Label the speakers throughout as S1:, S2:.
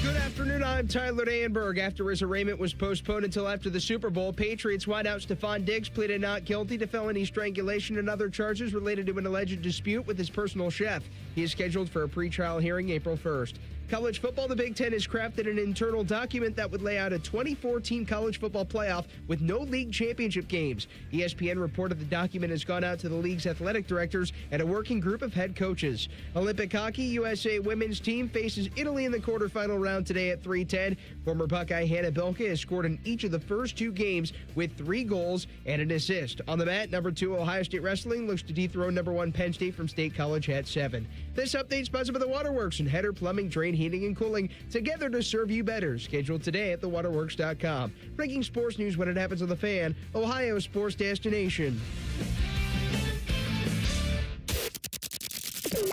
S1: Good afternoon, I'm Tyler Danberg. After his arraignment was postponed until after the Super Bowl, Patriots wideout Stephon Diggs pleaded not guilty to felony strangulation and other charges related to an alleged dispute with his personal chef. He is scheduled for a pretrial hearing April 1st. College football, the Big Ten has crafted an internal document that would lay out a 24-team college football playoff with no league championship games. ESPN reported the document has gone out to the league's athletic directors and a working group of head coaches. Olympic hockey, USA women's team faces Italy in the quarterfinal round today at 3:10. Former Buckeye Hannah Bilka has scored in each of the first two games with 3 goals and an assist. On the mat, number 2 Ohio State Wrestling looks to dethrone number 1 Penn State from State College at 7. This update sponsored by the Waterworks and Header Plumbing, Drain, Heating, and Cooling, together to serve you better. Scheduled today at thewaterworks.com. Breaking sports news when it happens on The Fan, Ohio's sports destination.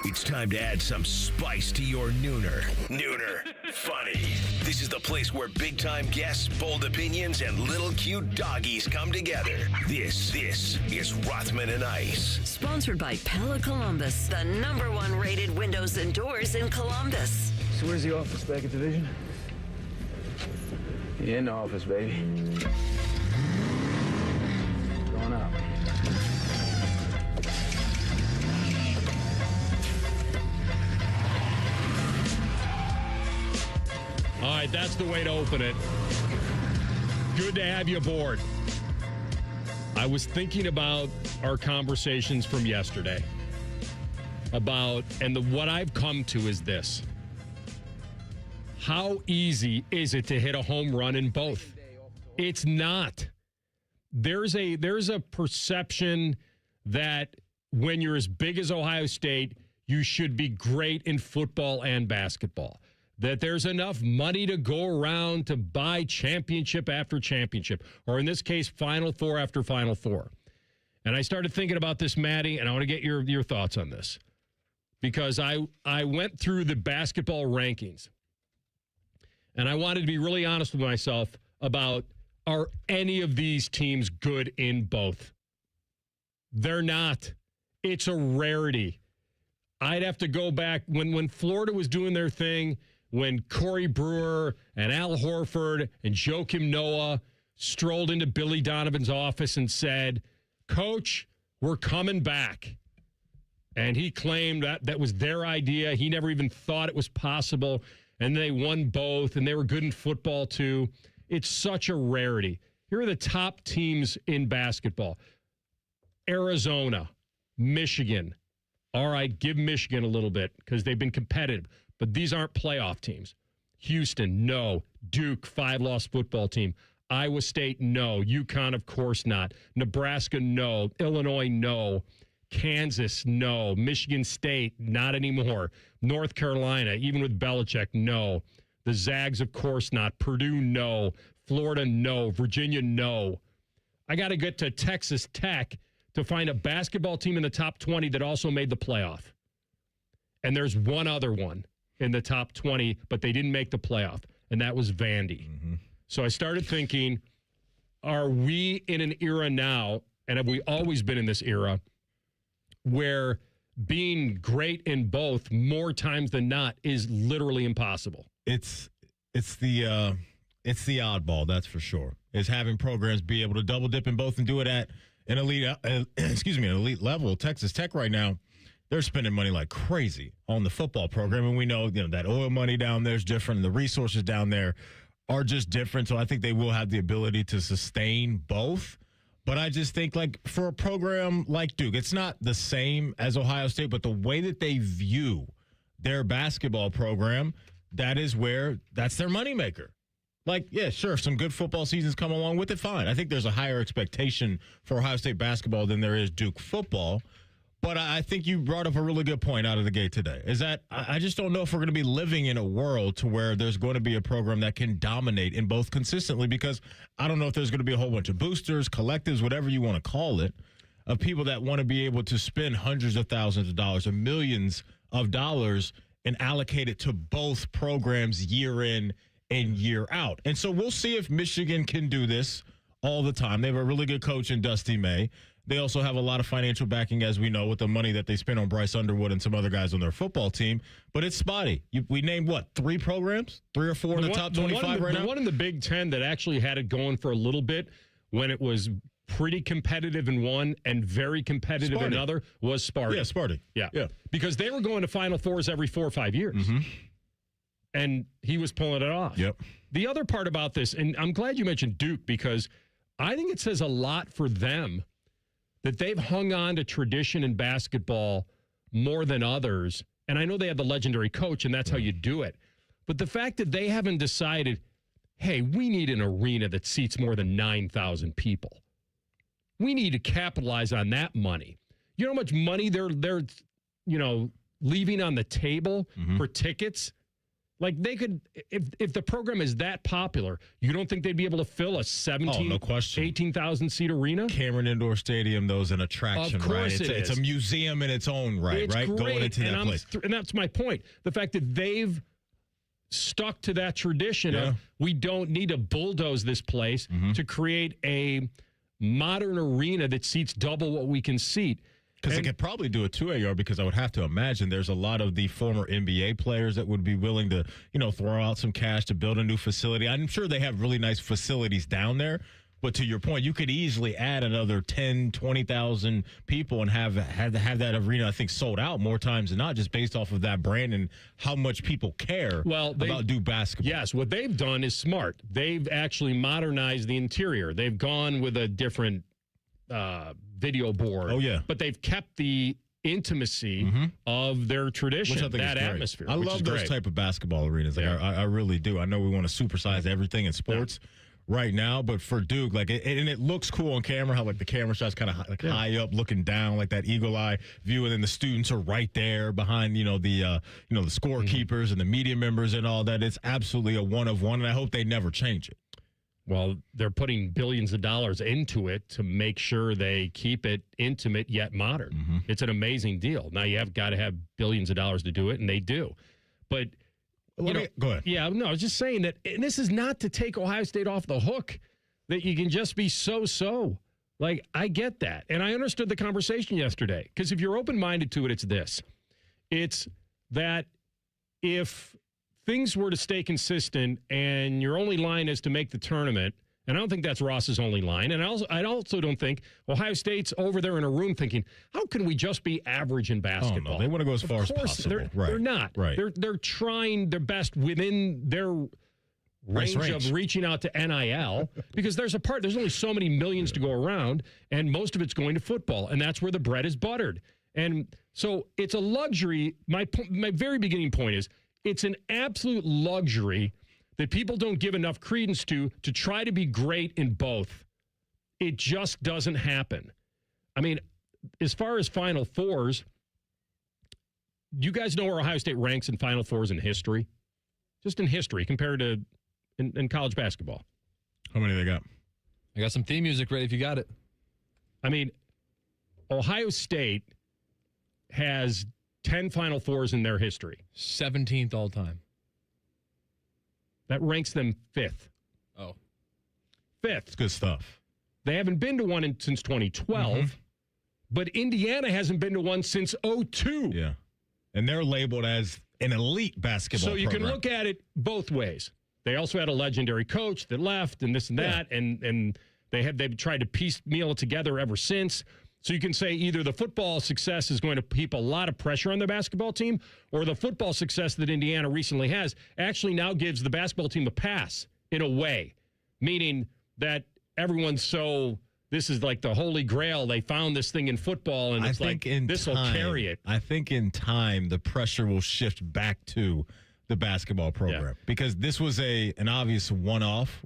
S2: It's time to add some spice to your nooner. Nooner Funny. This is the place where big-time guests, bold opinions, and little cute doggies come together. This is Rothman and Ice.
S3: Sponsored by Pella Columbus, the #1 rated windows and doors in Columbus.
S4: So where's the office, back at Division? Yeah, in the office, baby. Going up.
S5: All right, that's the way to open it. Good to have you aboard. I was thinking about our conversations from yesterday what I've come to is this. How easy is it to hit a home run in both? It's not. There's a perception that when you're as big as Ohio State, you should be great in football and basketball. That there's enough money to go around to buy championship after championship, or in this case, Final Four after Final Four. And I started thinking about this, Maddie, and I want to get your thoughts on this. Because I went through the basketball rankings, and I wanted to be really honest with myself about, are any of these teams good in both? They're not. It's a rarity. I'd have to go back when Florida was doing their thing, when Corey Brewer and Al Horford and Joakim Noah strolled into Billy Donovan's office and said, "Coach, we're coming back." And he claimed that was their idea. He never even thought it was possible. And they won both, and they were good in football, too. It's such a rarity. Here are the top teams in basketball. Arizona, Michigan. All right, give Michigan a little bit because they've been competitive. But these aren't playoff teams. Houston, no. Duke, 5-loss football team. Iowa State, no. UConn, of course not. Nebraska, no. Illinois, no. Kansas, no. Michigan State, not anymore. North Carolina, even with Belichick, no. The Zags, of course not. Purdue, no. Florida, no. Virginia, no. I got to get to Texas Tech to find a basketball team in the top 20 that also made the playoff. And there's one other one in the top 20, but they didn't make the playoff, and that was Vandy. Mm-hmm. So I started thinking, are we in an era now, and have we always been in this era, where being great in both more times than not is literally impossible?
S6: It's the oddball, that's for sure. Is having programs be able to double dip in both and do it at an elite level. Texas Tech right now, they're spending money like crazy on the football program, and we know that oil money down there is different, and the resources down there are just different. So I think they will have the ability to sustain both. But I just think, like, for a program like Duke, it's not the same as Ohio State, but the way that they view their basketball program, that's their moneymaker. Like, yeah, sure, some good football seasons come along with it, fine. I think there's a higher expectation for Ohio State basketball than there is Duke football. But I think you brought up a really good point out of the gate today, is that I just don't know if we're going to be living in a world to where there's going to be a program that can dominate in both consistently, because I don't know if there's going to be a whole bunch of boosters, collectives, whatever you want to call it, of people that want to be able to spend hundreds of thousands of dollars or millions of dollars and allocate it to both programs year in and year out. And so we'll see if Michigan can do this all the time. They have a really good coach in Dusty May. They also have a lot of financial backing, as we know, with the money that they spent on Bryce Underwood and some other guys on their football team. But it's spotty. We named, what, 3 programs? 3 or 4 in the top 25 right now?
S5: The one in the Big Ten that actually had it going for a little bit when it was pretty competitive in one and very competitive in another was Sparty.
S6: Yeah, Sparty.
S5: Yeah. Because they were going to Final Fours every 4 or 5 years.
S6: Mm-hmm.
S5: And he was pulling it off.
S6: Yep.
S5: The other part about this, and I'm glad you mentioned Duke, because I think it says a lot for them that they've hung on to tradition in basketball more than others. And I know they have the legendary coach, and that's how you do it. But the fact that they haven't decided, hey, we need an arena that seats more than 9,000 people. We need to capitalize on that money. You know how much money they're leaving on the table for tickets? Like, they could, if the program is that popular, you don't think they'd be able to fill a 18,000 seat arena?
S6: Cameron Indoor Stadium, though, is an attraction,
S5: of course
S6: right? It's a museum in its own right,
S5: it's
S6: right?
S5: Great.
S6: Going into that place.
S5: And that's my point. The fact that they've stuck to that tradition of we don't need to bulldoze this place to create a modern arena that seats double what we can seat.
S6: Because they could probably do it too, AR, because I would have to imagine there's a lot of the former NBA players that would be willing to, throw out some cash to build a new facility. I'm sure they have really nice facilities down there. But to your point, you could easily add another 10, 20,000 people and have that arena, I think, sold out more times than not, just based off of that brand and how much people care about Duke basketball.
S5: Yes, what they've done is smart. They've actually modernized the interior. They've gone with a different video board.
S6: Oh, yeah.
S5: But they've kept the intimacy of their tradition,
S6: which I think
S5: that
S6: is great.
S5: atmosphere.
S6: I love those type of basketball arenas. Like, I really do. I know we want to supersize everything in sports right now, but for Duke, and it looks cool on camera, how the camera shot's kind of high up, looking down, like that eagle eye view, and then the students are right there behind, the scorekeepers and the media members and all that. It's absolutely a one of one, and I hope they never change it.
S5: Well, they're putting billions of dollars into it to make sure they keep it intimate yet modern. It's an amazing deal. Now, you have got to have billions of dollars to do it, and they do. But,
S6: go ahead.
S5: Yeah, no, I was just saying that, and this is not to take Ohio State off the hook, that you can just be so-so. Like, I get that. And I understood the conversation yesterday. Because if you're open-minded to it, it's this. It's that if things were to stay consistent and your only line is to make the tournament, and I don't think that's Ross's only line, and I also don't think Ohio State's over there in a room thinking, how can we just be average in basketball?
S6: Oh, no, they want to go as far as possible.
S5: They're not.
S6: Right.
S5: They're trying their best within their range of reaching out to NIL, because there's only so many millions to go around, and most of it's going to football, and that's where the bread is buttered. And so it's a luxury. My very beginning point is, it's an absolute luxury that people don't give enough credence to try to be great in both. It just doesn't happen. I mean, as far as Final Fours, do you guys know where Ohio State ranks in Final Fours in history? Just in history, compared to in college basketball.
S6: How many they got?
S7: I got some theme music ready if you got it.
S5: I mean, Ohio State has 10 Final Fours in their history.
S7: 17th all time.
S5: That ranks them 5th.
S7: Oh.
S5: 5th.
S6: It's good stuff.
S5: They haven't been to one since 2012, but Indiana hasn't been to one since 2002.
S6: Yeah. And they're labeled as an elite basketball
S5: So you
S6: program.
S5: can look at it both ways. They also had a legendary coach that left and this and that, and they've tried to piecemeal it together ever since. So you can say either the football success is going to heap a lot of pressure on the basketball team, or the football success that Indiana recently has actually now gives the basketball team a pass in a way, meaning that everyone's this is like the holy grail. They found this thing in football, and it's this will carry it.
S6: I think in time the pressure will shift back to the basketball program, because this was an obvious one-off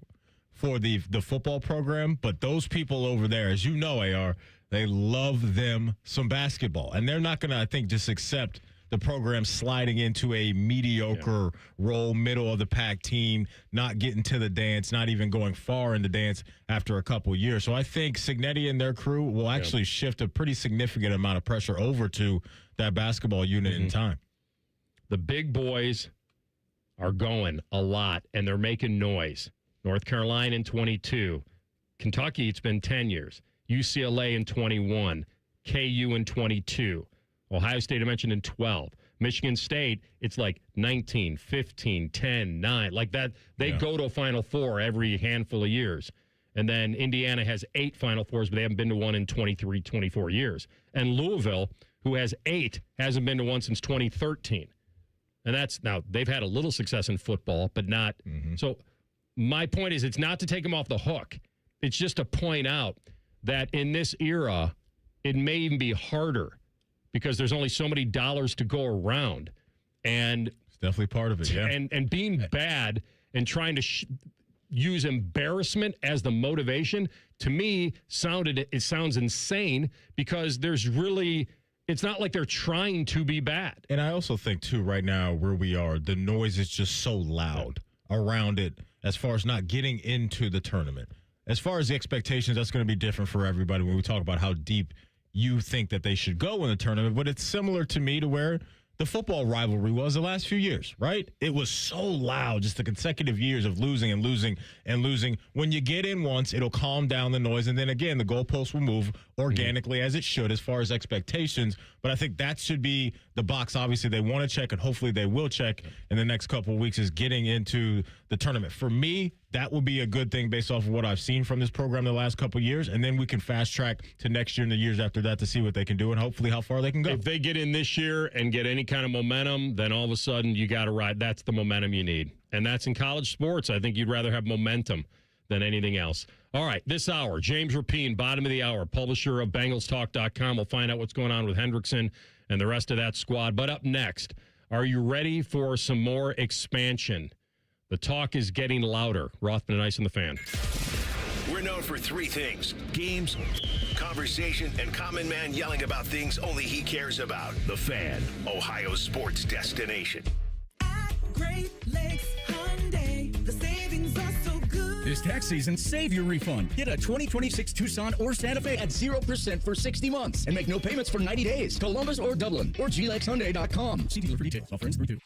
S6: for the football program, but those people over there, as you know, AR, they love them some basketball, and they're not going to, I think, just accept the program sliding into a mediocre role, middle of the pack team, not getting to the dance, not even going far in the dance after a couple years. So I think Cignetti and their crew will actually shift a pretty significant amount of pressure over to that basketball unit in time.
S5: The big boys are going a lot, and they're making noise. North Carolina in 22. Kentucky, it's been 10 years. UCLA in 21, KU in 22, Ohio State I mentioned in 12. Michigan State, it's like 19, 15, 10, 9. Like that, they go to a Final Four every handful of years. And then Indiana has 8 Final Fours, but they haven't been to one in 23, 24 years. And Louisville, who has 8, hasn't been to one since 2013. And that's, now, they've had a little success in football, but not. So my point is, it's not to take them off the hook. It's just to point out that in this era, it may even be harder because there's only so many dollars to go around. And
S6: it's definitely part of it, yeah.
S5: And being bad and trying to use embarrassment as the motivation, to me, it sounds insane because there's really, it's not like they're trying to be bad.
S6: And I also think, too, right now where we are, the noise is just so loud around it as far as not getting into the tournament. As far as the expectations, that's going to be different for everybody when we talk about how deep you think that they should go in the tournament. But it's similar to me to where the football rivalry was the last few years, right? It was so loud, just the consecutive years of losing and losing and losing. When you get in once, it'll calm down the noise. And then again, the goalposts will move organically as it should as far as expectations. But I think that should be the box, obviously, they want to check, and hopefully they will check in the next couple of weeks, is getting into the tournament. For me, that will be a good thing based off of what I've seen from this program the last couple of years. And then we can fast track to next year and the years after that to see what they can do and hopefully how far they can go.
S5: If they get in this year and get any kind of momentum, then all of a sudden you got to ride. That's the momentum you need. And that's in college sports. I think you'd rather have momentum than anything else. All right, this hour, James Rapine, bottom of the hour, publisher of BengalsTalk.com. We'll find out what's going on with Hendrickson and the rest of that squad. But up next, are you ready for some more expansion? The talk is getting louder. Rothman Ice and the Fan.
S2: We're known for 3 things: games, conversation, and common man yelling about things only he cares about. The Fan, Ohio's sports destination.
S8: At Great Lakes Hyundai, the savings are so good.
S9: This tax season, save your refund. Get a 2026 Tucson or Santa Fe at 0% for 60 months and make no payments for 90 days. Columbus or Dublin or glexhyundai.com. See dealer for details. Offer ends 3/2.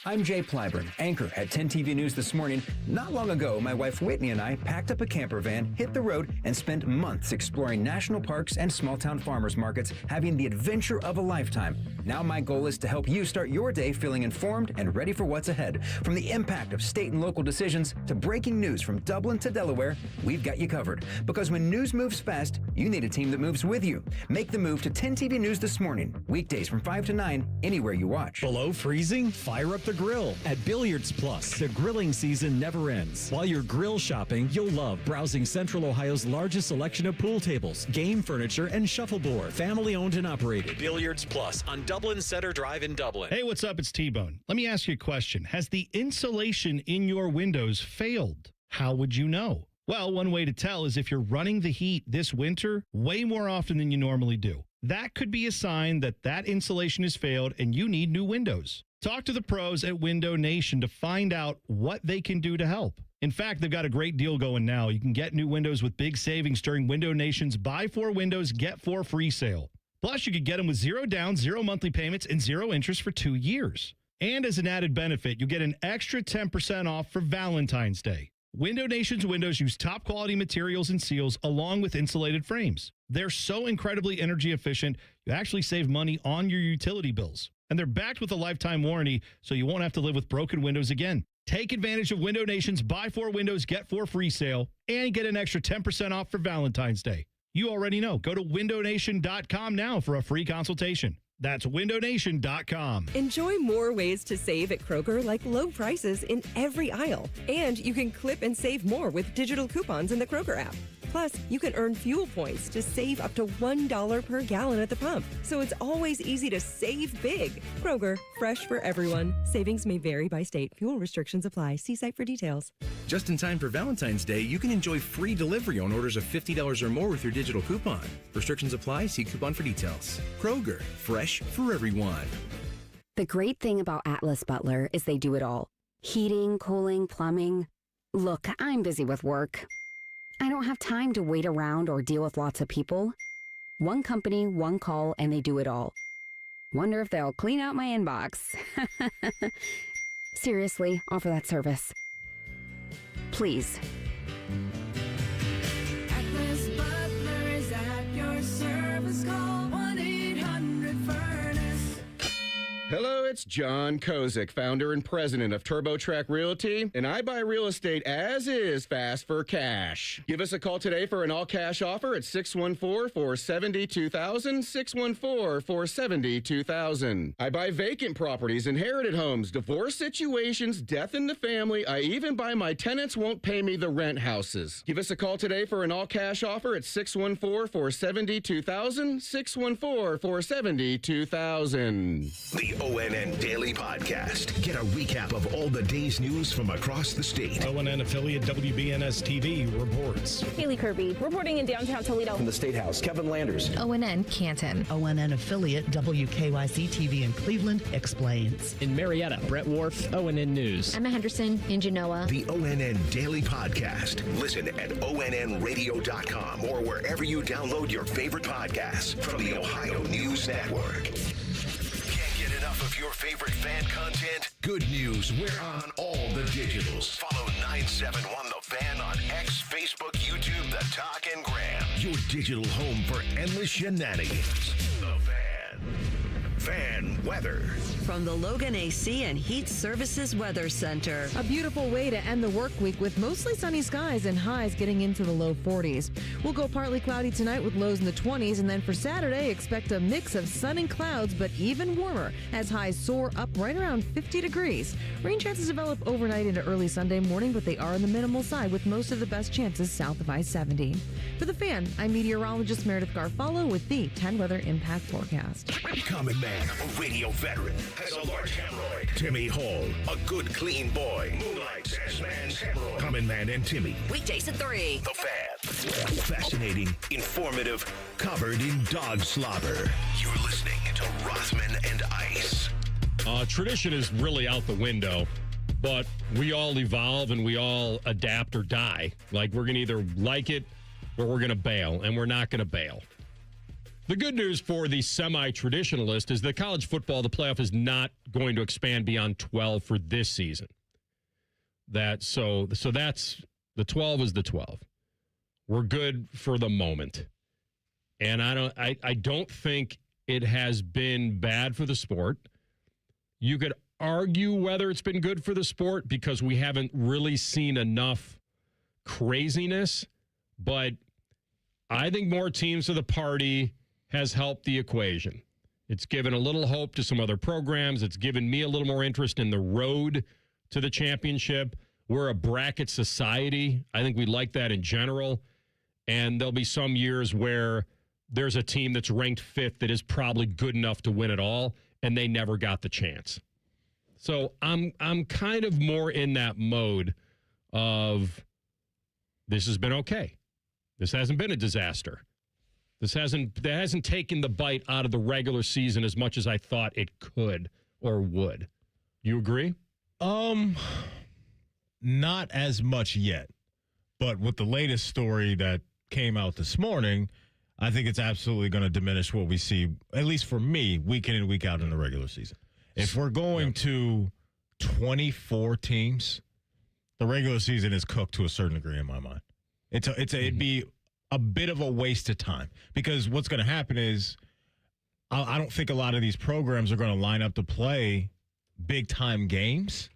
S10: I'm Jay Plyburn, anchor at 10 TV News This Morning. Not long ago, my wife Whitney and I packed up a camper van, hit the road, and spent months exploring national parks and small-town farmers markets, having the adventure of a lifetime. Now my goal is to help you start your day feeling informed and ready for what's ahead. From the impact of state and local decisions to breaking news from Dublin to Delaware, we've got you covered. Because when news moves fast, you need a team that moves with you. Make the move to 10 TV News This Morning, weekdays from 5 to 9, anywhere you watch.
S11: Below freezing? Fire up the grill at Billiards Plus. The grilling season never ends. While you're grill shopping, you'll love browsing Central Ohio's largest selection of pool tables, game furniture, and shuffleboard. Family owned and operated.
S12: Billiards Plus on Dublin Center Drive in Dublin.
S13: Hey, what's up? It's T-Bone. Let me ask you a question. Has the insulation in your windows failed? How would you know? Well, one way to tell is if you're running the heat this winter way more often than you normally do. That could be a sign that that insulation has failed and you need new windows. Talk to the pros at Window Nation to find out what they can do to help. In fact, they've got a great deal going now. You can get new windows with big savings during Window Nation's Buy 4 Windows, Get 4 free sale. Plus, you could get them with 0 down, 0 monthly payments, and 0 interest for 2 years. And as an added benefit, you get an extra 10% off for Valentine's Day. Window Nation's windows use top quality materials and seals along with insulated frames. They're so incredibly energy efficient, you actually save money on your utility bills. And they're backed with a lifetime warranty, so you won't have to live with broken windows again. Take advantage of Window Nation's Buy 4 Windows, Get 4 free sale and get an extra 10% off for Valentine's Day. You already know. Go to windownation.com now for a free consultation. That's windownation.com.
S14: Enjoy more ways to save at Kroger, like low prices in every aisle. And you can clip and save more with digital coupons in the Kroger app. Plus, you can earn fuel points to save up to $1 per gallon at the pump. So it's always easy to save big. Kroger, fresh for everyone. Savings may vary by state. Fuel restrictions apply. See site for details.
S15: Just in time for Valentine's Day, you can enjoy free delivery on orders of $50 or more with your digital coupon. Restrictions apply. See coupon for details. Kroger, fresh for everyone.
S16: The great thing about Atlas Butler is they do it all. Heating, cooling, plumbing. Look, I'm busy with work. I don't have time to wait around or deal with lots of people. One company, one call, and they do it all. Wonder if they'll clean out my inbox. Seriously, offer that service. Please.
S8: Atlas Butler. Columbus, call 1-800-FURNACE.
S17: Hello, it's John Kozik, founder and president of TurboTrack Realty, and I buy real estate as is, fast for cash. Give us a call today for an all-cash offer at 614-470-2000, 614-470-2000. I buy vacant properties, inherited homes, divorce situations, death in the family. I even buy my tenants won't pay me the rent houses. Give us a call today for an all-cash offer at 614-470-2000, 614-470-2000.
S2: The ONN Daily Podcast. Get a recap of all the day's news from across the state.
S13: ONN affiliate WBNS TV reports.
S18: Haley Kirby reporting in downtown Toledo.
S19: From the State House, Kevin Landers.
S20: ONN Canton.
S21: ONN affiliate WKYC TV in Cleveland explains.
S22: In Marietta, Brett Wharf, ONN News.
S20: Emma Henderson in Genoa.
S2: The ONN Daily Podcast. Listen at ONNradio.com or wherever you download your favorite podcasts from the Ohio News Network. Of your favorite fan content? Good news, we're on all the digitals. Follow 971 The Fan on X, Facebook, YouTube, The Talk, and Gram. Your digital home for endless shenanigans. The Fan. Fan weather.
S3: From the Logan AC and Heat Services Weather Center.
S23: A beautiful way to end the work week with mostly sunny skies and highs getting into the low 40s. We'll go partly cloudy tonight with lows in the 20s, and then for Saturday, expect a mix of sun and clouds, but even warmer as highs soar up right around 50 degrees. Rain chances develop overnight into early Sunday morning, but they are on the minimal side with most of the best chances south of I-70. For The Fan, I'm meteorologist Meredith Garfalo with the 10 Weather Impact Forecast.
S2: Common Man, a radio veteran, has a large hemorrhoid. Timmy Hall, a good, clean boy, moonlights as man's hemorrhoid. Common Man and Timmy.
S3: Weekdays at 3.
S2: The Fan. Fascinating, informative, covered in dog slobber. You're listening to Rothman and Ice.
S5: Tradition is really out the window, but we all evolve and we all adapt or die. Like, we're going to either like it or we're going to bail, and we're not going to bail. The good news for the semi-traditionalist is that college football, the playoff, is not going to expand beyond 12 for this season. So that's the 12 is the 12. We're good for the moment. And I don't think it has been bad for the sport. You could argue whether it's been good for the sport because we haven't really seen enough craziness, but I think more teams to the party has helped the equation. It's given a little hope to some other programs. It's given me a little more interest in the road to the championship. We're a bracket society. I think we like that in general. And there'll be some years where there's a team that's ranked 5th that is probably good enough to win it all, and they never got the chance. So I'm kind of more in that mode of this has been okay. This hasn't been a disaster. That hasn't taken the bite out of the regular season as much as I thought it could or would. You agree?
S6: Not as much yet. But with the latest story that came out this morning, I think it's absolutely going to diminish what we see, at least for me, week in and week out in the regular season. If we're going to 24 teams, the regular season is cooked to a certain degree in my mind. It'd be a bit of a waste of time because what's going to happen is I don't think a lot of these programs are going to line up to play big time games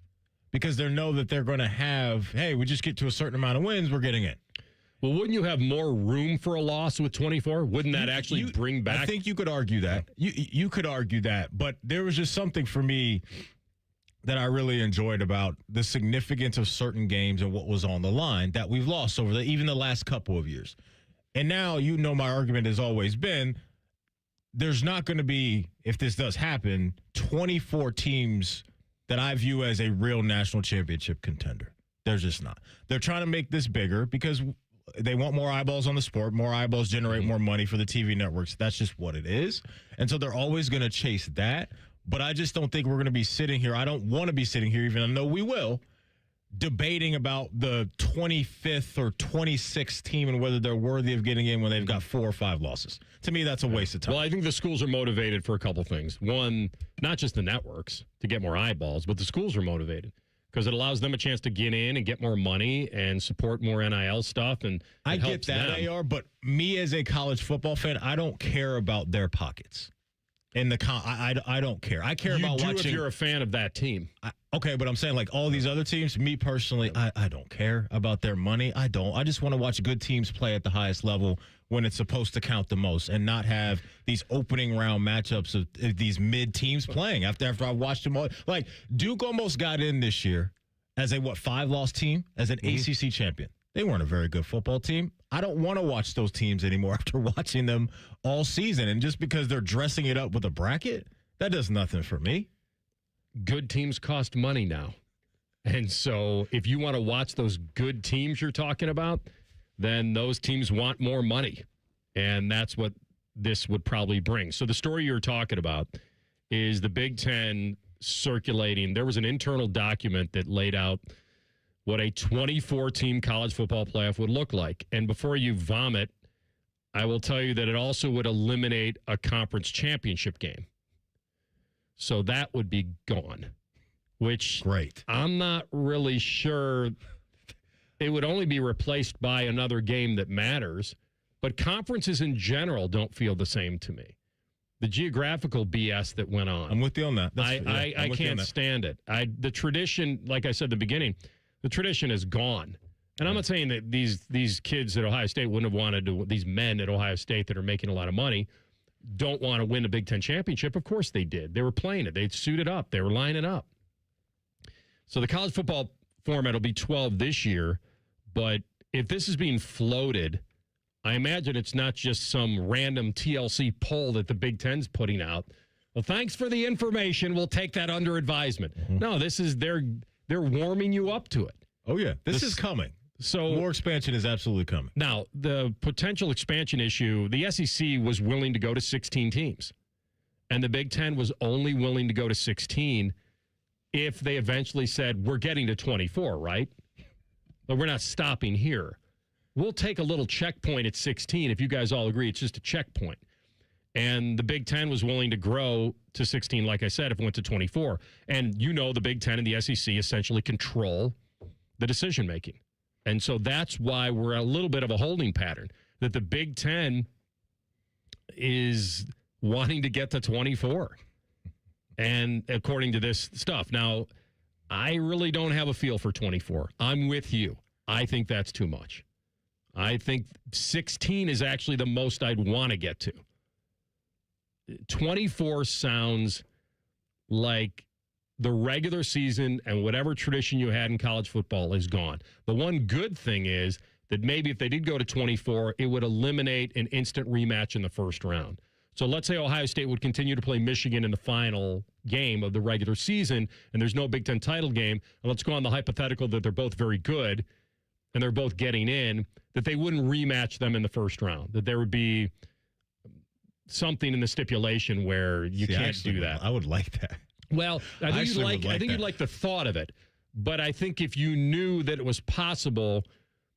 S6: because they know that they're going to have, hey, we just get to a certain amount of wins, we're getting in.
S5: Well, wouldn't you have more room for a loss with 24? Wouldn't that actually bring back?
S6: I think you could argue that. You could argue that. But there was just something for me that I really enjoyed about the significance of certain games and what was on the line that we've lost over even the last couple of years. And now, my argument has always been there's not going to be, if this does happen, 24 teams that I view as a real national championship contender. There's just not. They're trying to make this bigger because they want more eyeballs on the sport. More eyeballs generate more money for the TV networks. That's just what it is. And so they're always going to chase that. But I just don't think we're going to be sitting here. I don't want to be sitting here, even though I know we will, debating about the 25th or 26th team and whether they're worthy of getting in when they've got 4 or 5 losses. To me, that's a waste of time.
S5: Well, I think the schools are motivated for a couple things. One, not just the networks to get more eyeballs, but the schools are motivated because it allows them a chance to get in and get more money and support more NIL stuff. And
S6: I get
S5: helps
S6: that,
S5: them.
S6: AR, but me as a college football fan, I don't care about their pockets. I don't care. I care about watching.
S5: If you're a fan of that team.
S6: Okay, but I'm saying like all these other teams, me personally, I don't care about their money. I don't. I just want to watch good teams play at the highest level when it's supposed to count the most and not have these opening round matchups of these mid teams playing after I watched them all. Like Duke almost got in this year as a 5-loss team as an ACC champion. They weren't a very good football team. I don't want to watch those teams anymore after watching them all season. And just because they're dressing it up with a bracket, that does nothing for me.
S5: Good teams cost money now. And so if you want to watch those good teams you're talking about, then those teams want more money. And that's what this would probably bring. So the story you're talking about is the Big Ten circulating. There was an internal document that laid out what a 24-team college football playoff would look like. And before you vomit, I will tell you that it also would eliminate a conference championship game. So that would be gone, which
S6: great.
S5: I'm not really sure. It would only be replaced by another game that matters. But conferences in general don't feel the same to me. The geographical BS that went on.
S6: I'm with you on that.
S5: I can't stand it. The tradition, like I said at the beginning, the tradition is gone. And I'm not saying that these kids at Ohio State wouldn't have wanted to, these men at Ohio State that are making a lot of money, don't want to win a Big Ten championship. Of course they did. They were playing it. They'd suited up. They were lining up. So the college football format will be 12 this year. But if this is being floated, I imagine it's not just some random TLC poll that the Big Ten's putting out. Well, thanks for the information. We'll take that under advisement. No, this is they're warming you up to it.
S6: Oh, yeah. This is coming.
S5: So
S6: more expansion is absolutely coming.
S5: Now, the potential expansion issue, the SEC was willing to go to 16 teams. And the Big Ten was only willing to go to 16 if they eventually said, we're getting to 24, right? But we're not stopping here. We'll take a little checkpoint at 16 if you guys all agree it's just a checkpoint. And the Big Ten was willing to grow to 16, like I said, if it went to 24. And you know the Big Ten and the SEC essentially control the decision-making. And so that's why we're a little bit of a holding pattern, that the Big Ten is wanting to get to 24. And according to this stuff. Now, I really don't have a feel for 24. I'm with you. I think that's too much. I think 16 is actually the most I'd want to get to. 24 sounds like the regular season and whatever tradition you had in college football is gone. The one good thing is that maybe if they did go to 24, it would eliminate an instant rematch in the first round. So let's say Ohio State would continue to play Michigan in the final game of the regular season, and there's no Big Ten title game, and let's go on the hypothetical that they're both very good and they're both getting in, that they wouldn't rematch them in the first round, that there would be something in the stipulation where you can't do that.
S6: I would like that.
S5: Well, I think you'd like the thought of it. But I think if you knew that it was possible,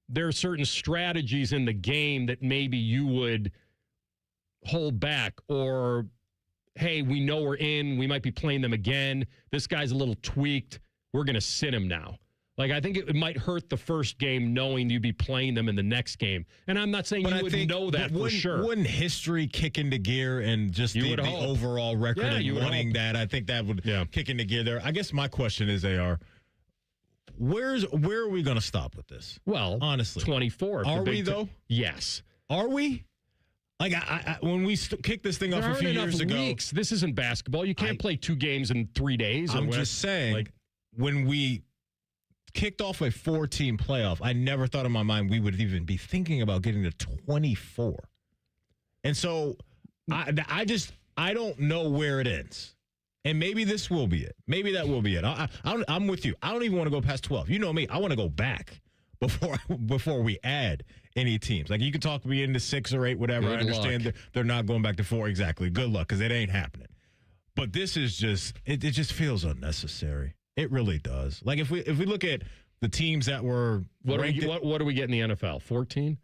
S5: there are certain strategies in the game that maybe you would hold back, or, hey, we know we're in. We might be playing them again. This guy's a little tweaked. We're going to sit him now. Like, I think it might hurt the first game knowing you'd be playing them in the next game. And I'm not saying you would know that for sure.
S6: Wouldn't history kick into gear and just the overall record and winning that? I think that would kick into gear there. I guess my question is, AR, where are we going to stop with this?
S5: Well,
S6: honestly,
S5: 24.
S6: Are we, though?
S5: Yes.
S6: Are we? Like, when we kicked this thing off a few years ago.
S5: Weeks. This isn't basketball. You can't play 2 games in 3 days.
S6: I'm just saying, when we kicked off a 4-team playoff, I never thought in my mind we would even be thinking about getting to 24. And so I don't know where it ends. And maybe this will be it. Maybe that will be it. I'm with you. I don't even want to go past 12. You know me. I want to go back before we add any teams. Like, you can talk me into 6 or 8, whatever. I understand they're not going back to 4. Exactly. Good luck, because it ain't happening. But this is just, it just feels unnecessary. It really does. Like, if we look at the teams that were
S5: what do we get in the NFL? 14?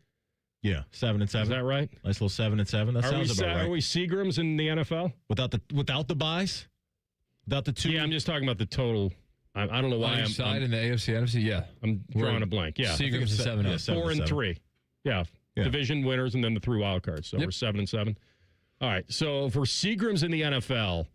S6: Yeah, 7-7.
S5: Is that right?
S6: Nice little 7-7. That sounds about right.
S5: Are we Seagrams in the NFL
S6: without the buys? Without the 2?
S5: Yeah, I'm just talking about the total. I don't know why
S7: I'm in the AFC, NFC. Yeah,
S5: I'm drawing a blank. Yeah,
S7: Seagram's is 7-0.
S5: 4-3. Yeah, division winners and then the 3 wild cards. So we're 7-7. All right. So for Seagram's in the NFL,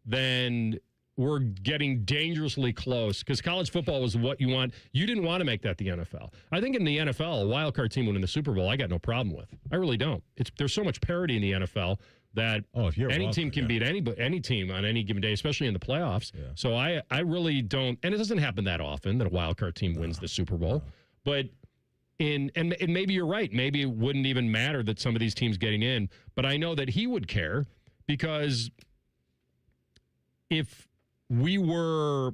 S5: then we're getting dangerously close because college football was what you want. You didn't want to make that the NFL. I think in the NFL, a wild card team winning the Super Bowl, I got no problem with. I really don't. There's so much parity in the NFL that any team can beat any team on any given day, especially in the playoffs. Yeah. So I really don't, and it doesn't happen that often that a wild card team wins the Super Bowl. But and maybe you're right. Maybe it wouldn't even matter that some of these teams getting in. But I know that he would care because if we were,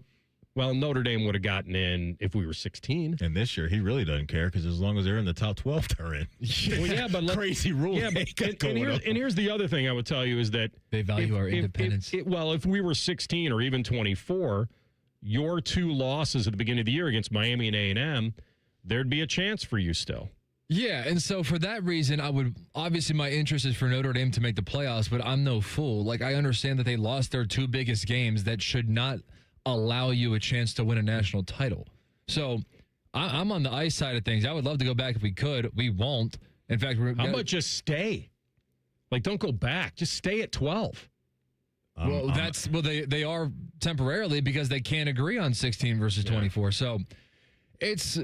S5: Notre Dame would have gotten in if we were 16.
S6: And this year, he really doesn't care because as long as they're in the top 12, they're in.
S5: But
S6: crazy rule.
S5: Yeah, and here's the other thing I would tell you is that
S7: they value our independence.
S5: If we were 16 or even 24, your 2 losses at the beginning of the year against Miami and A&M, there'd be a chance for you still.
S7: Yeah, and so for that reason, obviously my interest is for Notre Dame to make the playoffs, but I'm no fool. Like, I understand that they lost their 2 biggest games that should not allow you a chance to win a national title. So I'm on the Ice side of things. I would love to go back if we could. We won't. In fact,
S5: how about just stay? Like, don't go back. Just stay at 12.
S7: They are temporarily because they can't agree on 16 versus 24. So it's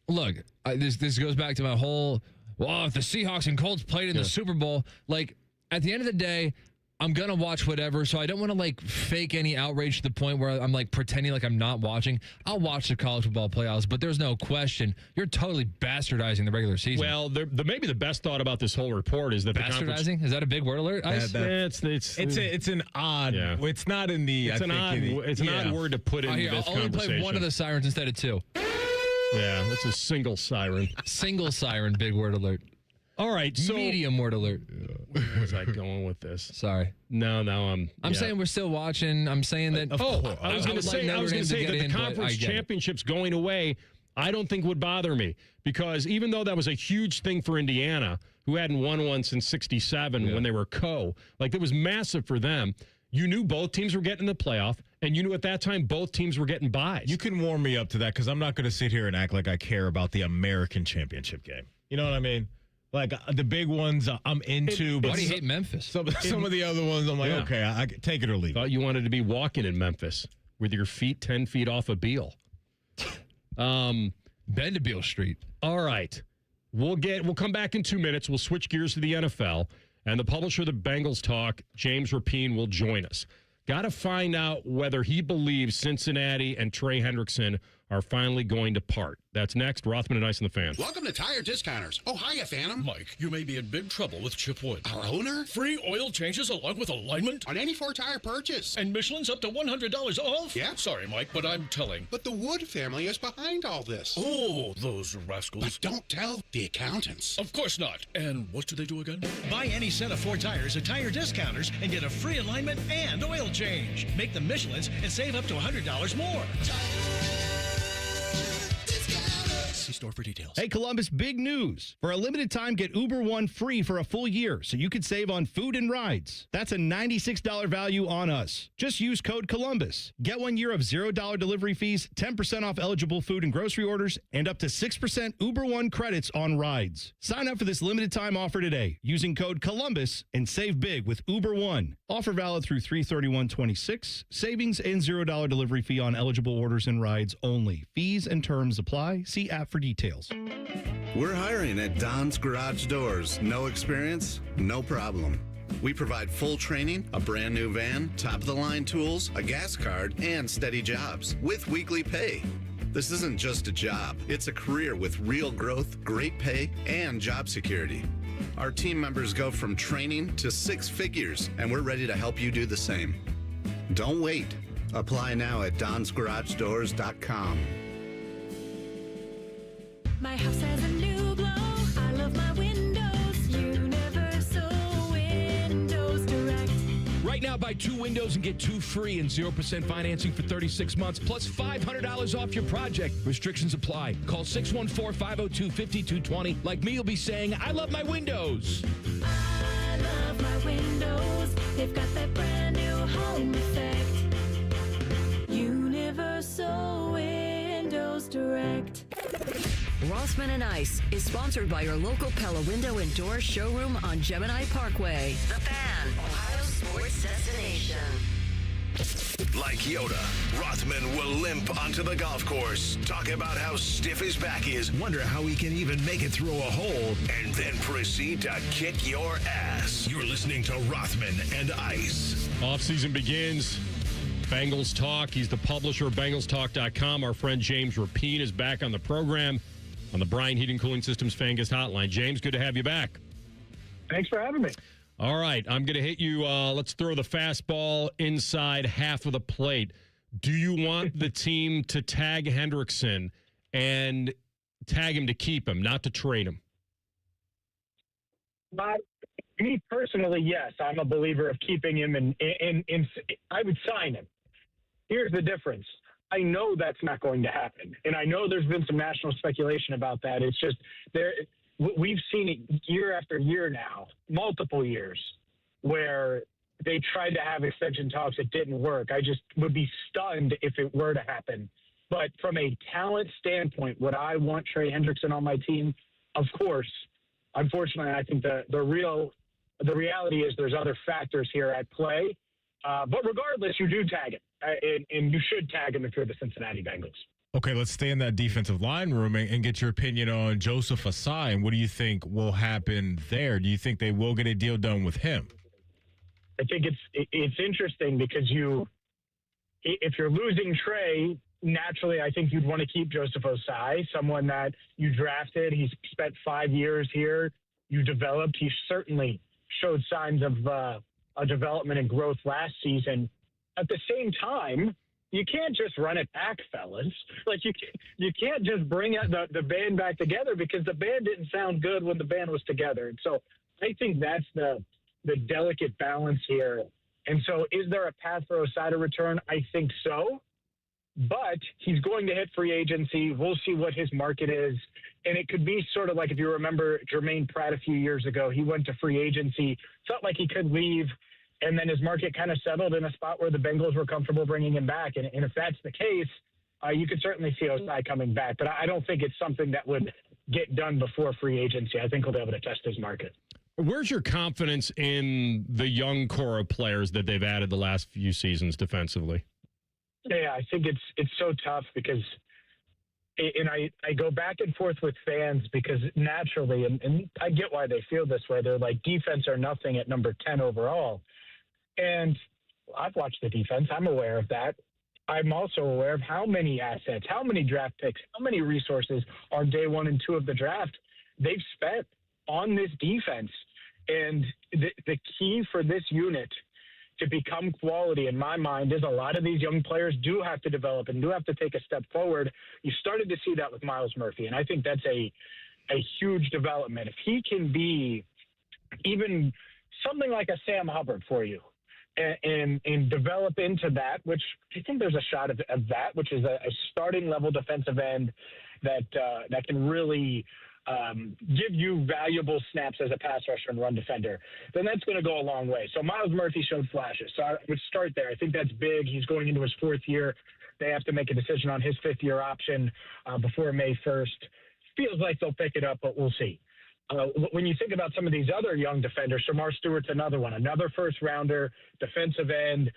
S7: look. This goes back to my whole. Well, if the Seahawks and Colts played in the Super Bowl, like at the end of the day, I'm going to watch whatever, so I don't want to, like, fake any outrage to the point where I'm, like, pretending like I'm not watching. I'll watch the college football playoffs, but there's no question you're totally bastardizing the regular season.
S5: Well, maybe the best thought about this whole report is that
S7: bastardizing? Is that a big word alert, Ice?
S6: It's an odd. Yeah. It's not in the.
S5: It's an odd word to put in this conversation.
S7: I'll only play one of the sirens instead of 2.
S5: Yeah, that's a single siren.
S7: Single siren, big word alert.
S5: All right, so
S7: medium word alert.
S5: Where was I going with this?
S7: Sorry.
S5: No,
S7: I'm saying we're still watching. I'm saying that.
S5: I was going to say that the conference championship's going away. I don't think would bother me because even though that was a huge thing for Indiana, who hadn't won one since '67 when they were it was massive for them. You knew both teams were getting in the playoff, and you knew at that time both teams were getting buys.
S6: You can warm me up to that because I'm not going to sit here and act like I care about the American championship game. You know what I mean? Like, the big ones I'm into.
S7: But why do you hate Memphis?
S6: Some of the other ones, I'm like, okay, I take it or leave it.
S5: Thought you wanted to be walking in Memphis with your feet 10 feet off of Beale.
S7: Bend to Beale Street.
S5: All right. We'll come back in 2 minutes. We'll switch gears to the NFL. And the publisher of the Bengals Talk, James Rapine, will join us. Got to find out whether he believes Cincinnati and Trey Hendrickson are finally going to part. That's next. Rothman and Ice and the Fan.
S1: Welcome to Tire Discounters. Oh, hiya, Phantom.
S4: Mike, you may be in big trouble with Chip Wood.
S1: Our owner?
S4: Free oil changes along with alignment
S1: on any 4-tire purchase.
S4: And Michelin's up to $100 off?
S1: Yeah.
S4: Sorry, Mike, but I'm telling.
S1: But the Wood family is behind all this.
S4: Oh, those rascals.
S1: But don't tell the accountants.
S4: Of course not. And what do they do again?
S19: Buy any set of 4 tires at Tire Discounters and get a free alignment and oil change. Make them Michelin's and save up to $100 more. See store for details.
S13: Hey, Columbus, big news. For a limited time, get Uber One free for a full year so you could save on food and rides. That's a $96 value on us. Just use code Columbus. Get 1 year of $0 delivery fees, 10% off eligible food and grocery orders, and up to 6% Uber One credits on rides. Sign up for this limited time offer today using code Columbus and save big with Uber One. Offer valid through 3/31/26. Savings and $0 delivery fee on eligible orders and rides only. Fees and terms apply. See app for details.
S24: We're hiring at Don's Garage Doors. No experience? No problem. We provide full training, a brand new van, top-of-the-line tools, a gas card, and steady jobs with weekly pay. This isn't just a job. It's a career with real growth, great pay, and job security. Our team members go from training to 6 figures, and we're ready to help you do the same. Don't wait. Apply now at donsgaragedoors.com.
S8: My house has a new glow. I love my windows. Universal Windows Direct.
S25: Right now, buy 2 windows and get 2 free and 0% financing for 36 months, plus $500 off your project. Restrictions apply. Call 614-502-5220. Like me, you'll be saying, I love my windows.
S8: I love my windows. They've got that brand new home effect. Universal so Windows Direct.
S3: Rothman and Ice is sponsored by your local Pella Window and Door showroom on Gemini Parkway. The Fan, Ohio sports destination.
S2: Like Yoda, Rothman will limp onto the golf course, talk about how stiff his back is, wonder how he can even make it through a hole, and then proceed to kick your ass. You're listening to Rothman and Ice.
S5: Offseason begins. Bengals Talk. He's the publisher of BengalsTalk.com. Our friend James Rapine is back on the program on the Bryan Heating Cooling Systems Fan Guest Hotline. James, good to have you back.
S9: Thanks for having me.
S5: All right, I'm going to hit you. Let's throw the fastball inside half of the plate. Do you want the team to tag Hendrickson and tag him to keep him, not to trade him?
S9: Me personally, yes. I'm a believer of keeping him, and I would sign him. Here's the difference. I know that's not going to happen, and I know there's been some national speculation about that. It's just there. We've seen it year after year now, multiple years, where they tried to have extension talks. It didn't work. I just would be stunned if it were to happen. But from a talent standpoint, would I want Trey Hendrickson on my team? Of course. Unfortunately, I think the reality is there's other factors here at play. But regardless, you do tag him, and you should tag him if you're the Cincinnati Bengals.
S6: Okay, let's stay in that defensive line room and get your opinion on Joseph Asai, and what do you think will happen there? Do you think they will get a deal done with him?
S9: I think it's interesting because if you're losing Trey, naturally I think you'd want to keep Joseph Asai, someone that you drafted. He's spent 5 years here. You developed. He certainly showed signs of a development and growth last season. At the same time, you can't just run it back, fellas. Like you can't just bring the band back together because the band didn't sound good when the band was together. And so I think that's the delicate balance here. And so is there a path for Asai to return? I think so. But he's going to hit free agency. We'll see what his market is. And it could be sort of like if you remember Jermaine Pratt a few years ago, he went to free agency, felt like he could leave, and then his market kind of settled in a spot where the Bengals were comfortable bringing him back. And if that's the case, you could certainly see Osai coming back. But I don't think it's something that would get done before free agency. I think he'll be able to test his market.
S5: Where's your confidence in the young core of players that they've added the last few seasons defensively?
S9: Yeah, I think it's so tough because and I go back and forth with fans because naturally, and I get why they feel this way. They're like, defense or nothing at number 10 overall. And I've watched the defense. I'm aware of that. I'm also aware of how many assets, how many draft picks, how many resources on day 1 and 2 of the draft they've spent on this defense. And the key for this unit to become quality, in my mind, is a lot of these young players do have to develop and do have to take a step forward. You started to see that with Myles Murphy, and I think that's a huge development. If he can be even something like a Sam Hubbard for you and develop into that, which I think there's a shot of that, which is a starting level defensive end that can really give you valuable snaps as a pass rusher and run defender, then that's going to go a long way. So Myles Murphy showed flashes. So I would start there. I think that's big. He's going into his 4th year. They have to make a decision on his 5th-year option before May 1st. Feels like they'll pick it up, but we'll see. When you think about some of these other young defenders, Shamar Stewart's another one, another first-rounder, defensive end,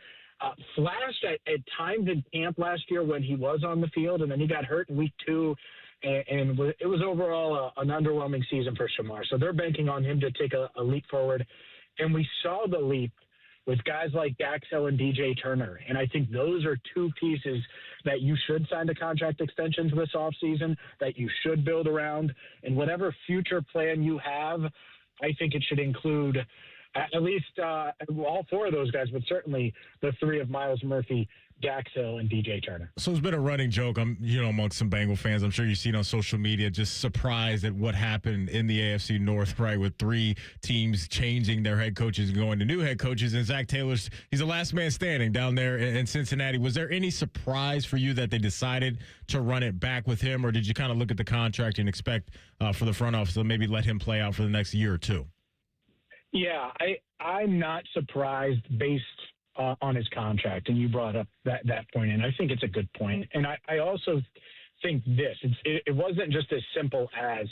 S9: flashed at times in camp last year when he was on the field, and then he got hurt in week 2. And it was overall an underwhelming season for Shamar. So they're banking on him to take a leap forward. And we saw the leap with guys like Daxell and DJ Turner. And I think those are 2 pieces that you should sign to contract extensions this offseason, that you should build around. And whatever future plan you have, I think it should include at least all 4 of those guys, but certainly the 3 of Myles Murphy, Daxell, and DJ Turner.
S6: So it's been a running joke, amongst some Bengal fans. I'm sure you've seen on social media, just surprised at what happened in the AFC North, right, with 3 teams changing their head coaches and going to new head coaches. And Zach Taylor's, he's the last man standing down there in Cincinnati. Was there any surprise for you that they decided to run it back with him, or did you kind of look at the contract and expect for the front office to maybe let him play out for the next year or 2?
S9: Yeah, I'm not surprised based on his contract, and you brought up that point, and I think it's a good point. And I also think this: it wasn't just as simple as,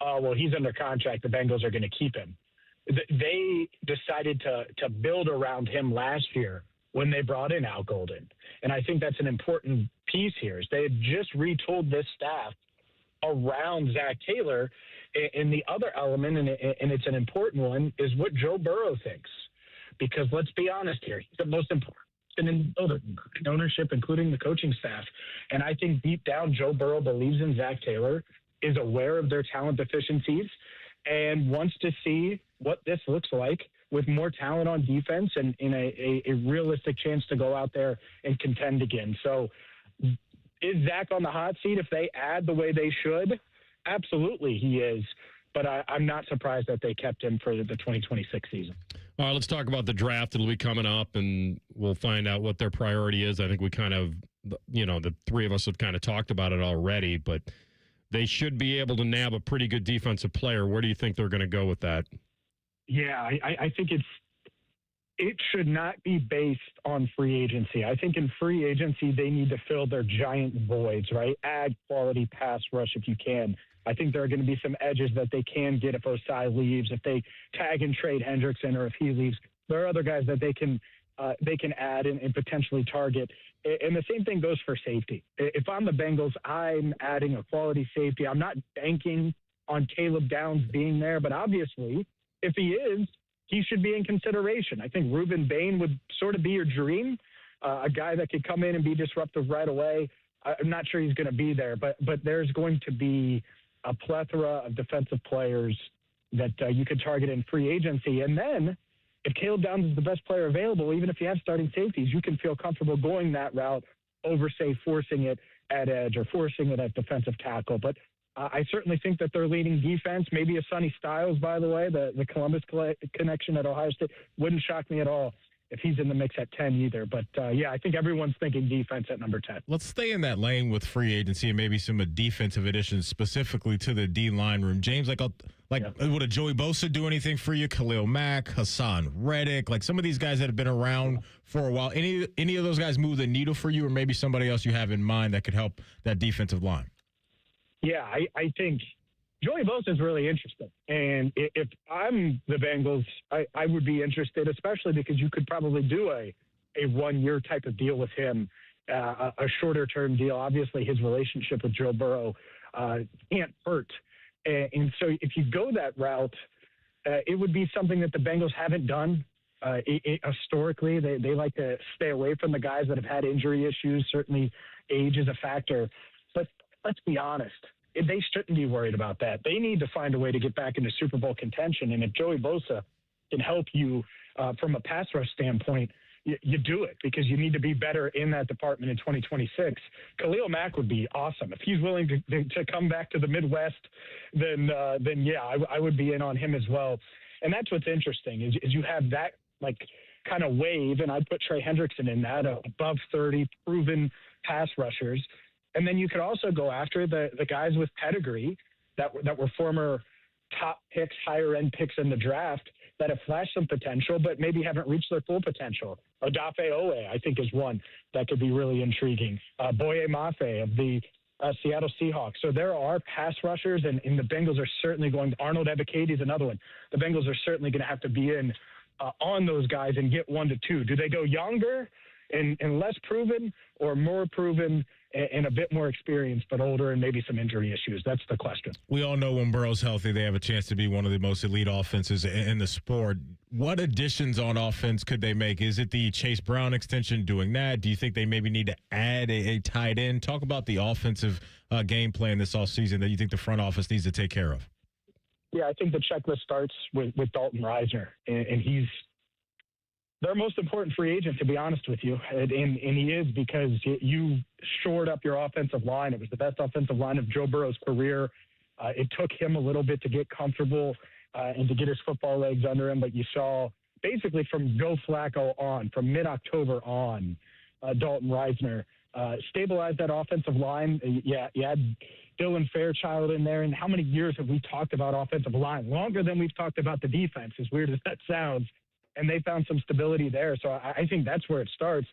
S9: oh, well, he's under contract, the Bengals are going to keep him. They decided to build around him last year when they brought in Al Golden, and I think that's an important piece here. Is they had just retooled this staff around Zach Taylor, and the other element, and it's an important one, is what Joe Burrow thinks. Because let's be honest here, he's the most important in ownership, including the coaching staff. And I think deep down, Joe Burrow believes in Zach Taylor, is aware of their talent deficiencies, and wants to see what this looks like with more talent on defense and in a realistic chance to go out there and contend again. So is Zach on the hot seat if they add the way they should? Absolutely he is. But I'm not surprised that they kept him for the 2026 season.
S5: All right, let's talk about the draft. It'll be coming up, and we'll find out what their priority is. I think we kind of, the three of us have kind of talked about it already, but they should be able to nab a pretty good defensive player. Where do you think they're going to go with that?
S9: Yeah, I think it should not be based on free agency. I think in free agency, they need to fill their giant voids, right? Add quality pass rush if you can. I think there are going to be some edges that they can get if Osai leaves, if they tag and trade Hendrickson, or if he leaves. There are other guys that they can add and potentially target. And the same thing goes for safety. If I'm the Bengals, I'm adding a quality safety. I'm not banking on Caleb Downs being there, but obviously, if he is, he should be in consideration. I think Reuben Bain would sort of be your dream, a guy that could come in and be disruptive right away. I'm not sure he's going to be there, but there's going to be a plethora of defensive players that you could target in free agency. And then if Caleb Downs is the best player available, even if you have starting safeties, you can feel comfortable going that route over, say, forcing it at edge or forcing it at defensive tackle. But I certainly think that they're leading defense. Maybe a Sonny Styles, by the way, the Columbus connection at Ohio State. Wouldn't shock me at all if he's in the mix at 10 either. But, yeah, I think everyone's thinking defense at number 10.
S6: Let's stay in that lane with free agency and maybe some defensive additions specifically to the D-line room. James, would a Joey Bosa do anything for you? Khalil Mack, Hassan Reddick, like some of these guys that have been around for a while. Any of those guys move the needle for you, or maybe somebody else you have in mind that could help that defensive line?
S9: Yeah, I think Joey Bosa is really interesting. And if I'm the Bengals, I would be interested, especially because you could probably do a 1-year type of deal with him, a shorter-term deal. Obviously, his relationship with Joe Burrow can't hurt. And so if you go that route, it would be something that the Bengals haven't done. Historically, they like to stay away from the guys that have had injury issues. Certainly, age is a factor. But let's be honest. They shouldn't be worried about that. They need to find a way to get back into Super Bowl contention. And if Joey Bosa can help you from a pass rush standpoint, you do it, because you need to be better in that department in 2026. Khalil Mack would be awesome. If he's willing to come back to the Midwest, then yeah, I would be in on him as well. And that's what's interesting is you have that kind of wave, and I'd put Trey Hendrickson in that, above 30 proven pass rushers. And then you could also go after the guys with pedigree that were former top picks, higher-end picks in the draft that have flashed some potential but maybe haven't reached their full potential. Odafe Owe, I think, is one that could be really intriguing. Boye Mafe of the Seattle Seahawks. So there are pass rushers, and the Bengals are certainly going – Arnold Ebiketie is another one. The Bengals are certainly going to have to be in on those guys and get 1 to 2. Do they go younger and less proven, or more proven and a bit more experienced but older and maybe some injury issues? That's the question.
S6: We all know when Burrow's healthy, they have a chance to be one of the most elite offenses in the sport. What additions on offense could they make? Is it the Chase Brown extension doing that? Do you think they maybe need to add a tight end? Talk about the offensive game plan this offseason that you think the front office needs to take care of.
S9: Yeah, I think the checklist starts with Dalton Risner, and he's their most important free agent, to be honest with you. And he is, because you shored up your offensive line. It was the best offensive line of Joe Burrow's career. It took him a little bit to get comfortable and to get his football legs under him. But you saw basically from Joe Flacco on, from mid-October on, Dalton Risner stabilized that offensive line. Yeah, you had Dylan Fairchild in there. And how many years have we talked about offensive line? Longer than we've talked about the defense, as weird as that sounds. and they found some stability there. So I think that's where it starts.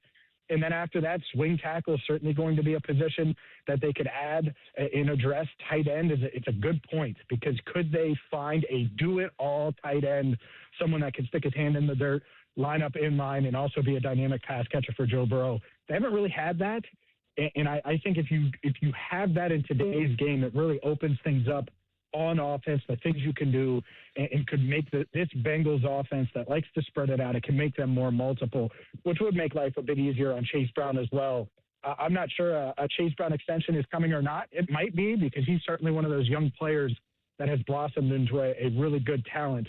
S9: And then after that, swing tackle is certainly going to be a position that they could add and address. Tight end it's a good point, because could they find a do-it-all tight end, someone that can stick his hand in the dirt, line up in line, and also be a dynamic pass catcher for Joe Burrow? They haven't really had that. And I think if you have that in today's game, it really opens things up on offense, the things you can do, and could make this Bengals offense that likes to spread it out, it can make them more multiple, which would make life a bit easier on Chase Brown as well. I'm not sure a Chase Brown extension is coming or not. It might be, because he's certainly one of those young players that has blossomed into a really good talent.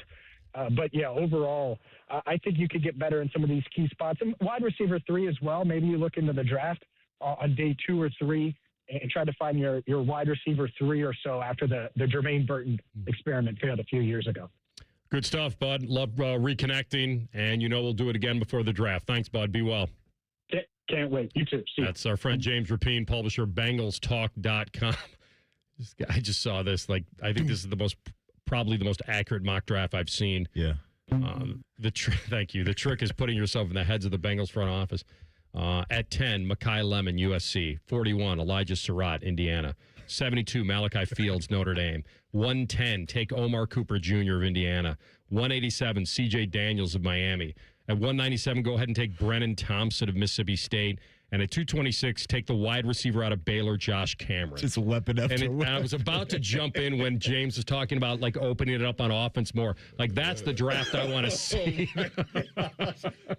S9: But, yeah, overall, I think you could get better in some of these key spots. And wide receiver 3 as well. Maybe you look into the draft on day 2 or 3 and try to find your wide receiver 3 or so after the Jermaine Burton experiment failed a few years ago.
S5: Good stuff, Bud. Love reconnecting, and we'll do it again before the draft. Thanks, Bud. Be well.
S9: Can't wait. You too. See
S5: That's our friend James Rapine, publisher, BengalsTalk.com. I just saw this. I think this is probably the most accurate mock draft I've seen.
S6: Yeah.
S5: Thank you. The trick is putting yourself in the heads of the Bengals front office. At 10, Mekhi Lemon, USC. 41, Elijah Surratt, Indiana. 72, Malachi Fields, Notre Dame. 110, take Omar Cooper Jr. of Indiana. 187, C.J. Daniels of Miami. At 197, go ahead and take Brennan Thompson of Mississippi State. And at 226, take the wide receiver out of Baylor, Josh Cameron.
S6: Just a weapon after
S5: and I was about to jump in when James was talking about opening it up on offense more. That's the draft I want to see.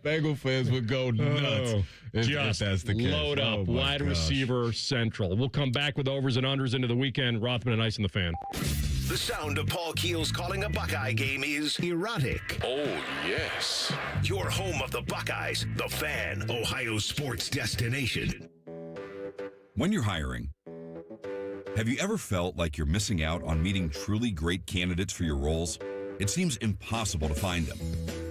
S6: Bengal fans would go nuts.
S5: Just
S6: that's the case.
S5: Load up, wide receiver central. We'll come back with overs and unders into the weekend. Rothman and Ice in the Fan.
S2: The sound of Paul Keels calling a Buckeye game is erotic.
S4: Oh, yes.
S2: Your home of the Buckeyes, the Fan, Ohio sports destination.
S10: When you're hiring, have you ever felt like you're missing out on meeting truly great candidates for your roles? It seems impossible to find them,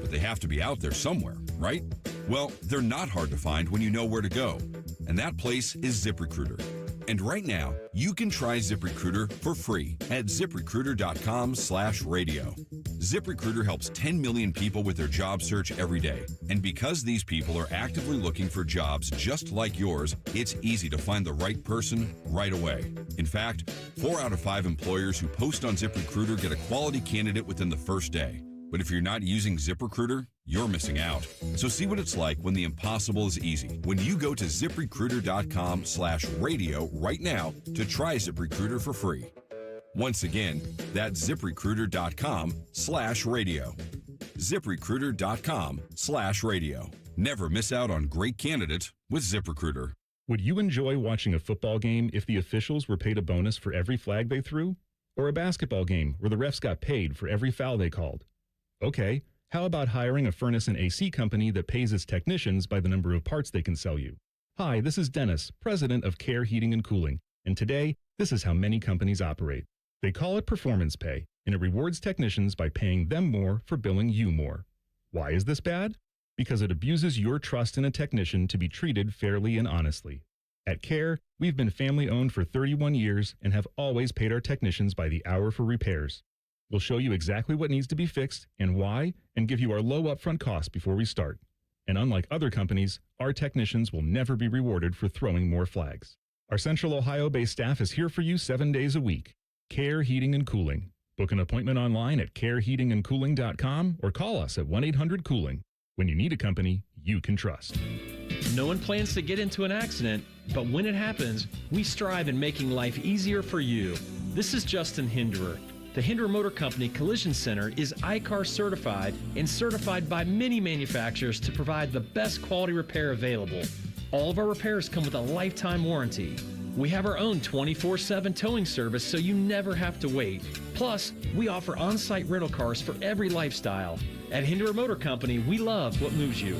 S10: but they have to be out there somewhere, right? Well, they're not hard to find when you know where to go, and that place is ZipRecruiter. And right now, you can try ZipRecruiter for free at ZipRecruiter.com/radio. ZipRecruiter helps 10 million people with their job search every day. And because these people are actively looking for jobs just like yours, it's easy to find the right person right away. In fact, 4 out of 5 employers who post on ZipRecruiter get a quality candidate within the first day. But if you're not using ZipRecruiter, you're missing out. So see what it's like when the impossible is easy. When you go to ZipRecruiter.com/radio right now to try ZipRecruiter for free. Once again, that's ZipRecruiter.com/radio. ZipRecruiter.com/radio. Never miss out on great candidates with ZipRecruiter.
S11: Would you enjoy watching a football game if the officials were paid a bonus for every flag they threw? Or a basketball game where the refs got paid for every foul they called? Okay, how about hiring a furnace and AC company that pays its technicians by the number of parts they can sell you? Hi, this is Dennis, president of Care Heating and Cooling, and today, this is how many companies operate. They call it performance pay, and it rewards technicians by paying them more for billing you more. Why is this bad? Because it abuses your trust in a technician to be treated fairly and honestly. At Care, we've been family-owned for 31 years and have always paid our technicians by the hour for repairs. We'll show you exactly what needs to be fixed and why, and give you our low upfront cost before we start. And unlike other companies, our technicians will never be rewarded for throwing more flags. Our Central Ohio-based staff is here for you 7 days a week. Care Heating and Cooling. Book an appointment online at careheatingandcooling.com or call us at 1-800-COOLING. When you need a company you can trust.
S12: No one plans to get into an accident, but when it happens, we strive in making life easier for you. This is Justin Hinderer. The Hinderer Motor Company Collision Center is ICAR certified and certified by many manufacturers to provide the best quality repair available. All of our repairs come with a lifetime warranty. We have our own 24/7 towing service so you never have to wait. Plus, we offer on-site rental cars for every lifestyle. At Hinderer Motor Company, we love what moves you.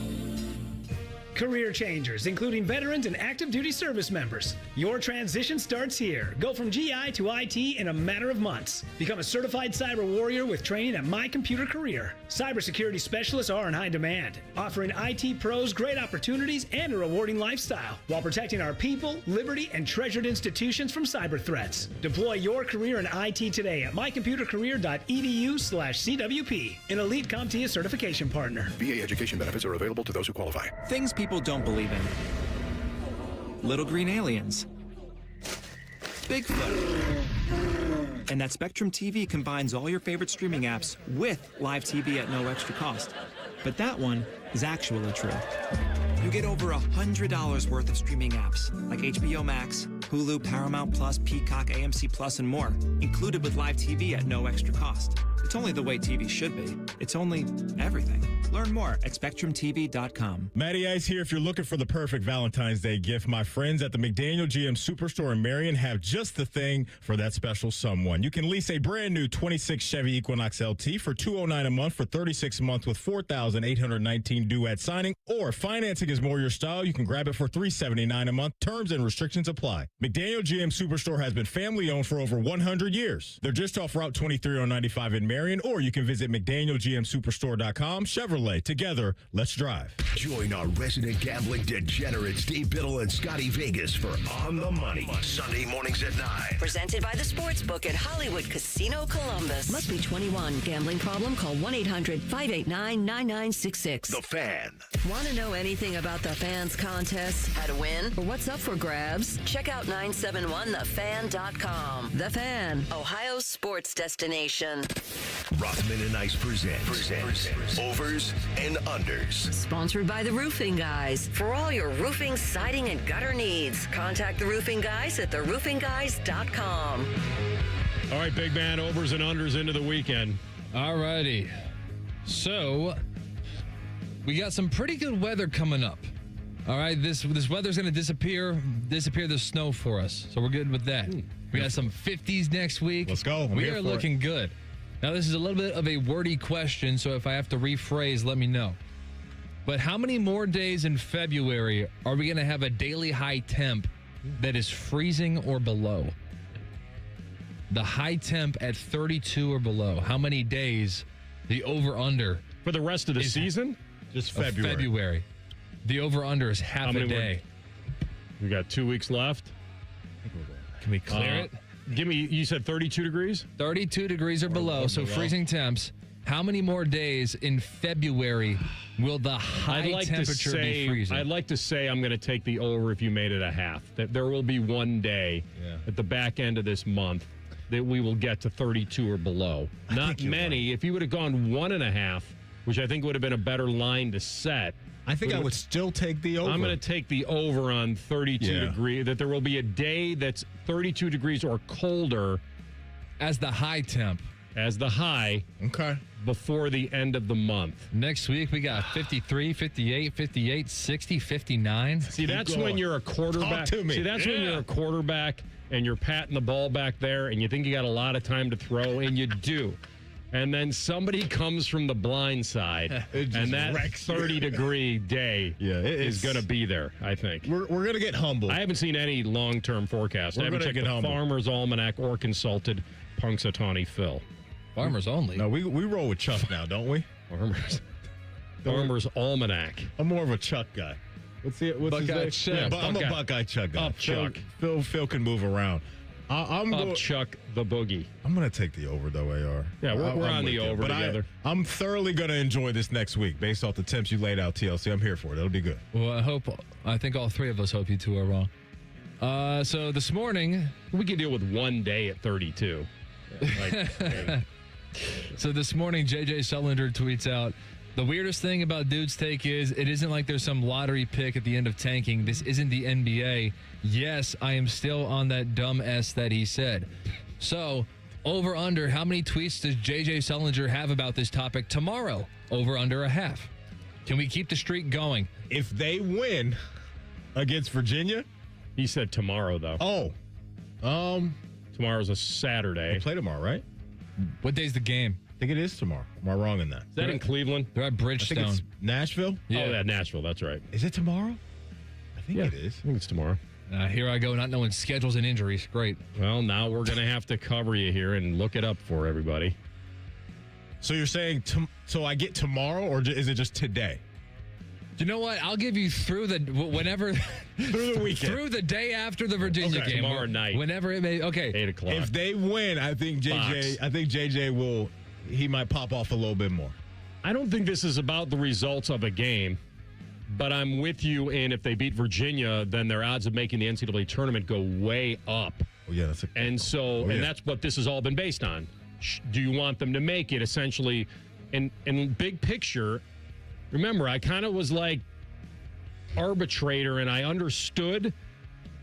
S14: Career changers, including veterans and active duty service members. Your transition starts here. Go from GI to IT in a matter of months. Become a certified cyber warrior with training at My Computer Career. Cybersecurity specialists are in high demand, offering IT pros great opportunities and a rewarding lifestyle while protecting our people, liberty, and treasured institutions from cyber threats. Deploy your career in IT today at mycomputercareer.edu/CWP, an elite CompTIA certification partner.
S15: VA education benefits are available to those who qualify.
S16: Things people don't believe in. Little green aliens. Bigfoot. And that Spectrum TV combines all your favorite streaming apps with live TV at no extra cost. But that one is actually true. You get over $100 worth of streaming apps like HBO Max, Hulu, Paramount Plus, Peacock, AMC Plus, and more, included with live TV at no extra cost. It's only the way TV should be. It's only everything. Learn more at SpectrumTV.com.
S6: Matty Ice here. If you're looking for the perfect Valentine's Day gift, my friends at the McDaniel GM Superstore in Marion have just the thing for that special someone. You can lease a brand new 26 Chevy Equinox LT for $209 a month for 36 months with $4,819 due at signing, or financing is more your style. You can grab it for $379 a month. Terms and restrictions apply. McDaniel GM Superstore has been family owned for over 100 years. They're just off Route 23 on 95 in Marion, or you can visit McDanielGMSuperstore.com. Chevrolet. Together, let's drive.
S2: Join our resident gambling degenerates, Steve Biddle and Scotty Vegas for On the Money. Sunday mornings at 9.
S3: Presented by the Sportsbook at Hollywood Casino Columbus. Must be 21. Gambling problem? Call 1-800-589-9966.
S2: The Fan.
S3: Want to know anything about the Fan's contests, how to win, or what's up for grabs? Check out 971thefan.com. The Fan, Ohio's sports destination.
S2: Rothman and Ice presents Overs and Unders.
S3: Sponsored by the Roofing Guys. For all your roofing, siding, and gutter needs, contact the Roofing Guys at theroofingguys.com.
S5: All right, big man, overs and unders into the weekend.
S7: All righty. So, we got some pretty good weather coming up. All right, this weather's going to disappear the snow for us. So we're good with that. We got some 50s next week.
S6: Let's go.
S7: We are looking good. Now, this is a little bit of a wordy question, so if I have to rephrase, let me know. But how many more days in February are we going to have a daily high temp that is freezing or below? The high temp at 32 or below. How many days? The over-under.
S5: For the rest of the season?
S6: Just February.
S7: February. The over-under is half a day.
S5: We got 2 weeks left.
S7: Can we clear it?
S5: Give me, you said 32 degrees?
S7: 32 degrees or below, so freezing temps. How many more days in February will the high temperature be freezing?
S5: I'd like to say I'm going to take the over if you made it a half. That there will be one day at the back end of this month that we will get to 32 or below. Not many. Right. If you would have gone 1.5, which I think would have been a better line to set.
S6: I think I would still take the over.
S5: I'm going to take the over on 32 degrees, that there will be a day that's 32 degrees or colder.
S7: As the high temp.
S5: As the high.
S6: Okay.
S5: Before the end of the month.
S7: Next week, we got 53, 58, 58, 60, 59.
S5: See, that's when you're a quarterback.
S6: Talk to me.
S5: See, that's when you're a quarterback and you're patting the ball back there and you think you got a lot of time to throw, and you do. And then somebody comes from the blind side, and that 30-degree day is going to be there, I think.
S6: We're going to get humbled.
S5: I haven't seen any long-term forecast. I haven't checked the Farmer's Almanac or consulted Punxsutawney Phil.
S7: Farmers only.
S6: No, we roll with Chuck now, don't we?
S5: Farmer's Almanac.
S6: I'm more of a Chuck guy. What's
S7: Buckeye
S6: his
S7: Chuck.
S6: name? Yeah, I'm a Buckeye Chuck guy.
S5: Up Chuck.
S6: Phil can move around.
S5: Up Chuck the Boogie.
S6: I'm going to take the over, though, AR.
S5: Yeah, we're on the over together.
S6: I'm thoroughly going to enjoy this next week based off the temps you laid out, TLC. I'm here for it. It'll be good.
S7: Well, I think all three of us hope you two are wrong. So this morning,
S5: we can deal with one day at 32.
S7: So this morning, JJ Sullinger tweets out, the weirdest thing about Dude's Take is it isn't like there's some lottery pick at the end of tanking. This isn't the NBA. Yes, I am still on that dumb S that he said. So, over under, how many tweets does JJ Sullinger have about this topic tomorrow? Over under a half. Can we keep the streak going?
S6: If they win against Virginia?
S5: He said tomorrow, though.
S6: Oh.
S5: Tomorrow's a Saturday.
S6: They play tomorrow, right?
S7: What day's the game?
S6: I think it is tomorrow. Am I wrong in that?
S5: Is that in Cleveland?
S7: They're at
S6: I think
S7: Bridgestone.
S6: it's Nashville.
S5: Oh, yeah, Nashville. That's right.
S6: Is it tomorrow? I think it is.
S5: I think it's tomorrow.
S7: Here I go, not knowing schedules and injuries. Great.
S5: Well, now we're going to have to cover you here and look it up for everybody.
S6: So you're saying, so I get tomorrow, or is it just today?
S7: You know what? I'll give you through the whenever
S6: Through the weekend.
S7: through the day after the Virginia game,
S5: Tomorrow night.
S7: whenever it may. Okay,
S5: 8 o'clock.
S6: If they win, I think JJ will. He might pop off a little bit more.
S5: I don't think this is about the results of a game, but I'm with you in if they beat Virginia, then their odds of making the NCAA tournament go way up.
S6: Oh yeah, that's
S5: and that's what this has all been based on. Do you want them to make it essentially? In big picture, remember, I kind of was like arbitrator, and I understood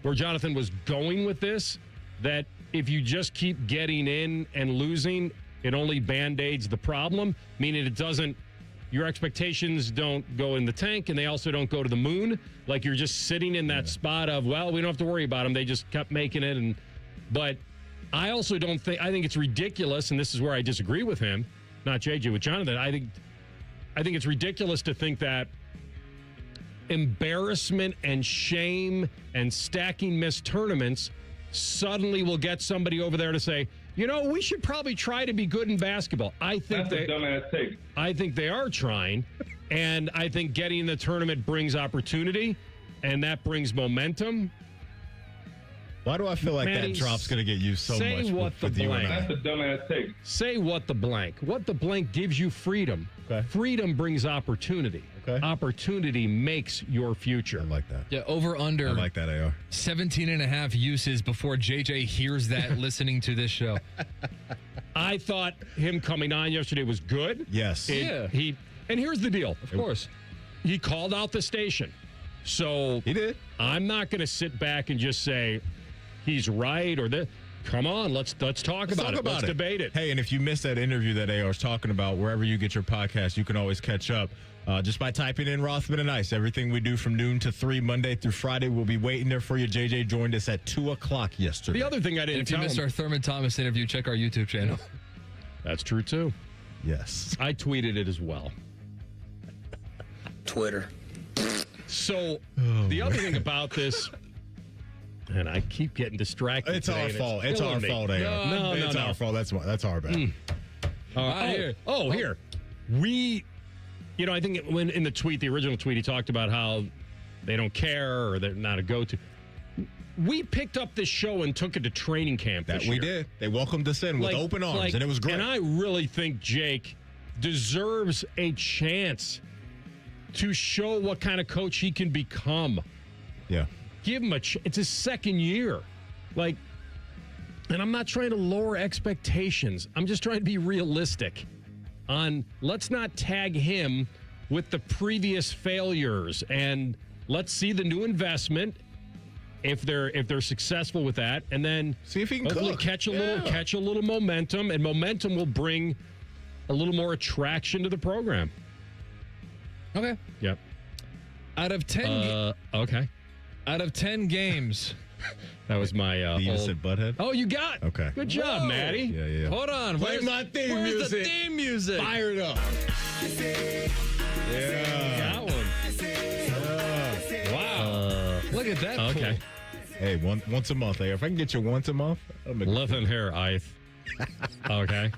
S5: where Jonathan was going with this, that if you just keep getting in and losing, it only band-aids the problem, meaning it doesn't, your expectations don't go in the tank, and they also don't go to the moon. Like you're just sitting in that spot of, well, we don't have to worry about them. They just kept making it. But I also don't think, I think it's ridiculous, and this is where I disagree with him, not JJ, with Jonathan. I think it's ridiculous to think that embarrassment and shame and stacking missed tournaments suddenly will get somebody over there to say, you know, we should probably try to be good in basketball. I think
S17: That's a dumbass take.
S5: I think they are trying, and I think getting in the tournament brings opportunity, and that brings momentum.
S6: Why do I feel like
S5: Manny,
S6: that drop's going to get used so
S5: say
S6: much?
S5: What
S6: with
S5: the
S6: you and
S5: blank.
S6: I?
S17: That's a dumbass take.
S5: Say what the blank. What the blank gives you freedom.
S6: Okay.
S5: Freedom brings opportunity.
S6: Okay.
S5: Opportunity makes your future.
S6: I like that.
S7: Yeah, over under.
S6: I like that, AR.
S7: 17 and a half uses before JJ hears that listening to this show.
S5: I thought him coming on yesterday was good.
S6: Yes.
S5: And here's the deal.
S7: Of course.
S5: He called out the station. So
S6: he did.
S5: I'm not going to sit back and just say he's right or that. Come on, let's talk about it. Let's debate it.
S6: Hey, and if you missed that interview that AR's talking about, wherever you get your podcast, you can always catch up just by typing in Rothman and Ice. Everything we do from noon to 3, Monday through Friday, we'll be waiting there for you. JJ joined us at 2 o'clock yesterday.
S5: The other thing I didn't
S7: And if you
S5: tell
S7: missed
S5: him,
S7: our Thurman Thomas interview, check our YouTube channel.
S5: That's true, too.
S6: Yes.
S5: I tweeted it as well.
S18: Twitter.
S5: So, the other thing about this, and I keep getting distracted.
S6: It's
S5: today,
S6: our
S5: and
S6: fault. It's our fault, AR.
S5: No,
S6: it's our fault. That's our bad.
S5: Here. We, I think when in the tweet, the original tweet, he talked about how they don't care or they're not a go-to. We picked up this show and took it to training camp
S6: That
S5: this
S6: we
S5: year.
S6: did. They welcomed us in with open arms, and it was great.
S5: And I really think Jake deserves a chance to show what kind of coach he can become.
S6: Yeah.
S5: Give him it's his second year. And I'm not trying to lower expectations. I'm just trying to be realistic on let's not tag him with the previous failures, and let's see the new investment if they're successful with that, and then
S6: see if he can
S5: hopefully
S6: cook.
S5: catch a little momentum, and momentum will bring a little more attraction to the program.
S7: Okay.
S5: Yep.
S7: Out of 10
S5: okay.
S7: Out of 10 games.
S5: That was my
S6: Beavis and Butthead.
S5: Oh, you got.
S6: Okay.
S5: Good job,
S7: Whoa.
S5: Maddie.
S6: Yeah.
S7: Hold on.
S6: Play my theme
S7: where's
S6: music.
S7: the theme music?
S6: Fire it up. Yeah.
S5: Got one.
S7: Wow. Look at that.
S5: Okay.
S6: Hey, once a month, AR. If I can get you once a month, I'll make
S5: Left and hair, Ith. Okay.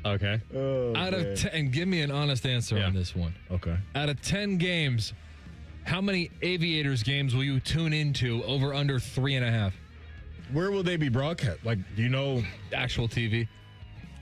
S5: Okay.
S6: Oh,
S7: Out of 10, and give me an honest answer on this one.
S6: Okay.
S7: Out of 10 games, how many Aviators games will you tune into over under 3.5?
S6: Where will they be broadcast? Do you know?
S7: Actual TV.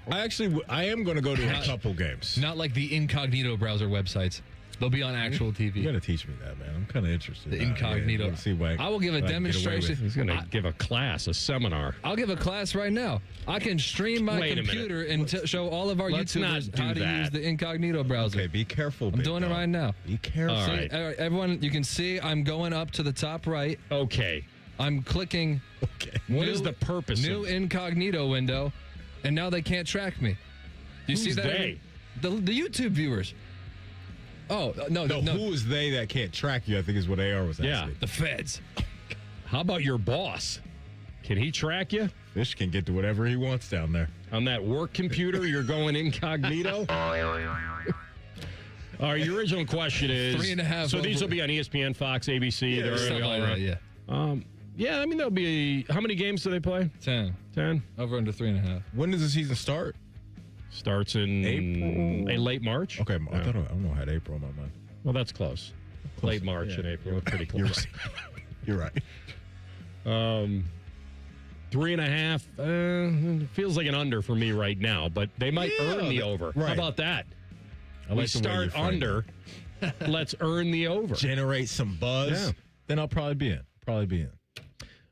S6: I am going to go to a couple games.
S7: Not like the incognito browser websites. They'll be on actual TV.
S6: You got to teach me that, man. I'm kind of interested.
S7: The incognito.
S6: Yeah, see what
S7: I will give a
S6: what I can get away
S7: demonstration.
S6: with.
S5: He's going to give a class, a seminar.
S7: I'll give a class right now. I can stream my
S5: Wait a
S7: computer and show all of our
S5: Let's not
S7: YouTubers
S5: do
S7: how to
S5: that.
S7: use the incognito browser.
S6: Okay, be careful.
S7: I'm doing it right now.
S6: Be careful.
S5: All
S7: See,
S5: right.
S7: everyone, you can see I'm going up to the top right.
S5: Okay.
S7: I'm clicking.
S6: Okay.
S5: What is the purpose
S7: New
S5: of
S7: incognito window, and now they can't track me. Do you see
S5: Who's
S7: that?
S5: they?
S7: The YouTube viewers. Oh no!
S6: Who is they that can't track you? I think is what AR was asking.
S5: Yeah.
S7: The feds.
S5: How about your boss? Can he track you?
S6: Fish can get to whatever he wants down there.
S5: On that work computer, you're going incognito? All right, your original question is
S7: 3.5
S5: So these
S7: over.
S5: will be on ESPN, Fox, ABC. They're
S7: Something
S5: all
S7: like
S5: right.
S7: that, yeah.
S5: Yeah, I mean, there'll be. How many games do they play?
S7: 10.
S5: 10.
S7: Over under 3.5.
S6: When does the season start?
S5: Starts in
S6: April?
S5: late March.
S6: Okay, I don't know. I had April in my mind.
S5: Well, that's close. Late March and April. We're pretty close.
S6: You're right.
S5: 3.5 feels like an under for me right now, but they might earn the over.
S6: right.
S5: How about that?
S6: I
S5: We
S6: like the way you
S5: start
S6: frame
S5: under. Let's earn the over.
S6: Generate some buzz.
S5: Yeah.
S6: Then I'll probably be in.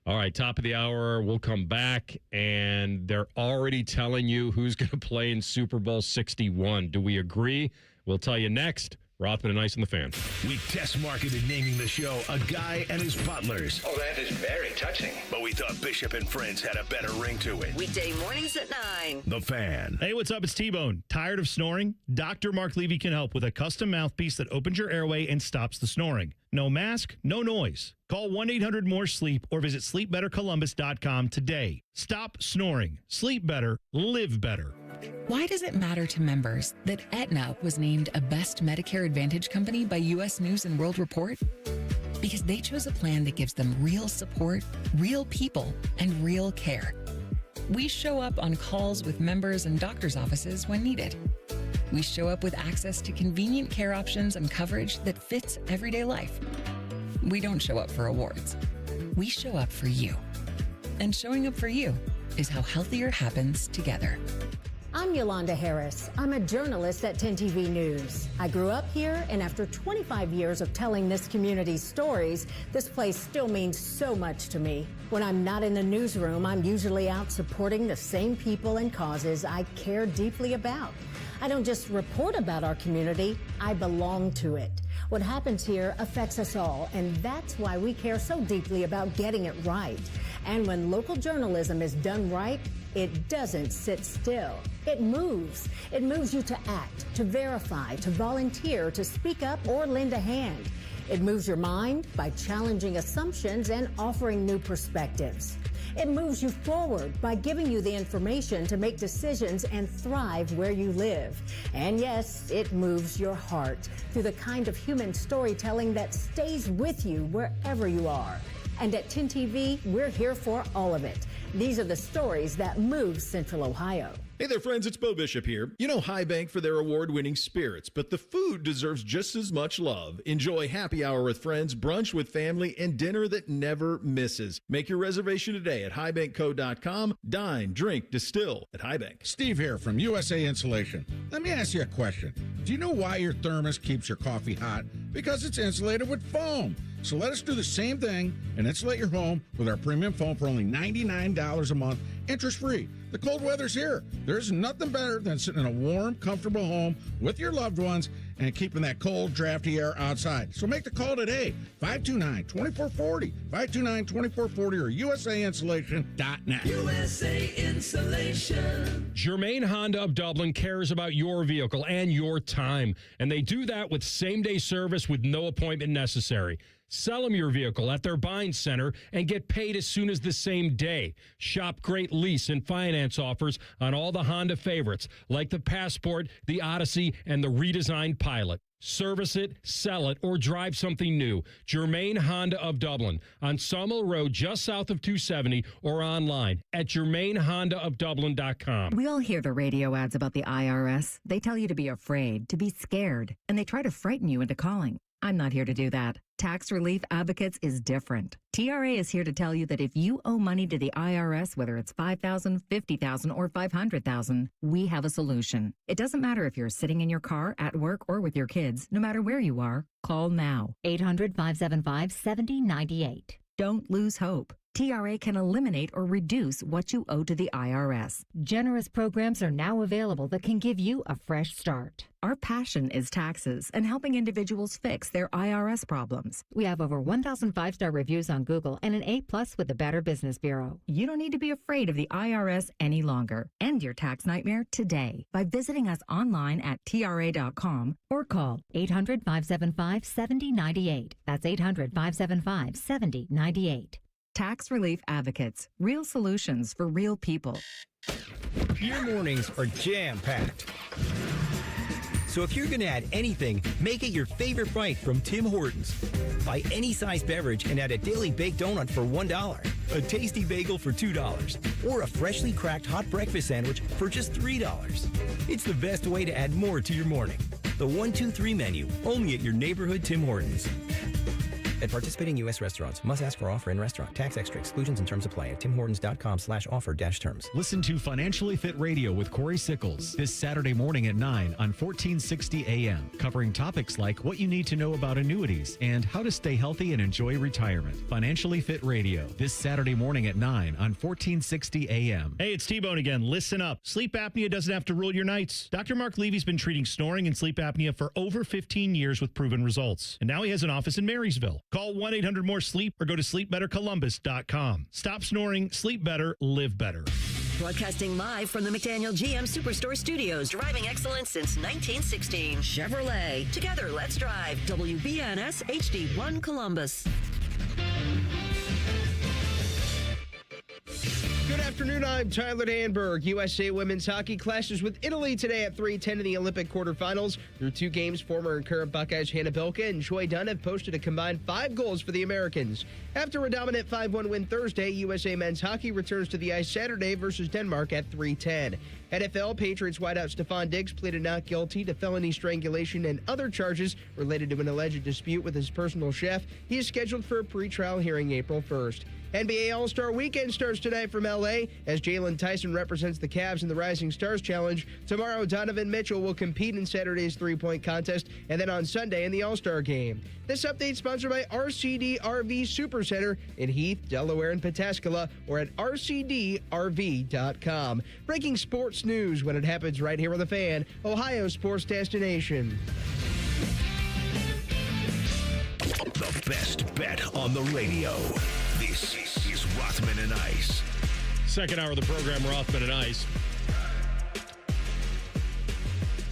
S5: All right, top of the hour. We'll come back, and they're already telling you who's going to play in Super Bowl 61. Do we agree? We'll tell you next. Rothman and Ice and the Fan.
S2: We test marketed naming the show A Guy and His Butlers.
S1: Oh, that is very touching.
S2: But we thought Bishop and Friends had a better ring to it.
S3: Weekday mornings at 9.
S2: The Fan.
S13: Hey, what's up? It's T-Bone. Tired of snoring? Dr. Mark Levy can help with a custom mouthpiece that opens your airway and stops the snoring. No mask, no noise. Call 1-800-MORE-SLEEP or visit sleepbettercolumbus.com today. Stop snoring. Sleep better. Live better.
S17: Why does it matter to members that Aetna was named a Best Medicare Advantage company by U.S. News and World Report? Because they chose a plan that gives them real support, real people, and real care. We show up on calls with members and doctors' offices when needed. We show up with access to convenient care options and coverage that fits everyday life. We don't show up for awards. We show up for you. And showing up for you is how healthier happens together.
S18: I'm Yolanda Harris. I'm a journalist at 10 TV News. I grew up here, and after 25 years of telling this community's stories, this place still means so much to me. When I'm not in the newsroom, I'm usually out supporting the same people and causes I care deeply about. I don't just report about our community, I belong to it. What happens here affects us all, and that's why we care so deeply about getting it right. And when local journalism is done right, it doesn't sit still. It moves. It moves you to act, to verify, to volunteer, to speak up or lend a hand. It moves your mind by challenging assumptions and offering new perspectives. It moves you forward by giving you the information to make decisions and thrive where you live. And yes, it moves your heart through the kind of human storytelling that stays with you wherever you are. And at 10 TV, we're here for all of it. These are the stories that move Central Ohio.
S20: Hey there, friends. It's Bo Bishop here. You know High Bank for their award-winning spirits, but the food deserves just as much love. Enjoy happy hour with friends, brunch with family, and dinner that never misses. Make your reservation today at highbankco.com. Dine, drink, distill at High Bank.
S1: Steve here from USA Insulation. Let me ask you a question. Do you know why your thermos keeps your coffee hot? Because it's insulated with foam. So let us do the same thing and insulate your home with our premium foam for only $99 a month, interest-free. The cold weather's here. There's nothing better than sitting in a warm, comfortable home with your loved ones and keeping that cold, drafty air outside. So make the call today, 529-2440, 529-2440 or usainsulation.net.
S8: USA Insulation.
S5: Germain Honda of Dublin cares about your vehicle and your time, and they do that with same-day service with no appointment necessary. Sell them your vehicle at their buying center and get paid as soon as the same day. Shop great lease and finance offers on all the Honda favorites like the Passport, the Odyssey, and the redesigned Pilot. Service it, sell it, or drive something new. Germain Honda of Dublin on Sawmill Road just south of 270 or online at germainhondaofdublin.com.
S21: We all hear the radio ads about the IRS. They tell you to be afraid, to be scared, and they try to frighten you into calling. I'm not here to do that. Tax Relief Advocates is different. TRA is here to tell you that if you owe money to the IRS, whether it's $5,000, $50,000, or $500,000, we have a solution. It doesn't matter if you're sitting in your car, at work, or with your kids. No matter where you are, call now. 800-575-7098. Don't lose hope. TRA can eliminate or reduce what you owe to the IRS. Generous programs are now available that can give you a fresh start. Our passion is taxes and helping individuals fix their IRS problems. We have over 1,000 5-star reviews on Google and an A+ with the Better Business Bureau. You don't need to be afraid of the IRS any longer. End your tax nightmare today by visiting us online at TRA.com or call 800-575-7098. That's 800-575-7098. Tax Relief Advocates. Real solutions for real people.
S19: Your mornings are jam-packed. So if you're going to add anything, make it your favorite bite from Tim Hortons. Buy any size beverage and add a daily baked donut for $1, a tasty bagel for $2, or a freshly cracked hot breakfast sandwich for just $3. It's the best way to add more to your morning. The 1-2-3 menu, only at your neighborhood Tim Hortons. At participating U.S. restaurants, must ask for offer in restaurant. Tax extra exclusions and terms apply at timhortons.com/offer-terms.
S22: Listen to Financially Fit Radio with Corey Sickles this Saturday morning at 9 on 1460 AM, covering topics like what you need to know about annuities and how to stay healthy and enjoy retirement. Financially Fit Radio this Saturday morning at 9 on 1460 AM.
S13: Hey, it's T-Bone again. Listen up. Sleep apnea doesn't have to rule your nights. Dr. Mark Levy's been treating snoring and sleep apnea for over 15 years with proven results. And now he has an office in Marysville. Call 1-800-MORE-SLEEP or go to sleepbettercolumbus.com. Stop snoring, sleep better, live better.
S3: Broadcasting live from the McDaniel GM Superstore Studios, driving excellence since 1916. Chevrolet. Together, let's drive. WBNS HD1 Columbus.
S23: Good afternoon, I'm Tyler Danberg. USA women's hockey clashes with Italy today at 3:10 in the Olympic quarterfinals. Through 2 games, former and current Buckeyes Hannah Bilka and Joy Dunn have posted a combined 5 goals for the Americans. After a dominant 5-1 win Thursday, USA men's hockey returns to the ice Saturday versus Denmark at 3:10. NFL Patriots wideout Stephon Diggs pleaded not guilty to felony strangulation and other charges related to an alleged dispute with his personal chef. He is scheduled for a pretrial hearing April 1st. NBA All-Star Weekend starts tonight from L.A. as Jalen Tyson represents the Cavs in the Rising Stars Challenge. Tomorrow, Donovan Mitchell will compete in Saturday's three-point contest, and then on Sunday in the All-Star Game. This update sponsored by RCD RV Supercenter in Heath, Delaware, and Pataskala, or at rcdrv.com. Breaking sports news when it happens right here on The Fan, Ohio sports destination.
S2: The best bet on the radio. This is Rothman and Ice.
S5: Second hour of the program, Rothman and Ice.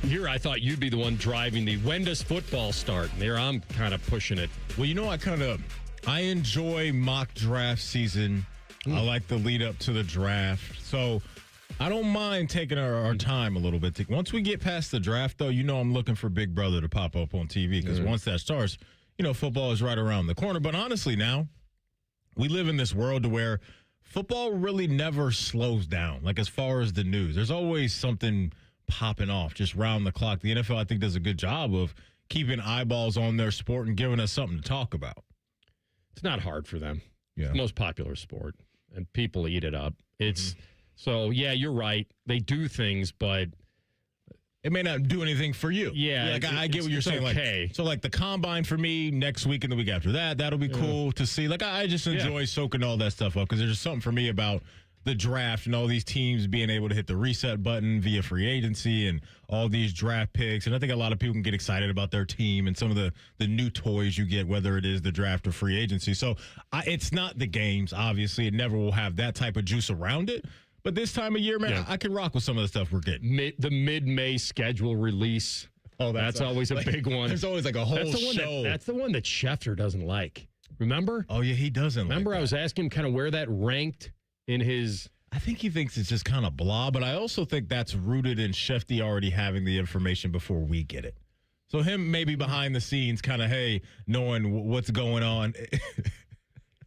S5: Here, I thought you'd be the one driving the when does football start? And there, I'm kind of pushing it.
S6: Well, I enjoy mock draft season. I like the lead up to the draft. So I don't mind taking our time a little bit. Once we get past the draft, though, I'm looking for Big Brother to pop up on TV because once that starts, football is right around the corner. But honestly, now we live in this world to where football really never slows down. Like as far as the news, there's always something popping off just round the clock. The NFL, I think, does a good job of keeping eyeballs on their sport and giving us something to talk about.
S5: It's not hard for them.
S6: Yeah.
S5: It's the most popular sport, and people eat it up. It's so, yeah, you're right. They do things, but
S6: it may not do anything for you.
S5: Yeah.
S6: I get what you're saying.
S5: Okay.
S6: Like the combine for me next week and the week after that'll be cool to see. Like I just enjoy soaking all that stuff up because there's just something for me about the draft and all these teams being able to hit the reset button via free agency and all these draft picks. And I think a lot of people can get excited about their team and some of the new toys you get, whether it is the draft or free agency. So it's not the games, obviously. It never will have that type of juice around it. But this time of year, man, I can rock with some of the stuff we're getting.
S5: The mid-May schedule release. Oh, that's always a big one.
S6: There's always like a whole show.
S5: That's the one that Schefter doesn't like. Remember?
S6: Oh, yeah, he doesn't
S5: Remember,
S6: like that.
S5: I was asking him kind of where that ranked in his...
S6: I think he thinks it's just kind of blah, but I also think that's rooted in Shefty already having the information before we get it. So him maybe behind the scenes kind of, knowing what's going on.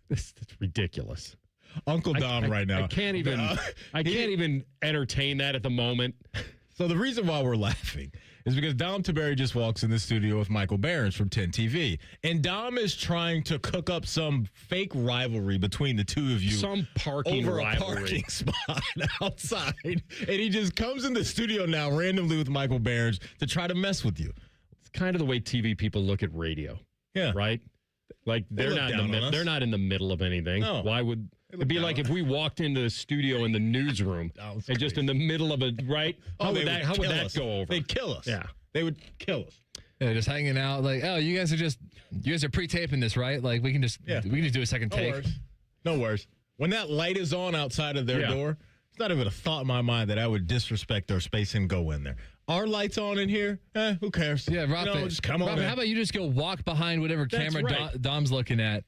S5: It's ridiculous.
S6: Uncle Dom right now.
S5: I can't even entertain that at the moment.
S6: So the reason why we're laughing is because Dom Taberry just walks in the studio with Michael Behrens from 10 TV. And Dom is trying to cook up some fake rivalry between the two of you.
S5: Some parking
S6: over
S5: rivalry.
S6: a parking spot outside. And he just comes in the studio now randomly with Michael Behrens to try to mess with you.
S5: It's kind of the way TV people look at radio.
S6: Yeah.
S5: Right? Like they're not in the middle of anything.
S6: No.
S5: Why would it'd be like if we walked into the studio in the newsroom and just in the middle of it, right? How would that go over?
S6: They'd kill us.
S5: Yeah.
S6: They would kill us.
S7: Yeah, just hanging out like, oh, you guys are pre-taping this, right? Like we can just do a second take.
S6: No worries. When that light is on outside of their door, it's not even a thought in my mind that I would disrespect their space and go in there. Our lights on in here? Who cares?
S7: Yeah, Rob,
S6: just come on.
S7: Rob, how about you just go walk behind whatever camera
S6: right.
S7: Dom's looking at?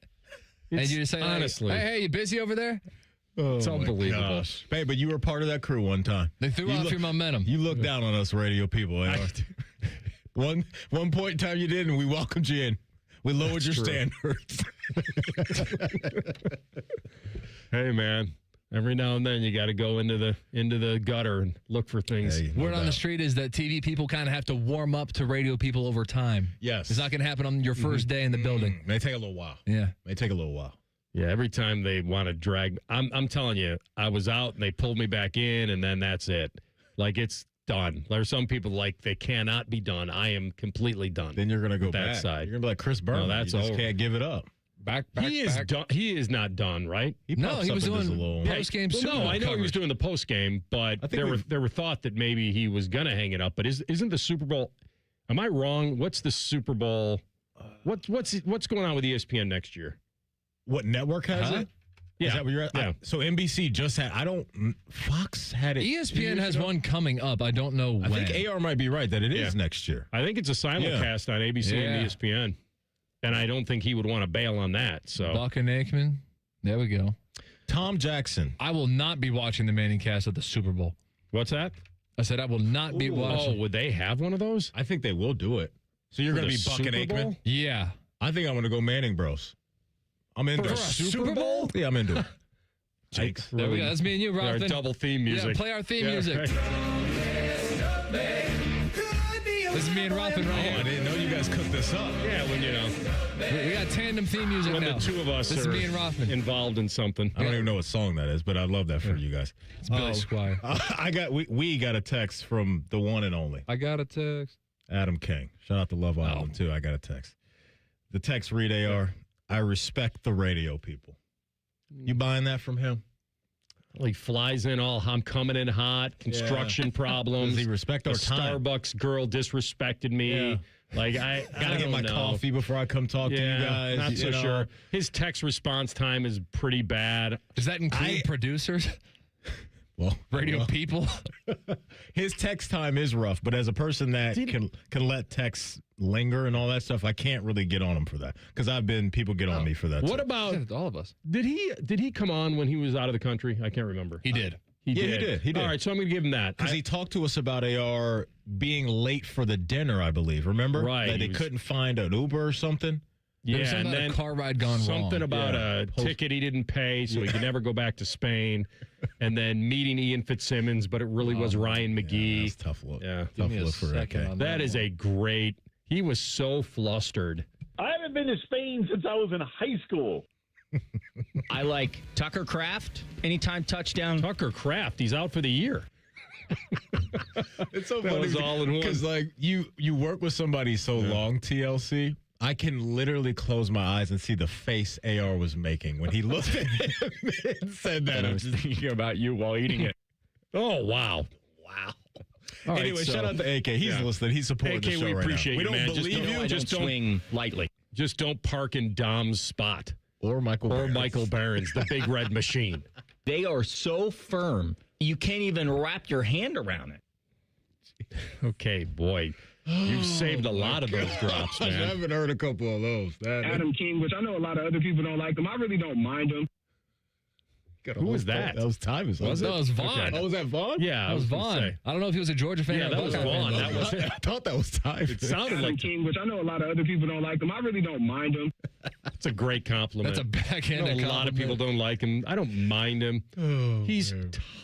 S7: And you just say,
S5: honestly,
S7: hey, you busy over there?
S5: It's unbelievable.
S6: Gosh. Hey, but you were part of that crew one time.
S7: They threw off your momentum.
S6: You looked down on us radio people. One point in time you did, and we welcomed you in. We lowered your standards.
S5: Hey, man. Every now and then you got to go into the gutter and look for things.
S6: Hey,
S7: Word on the street is that TV people kind of have to warm up to radio people over time.
S6: Yes.
S7: It's not going to happen on your first day in the building.
S6: May take a little while.
S7: Yeah.
S6: May take a little while.
S5: Yeah, every time they want to drag, I'm telling you, I was out and they pulled me back in, and then that's it. Like, it's done. There's some people like they cannot be done. I am completely done.
S6: Then you're gonna go
S5: that
S6: back.
S5: side.
S6: You're gonna be like Chris Berman.
S5: No, that's
S6: you just
S5: over.
S6: can't give it up.
S7: Back.
S5: He is done. He is not done, right?
S6: He pops up
S7: was
S6: in this
S7: doing
S6: alone.
S7: post game.
S5: Well, no, I know he was doing the post game, but
S6: I think
S5: there were thought that maybe he was gonna hang it up. But isn't the Super Bowl? Am I wrong? What's the Super Bowl? What's going on with ESPN next year?
S6: What network has it?
S5: Yeah.
S6: Is that where you're at?
S5: Yeah.
S6: So NBC just had. Fox had it.
S7: ESPN has one coming up. I don't know when.
S6: I think AR might be right that it is next year.
S5: I think it's a simulcast on ABC
S7: Yeah.
S5: and ESPN, and I don't think he would want to bail on that. So
S7: Buck and Aikman. There we go.
S6: Tom Jackson.
S7: I will not be watching the Manning cast at the Super Bowl.
S5: What's that?
S7: I said I will not be watching.
S5: Oh, would they have one of those?
S6: I think they will do it. So you're
S5: For
S6: going to
S5: the
S6: be Buck and
S5: Super Bowl?
S6: Aikman?
S7: Yeah.
S6: I think I'm going to go Manning Bros. I'm into
S5: For a
S6: it.
S5: Super Bowl?
S6: Yeah, I'm into it. Jakes.
S7: There we go. That's me and you,
S5: Our
S7: Rothman.
S5: double theme music.
S7: Yeah, play our theme music.
S5: right.
S7: This is me and Rothman right
S6: Oh, I
S7: here.
S6: didn't know you guys cooked this up.
S5: Yeah, when you know,
S7: We got tandem theme music
S5: when
S7: now.
S5: the two of us
S7: This is
S5: are
S7: me and Rothman.
S5: involved in something.
S6: I don't even know what song that is, but I love that for you guys.
S7: It's Billy Squire.
S6: We got a text from the one and only
S7: I got a text.
S6: Adam King. Shout out to Love Island too. I got a text. The text read AR. I respect the radio people. You buying that from him?
S5: Well, he flies in all, I'm coming in hot, construction problems.
S6: Does he respect our
S5: The
S6: time?
S5: Starbucks girl disrespected me.
S6: Yeah.
S5: Like, I
S6: Gotta get
S5: don't
S6: my
S5: know.
S6: coffee before I come talk to you guys.
S5: Not so
S6: you know.
S5: sure. His text response time is pretty bad.
S7: Does that include producers?
S6: Well,
S7: Radio people?
S6: His text time is rough, but as a person that can let texts linger and all that stuff, I can't really get on him for that because people get on me for that.
S5: What
S6: too.
S5: about
S7: all of us?
S5: Did he come on when he was out of the country? I can't remember.
S7: He did.
S5: He
S6: Yeah,
S5: did.
S6: he did.
S5: All right, so I'm going to give him that.
S6: Because he talked to us about AR being late for the dinner, I believe. Remember?
S5: Right,
S6: That
S5: he
S6: they
S5: was-
S6: couldn't find an Uber or something.
S7: There was
S5: Yeah,
S7: something
S5: and
S7: about
S5: then
S7: a car ride gone wrong.
S5: something about a ticket he didn't pay, so he could never go back to Spain. And then meeting Ian Fitzsimmons, but it really was Ryan McGee.
S6: That's tough look.
S5: Yeah.
S7: Give
S6: Tough
S7: me a
S6: look for
S7: second
S6: AK.
S7: on
S5: That is a great. He was so flustered.
S4: I haven't been to Spain since I was in high school.
S9: I like Tucker Kraft. Anytime touchdown.
S5: Tucker Kraft, he's out for the year.
S6: It's so
S5: That
S6: funny
S5: was all in one.
S6: because like you work with somebody so long, TLC. I can literally close my eyes and see the face AR was making when he looked at him and said that.
S5: I was thinking about you while eating it. Oh, wow. Wow. All right,
S6: Anyway,
S5: so-
S6: shout out to AK. He's listening. He's supporting
S5: AK,
S6: the show
S5: we
S6: right
S5: appreciate
S6: now.
S5: you,
S6: We don't
S5: man.
S6: believe
S5: just
S6: you.
S5: don't, just don't
S9: swing lightly.
S5: Just don't park in Dom's spot.
S6: Or Michael
S5: Barron's, the big red machine.
S9: They are so firm, you can't even wrap your hand around it.
S5: Okay, boy. You've saved a lot of those drops,
S6: I
S5: man.
S6: haven't heard a couple of those.
S4: Adam King, which I know a lot of other people don't like him. I really don't mind him.
S5: Who was that?
S6: That was Tyvus.
S5: Was it?
S7: That was Vaughn.
S5: Okay.
S6: Oh, was that Vaughn?
S5: Yeah,
S7: That was
S5: gonna
S7: Vaughn.
S5: say.
S7: I don't know if he was a Georgia fan.
S5: Yeah,
S7: or a
S5: that was
S7: Buckeye fan,
S5: Vaughn.
S7: though.
S5: That was
S6: I thought that was Tyvus.
S5: It sounded
S4: Adam
S5: like
S4: King, which I know a lot of other people don't like him. I really don't mind him.
S5: it's a great compliment.
S7: That's a backhanded
S5: I know a lot of people don't like him. I don't mind him. He's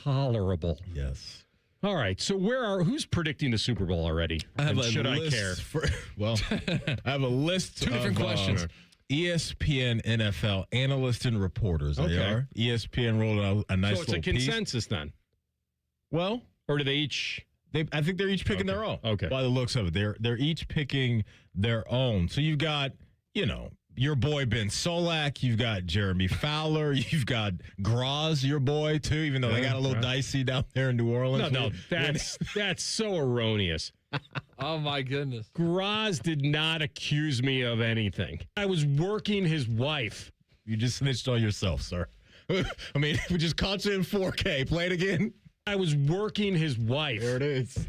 S5: tolerable.
S6: Yes.
S5: All right. So who's predicting the Super Bowl already?
S6: I have
S5: And
S6: a
S5: should
S6: list
S5: I care?
S6: I have a list
S7: Two different
S6: of,
S7: questions.
S6: ESPN NFL analysts and reporters.
S5: Okay.
S6: They are. ESPN rolled out a nice
S5: So it's a
S6: little piece.
S5: consensus then,
S6: Well,
S5: or do they each?
S6: I think they're each picking their own.
S5: Okay.
S6: By the looks of it, they're each picking their own. So you've got, your boy Ben Solak. You've got Jeremy Fowler. You've got Graz, your boy too. Even though they got a little dicey down there in New Orleans.
S5: No, that's so erroneous.
S7: Oh, my goodness.
S5: Graz did not accuse me of anything. I was working his wife.
S6: You just snitched on yourself, sir. I mean, we just caught you in 4K. Play it again.
S5: I was working his wife.
S6: There it is.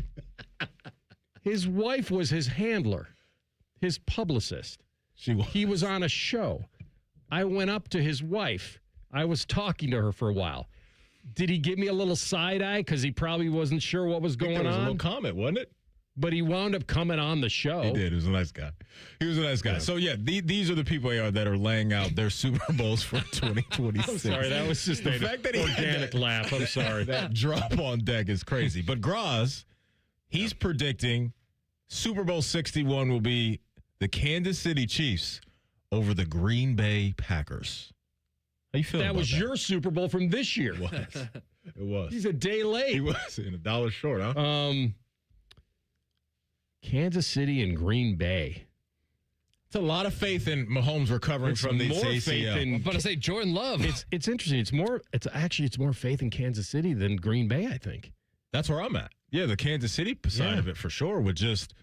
S5: His wife was his handler, his publicist.
S6: He
S5: was on a show. I went up to his wife. I was talking to her for a while. Did he give me a little side eye because he probably wasn't sure what was going
S6: There was a
S5: on?
S6: little comment, wasn't it?
S5: But he wound up coming on the show.
S6: He did. He was a nice guy.
S5: Yeah.
S6: So, yeah, these are the people that are laying out their Super Bowls for 2026.
S5: I'm sorry, that was just an organic laugh. I'm sorry.
S6: That drop on deck is crazy. But Graz, he's predicting Super Bowl 61 will be the Kansas City Chiefs over the Green Bay Packers. How you feeling
S5: That
S6: about
S5: was
S6: that?
S5: your Super Bowl from this year.
S6: It was. It was.
S5: He's a day late.
S6: He was in $1 short, huh?
S5: Kansas City and Green Bay.
S6: It's a lot of faith in Mahomes recovering from these
S5: more
S6: ACL.
S5: faith in.
S7: I'm about to say Jordan Love.
S5: It's interesting. It's more faith in Kansas City than Green Bay, I think.
S6: That's where I'm at. Yeah, the Kansas City side of it for sure, with just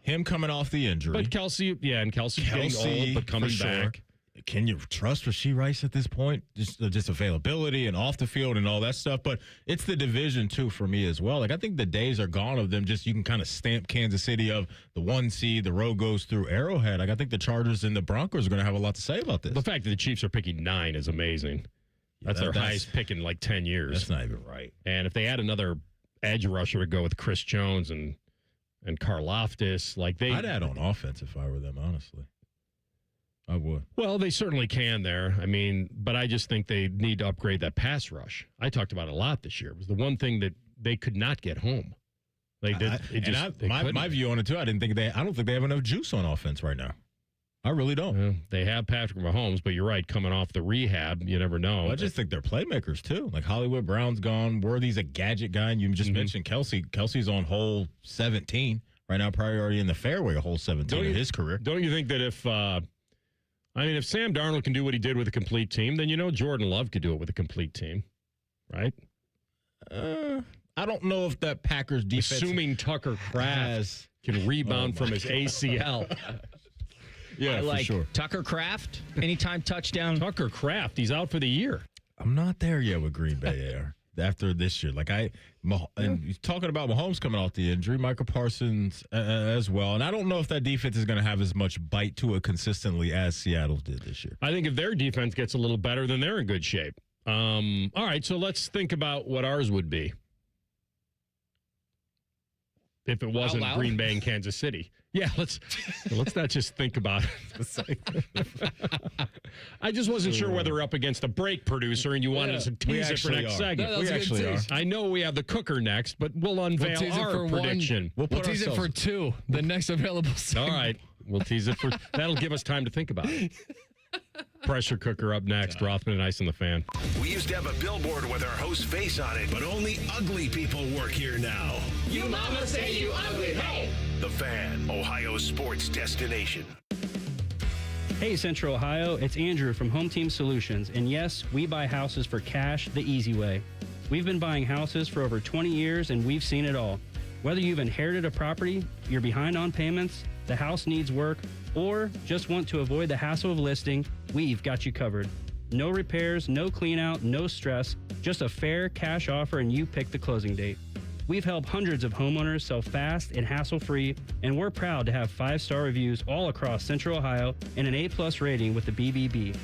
S6: him coming off the injury.
S5: But Kelsey getting old, but coming
S6: for sure.
S5: back.
S6: Can you trust Rashee Rice at this point? Just availability and off the field and all that stuff. But it's the division, too, for me as well. Like, I think the days are gone of them you can kind of stamp Kansas City of the 1 seed, the road goes through Arrowhead. Like, I think the Chargers and the Broncos are going to have a lot to say about this.
S5: The fact that the Chiefs are picking 9 is amazing. That's their highest pick in like 10 years.
S6: That's not even right.
S5: And if they add another edge rusher to go with Chris Jones and Karlaftis,
S6: I'd add on offense if I were them, honestly. I would.
S5: Well, they certainly can there. I mean, but I just think they need to upgrade that pass rush. I talked about it a lot this year. It was the one thing that they could not get home. They did.
S6: My view on it too. I don't think they have enough juice on offense right now. I really don't.
S5: Well, they have Patrick Mahomes, but you're right. Coming off the rehab, you never know.
S6: Well, I just think they're playmakers too. Like Hollywood Brown's gone. Worthy's a gadget guy, and you just mentioned Kelsey. Kelsey's on hole 17 right now, probably already in the fairway, a hole 17 of his career.
S5: Don't you think that if Sam Darnold can do what he did with a complete team, then Jordan Love could do it with a complete team, right?
S6: I don't know if that Packers defense,
S5: assuming Tucker Kraft can rebound from his ACL.
S9: Yeah,
S5: for sure.
S9: Tucker Kraft, anytime touchdown.
S5: Tucker Kraft, he's out for the year.
S6: I'm not there yet with Green Bay there. After this year, and he's talking about Mahomes coming off the injury, Michael Parsons as well, and I don't know if that defense is going to have as much bite to it consistently as Seattle did this year.
S5: I think if their defense gets a little better, then they're in good shape. All right, so let's think about what ours would be if it wasn't Green Bay and Kansas City. Yeah, let's not just think about it. I just wasn't sure whether we're up against a break producer and you wanted us to tease it for next segment.
S7: No, we actually are.
S5: I know we have the cooker next, but we'll unveil our prediction.
S7: We'll tease it for 2. The next available segment.
S5: All right, we'll tease it for. That'll give us time to think about it. Pressure cooker up next. Rothman Ice and the Fan.
S2: We used to have a billboard with our host's face on it, but only ugly people work here now.
S8: You mama say you ugly, hey!
S2: The Fan, Ohio's sports destination.
S10: Hey Central Ohio, it's Andrew from Home Team Solutions, and yes, we buy houses for cash the easy way. We've been buying houses for over 20 years and we've seen it all. Whether you've inherited a property, you're behind on payments, the house needs work, or just want to avoid the hassle of listing, we've got you covered. No repairs, no clean out, no stress, just a fair cash offer and you pick the closing date. We've helped hundreds of homeowners sell fast and hassle-free, and we're proud to have 5-star reviews all across Central Ohio and an A+ rating with the BBB.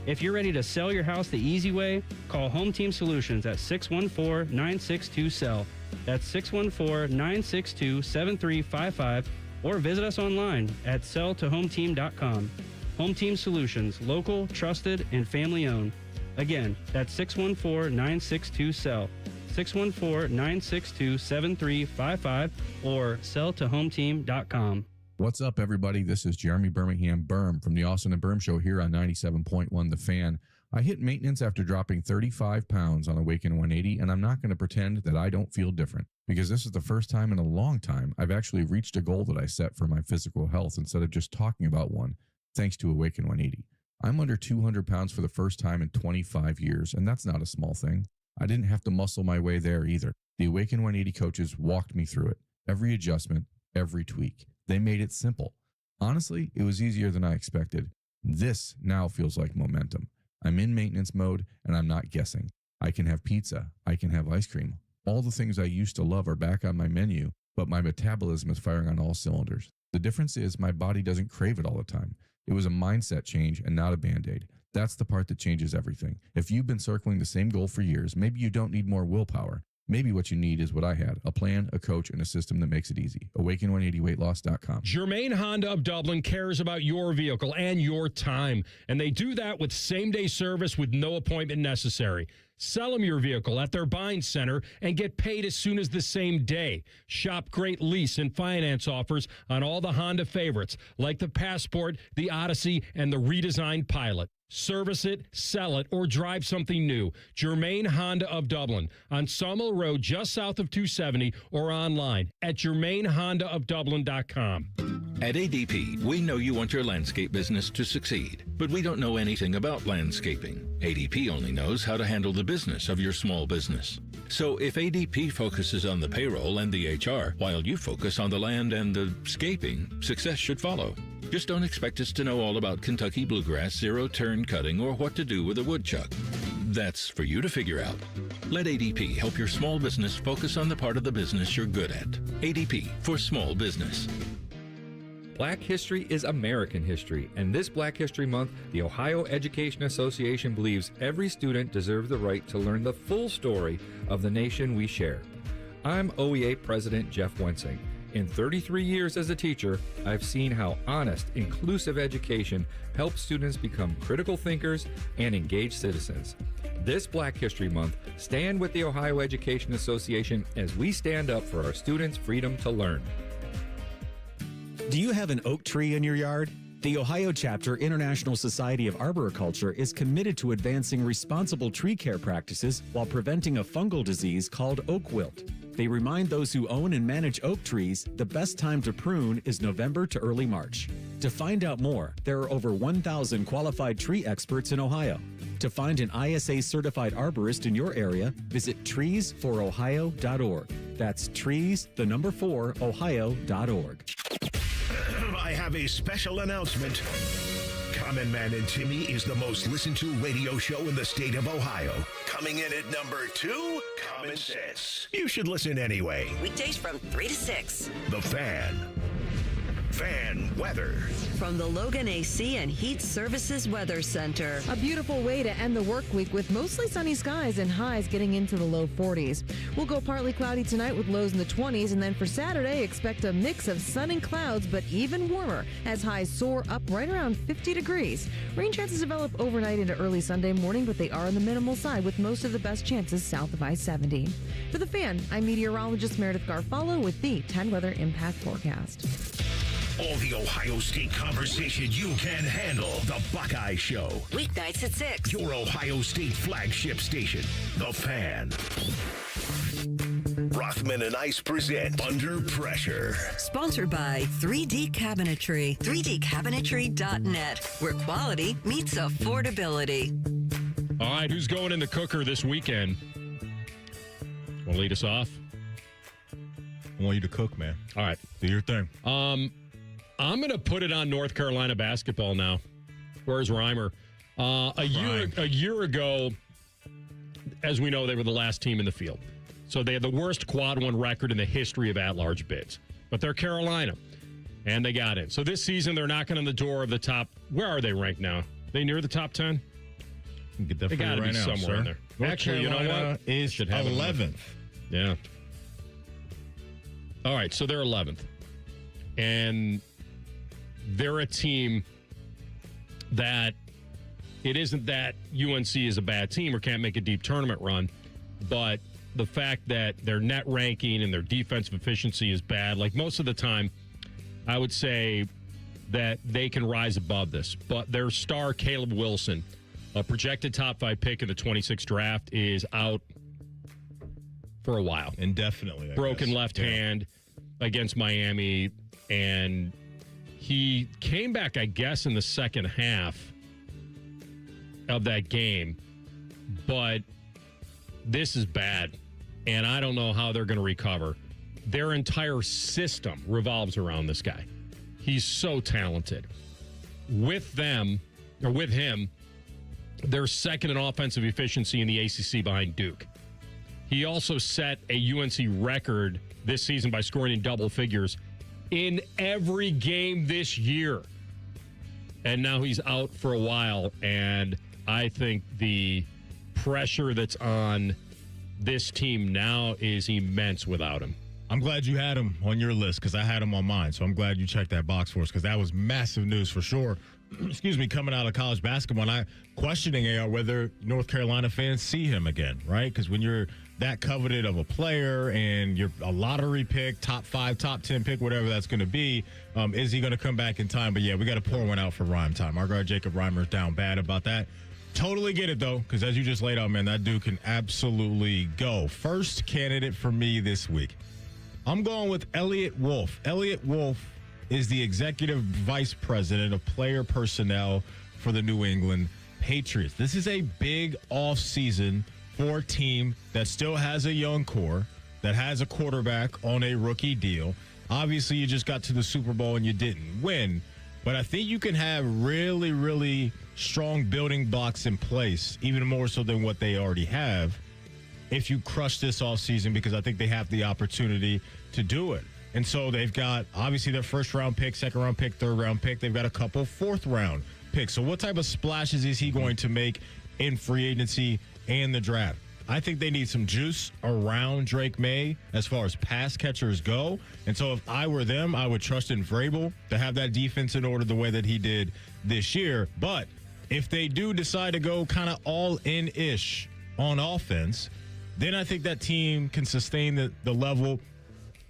S10: If you're ready to sell your house the easy way, call Home Team Solutions at 614-962-SELL. That's 614-962-7355, or visit us online at selltohometeam.com. Home Team Solutions, local, trusted, and family-owned. Again, that's 614-962-SELL. 614-962-7355 or selltohometeam.com.
S11: What's up, everybody? This is Jeremy Birmingham Berm from the Austin and Berm Show here on 97.1 The Fan. I hit maintenance after dropping 35 pounds on Awaken 180, and I'm not going to pretend that I don't feel different, because this is the first time in a long time I've actually reached a goal that I set for my physical health instead of just talking about one, thanks to Awaken 180. I'm under 200 pounds for the first time in 25 years, and that's not a small thing. I didn't have to muscle my way there either. The Awaken 180 coaches walked me through it. Every adjustment, every tweak. They made it simple. Honestly, it was easier than I expected. This now feels like momentum. I'm in maintenance mode and I'm not guessing. I can have pizza. I can have ice cream. All the things I used to love are back on my menu, but my metabolism is firing on all cylinders. The difference is my body doesn't crave it all the time. It was a mindset change and not a Band-Aid. That's the part that changes everything. If you've been circling the same goal for years, maybe you don't need more willpower. Maybe what you need is what I had, a plan, a coach, and a system that makes it easy. Awaken180weightloss.com.
S5: Germain Honda of Dublin cares about your vehicle and your time, and they do that with same-day service with no appointment necessary. Sell them your vehicle at their buying center and get paid as soon as the same day. Shop great lease and finance offers on all the Honda favorites, like the Passport, the Odyssey, and the redesigned Pilot. Service it, sell it, or drive something new. Germain Honda of Dublin on Sawmill Road, just south of 270, or online at germainhondaofdublin.com.
S12: At ADP, we know you want your landscape business to succeed, but we don't know anything about landscaping. ADP only knows how to handle the business of your small business. So if ADP focuses on the payroll and the HR, while you focus on the land and the scaping, success should follow. Just don't expect us to know all about Kentucky bluegrass, zero-turn cutting, or what to do with a woodchuck. That's for you to figure out. Let ADP help your small business focus on the part of the business you're good at. ADP for small business.
S14: Black history is American history, and this Black History Month, the Ohio Education Association believes every student deserves the right to learn the full story of the nation we share. I'm OEA President Jeff Wensing. In 33 years as a teacher, I've seen how honest, inclusive education helps students become critical thinkers and engaged citizens. This Black History Month, stand with the Ohio Education Association as we stand up for our students' freedom to learn.
S15: Do you have an oak tree in your yard? The Ohio Chapter International Society of Arboriculture is committed to advancing responsible tree care practices while preventing a fungal disease called oak wilt. They remind those who own and manage oak trees the best time to prune is November to early March. To find out more, there are over 1,000 qualified tree experts in Ohio. To find an ISA certified arborist in your area, visit treesforohio.org. That's trees, the number 4, ohio.org.
S2: I have a special announcement. Common Man and Timmy is the most listened to radio show in the state of Ohio. Coming in at number 2, Common Sense. You should listen anyway.
S3: Weekdays from 3 to 6.
S2: The Fan. Fan weather.
S3: From the Logan AC and Heat Services Weather Center.
S24: A beautiful way to end the work week with mostly sunny skies and highs getting into the low 40s. We'll go partly cloudy tonight with lows in the 20s, and then for Saturday, expect a mix of sun and clouds, but even warmer as highs soar up right around 50 degrees. Rain chances develop overnight into early Sunday morning, but they are on the minimal side with most of the best chances south of I-70. For The Fan, I'm meteorologist Meredith Garfalo with the 10 Weather Impact Forecast.
S2: All the Ohio State conversation you can handle. The Buckeye Show.
S3: Weeknights at 6.
S2: Your Ohio State flagship station. The Fan. Rothman and Ice present Under Pressure.
S3: Sponsored by 3D Cabinetry. 3dcabinetry.net, where quality meets affordability.
S5: All right, who's going in the cooker this weekend? Want to lead us off?
S6: I want you to cook, man.
S5: All right.
S6: Do your thing.
S5: I'm going to put it on North Carolina basketball now. Where's Reimer? A year ago, as we know, they were the last team in the field. So they had the worst quad one record in the history of at-large bids. But they're Carolina, and they got in. So this season, they're knocking on the door of the top. Where are they ranked now? They near the top 10?
S6: Get that
S5: they got to be somewhere
S6: sir.
S5: in there.
S6: North
S5: Actually,
S6: Carolina,
S5: you know what?
S6: is
S5: Should have
S6: 11th.
S5: Yeah. All right, so they're 11th. And they're a team that it isn't that UNC is a bad team or can't make a deep tournament run, but the fact that their net ranking and their defensive efficiency is bad, like most of the time, I would say that they can rise above this. But their star, Caleb Wilson, a projected top 5 pick in the 26th draft, is out for a while.
S6: Indefinitely.
S5: Broken left hand against Miami, and he came back, I guess, in the second half of that game. But this is bad, and I don't know how they're going to recover. Their entire system revolves around this guy. He's so talented. With them, or with him, they're second in offensive efficiency in the ACC behind Duke. He also set a UNC record this season by scoring in double figures in every game this year. and now he's out for a while. And I think the pressure that's on this team now is immense without him.
S6: I'm glad you had him on your list because I had him on mine. So I'm glad you checked that box for us because that was massive news for sure. Excuse me, coming out of college basketball. And I questioning AR whether North Carolina fans see him again, right? Because when you're that coveted of a player and you're a lottery pick, top 5, top 10 pick, whatever that's going to be, is he going to come back in time? But yeah, we got to pour one out for Rhyme time. Our guard Jacob Reimer's down bad about that. Totally get it, though, because as you just laid out, man, that dude can absolutely go. First candidate for me this week. I'm going with Elliot Wolf. Elliot Wolf is the executive vice president of player personnel for the New England Patriots. This is a big offseason for a team that still has a young core, that has a quarterback on a rookie deal. Obviously, you just got to the Super Bowl and you didn't win, but I think you can have really, really strong building blocks in place, even more so than what they already have, if you crush this offseason, because I think they have the opportunity to do it. And so they've got, obviously, their first-round pick, second-round pick, third-round pick. They've got a couple fourth-round picks. So what type of splashes is he going to make in free agency and the draft? I think they need some juice around Drake May as far as pass catchers go. And so if I were them, I would trust in Vrabel to have that defense in order the way that he did this year. But if they do decide to go kind of all-in-ish on offense, then I think that team can sustain the level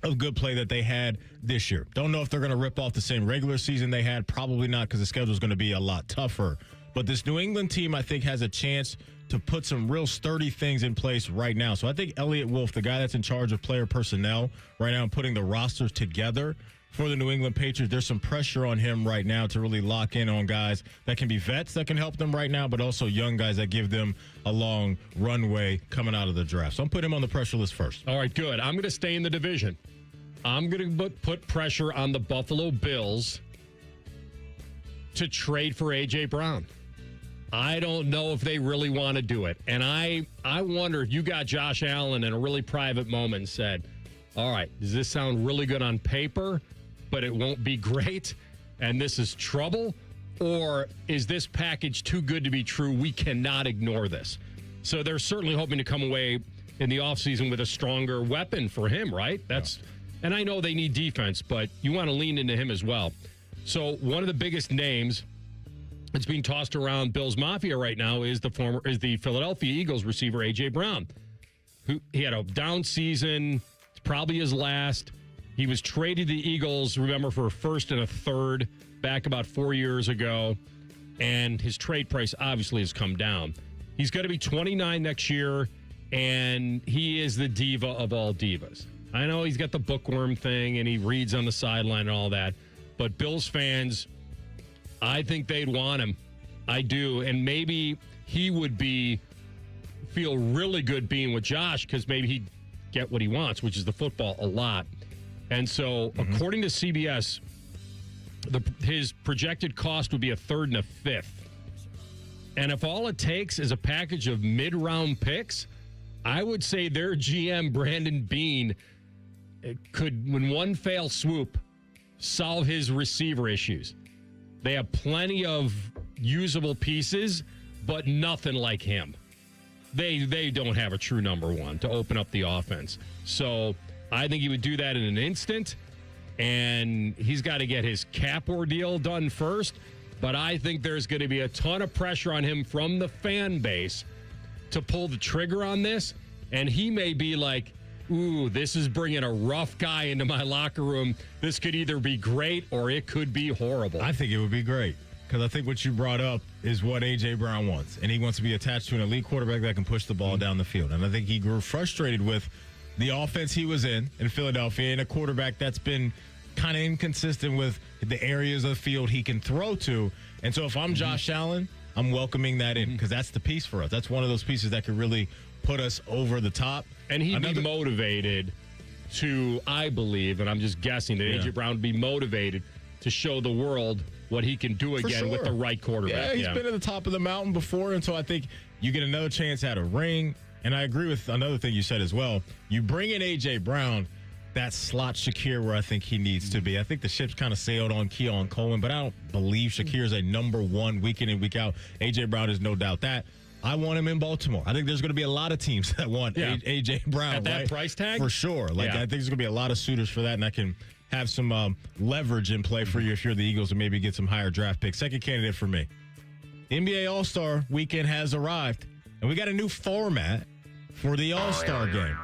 S6: of good play that they had this year. Don't know if they're going to rip off the same regular season they had. Probably not, because the schedule is going to be a lot tougher. But this New England team, I think, has a chance to put some real sturdy things in place right now. So I think Elliot Wolf, the guy that's in charge of player personnel right now and putting the rosters together for the New England Patriots, there's some pressure on him right now to really lock in on guys that can be vets that can help them right now, but also young guys that give them a long runway coming out of the draft. So I'm putting him on the pressure list first.
S5: All right, good. I'm going to stay in the division. I'm going to put pressure on the Buffalo Bills to trade for A.J. Brown. I don't know if they really want to do it. And I wonder if you got Josh Allen in a really private moment and said, all right, does this sound really good on paper, but it won't be great, and this is trouble? Or is this package too good to be true? We cannot ignore this. So they're certainly hoping to come away in the offseason with a stronger weapon for him, right? And I know they need defense, but you want to lean into him as well. So one of the biggest names that's being tossed around Bills Mafia right now is the Philadelphia Eagles receiver A.J. Brown, who he had a down season. It's probably his last. He was traded to the Eagles, remember, for a first and a third back about 4 years ago, and his trade price obviously has come down. He's going to be 29 next year, and he is the diva of all divas. I know he's got the bookworm thing, and he reads on the sideline and all that, but Bills fans, I think they'd want him. I do, and maybe he would feel really good being with Josh because maybe he'd get what he wants, which is the football a lot. And so, according to CBS, his projected cost would be a third and a fifth. And if all it takes is a package of mid-round picks, I would say their GM, Brandon Beane, could, in one fell swoop, solve his receiver issues. They have plenty of usable pieces, but nothing like him. They don't have a true number one to open up the offense. So I think he would do that in an instant, and he's got to get his cap ordeal done first. But I think there's going to be a ton of pressure on him from the fan base to pull the trigger on this, and he may be like, ooh, this is bringing a rough guy into my locker room. This could either be great or it could be horrible.
S6: I think it would be great because I think what you brought up is what A.J. Brown wants, and he wants to be attached to an elite quarterback that can push the ball down the field. And I think he grew frustrated with the offense he was in Philadelphia and a quarterback that's been kind of inconsistent with the areas of the field he can throw to. And so if I'm Josh Allen, I'm welcoming that in because that's the piece for us. That's one of those pieces that could really put us over the top.
S5: And he'd be motivated to, I believe, and I'm just guessing, that A.J. Brown would be motivated to show the world what he can do again with the right quarterback.
S6: Yeah, he's been at the top of the mountain before, and so I think you get another chance at a ring. And I agree with another thing you said as well. You bring in A.J. Brown, that slot Shakir where I think he needs to be. I think the ship's kind of sailed on Keon Coleman, but I don't believe Shakir is a number one week in and week out. A.J. Brown is no doubt that. I want him in Baltimore. I think there's going to be a lot of teams that want A.J. Brown.
S5: At that price tag?
S6: For sure. I think there's going to be a lot of suitors for that, and I can have some leverage in play for you if you're the Eagles and maybe get some higher draft picks. Second candidate for me. NBA All-Star weekend has arrived, and we got a new format for the All-Star game.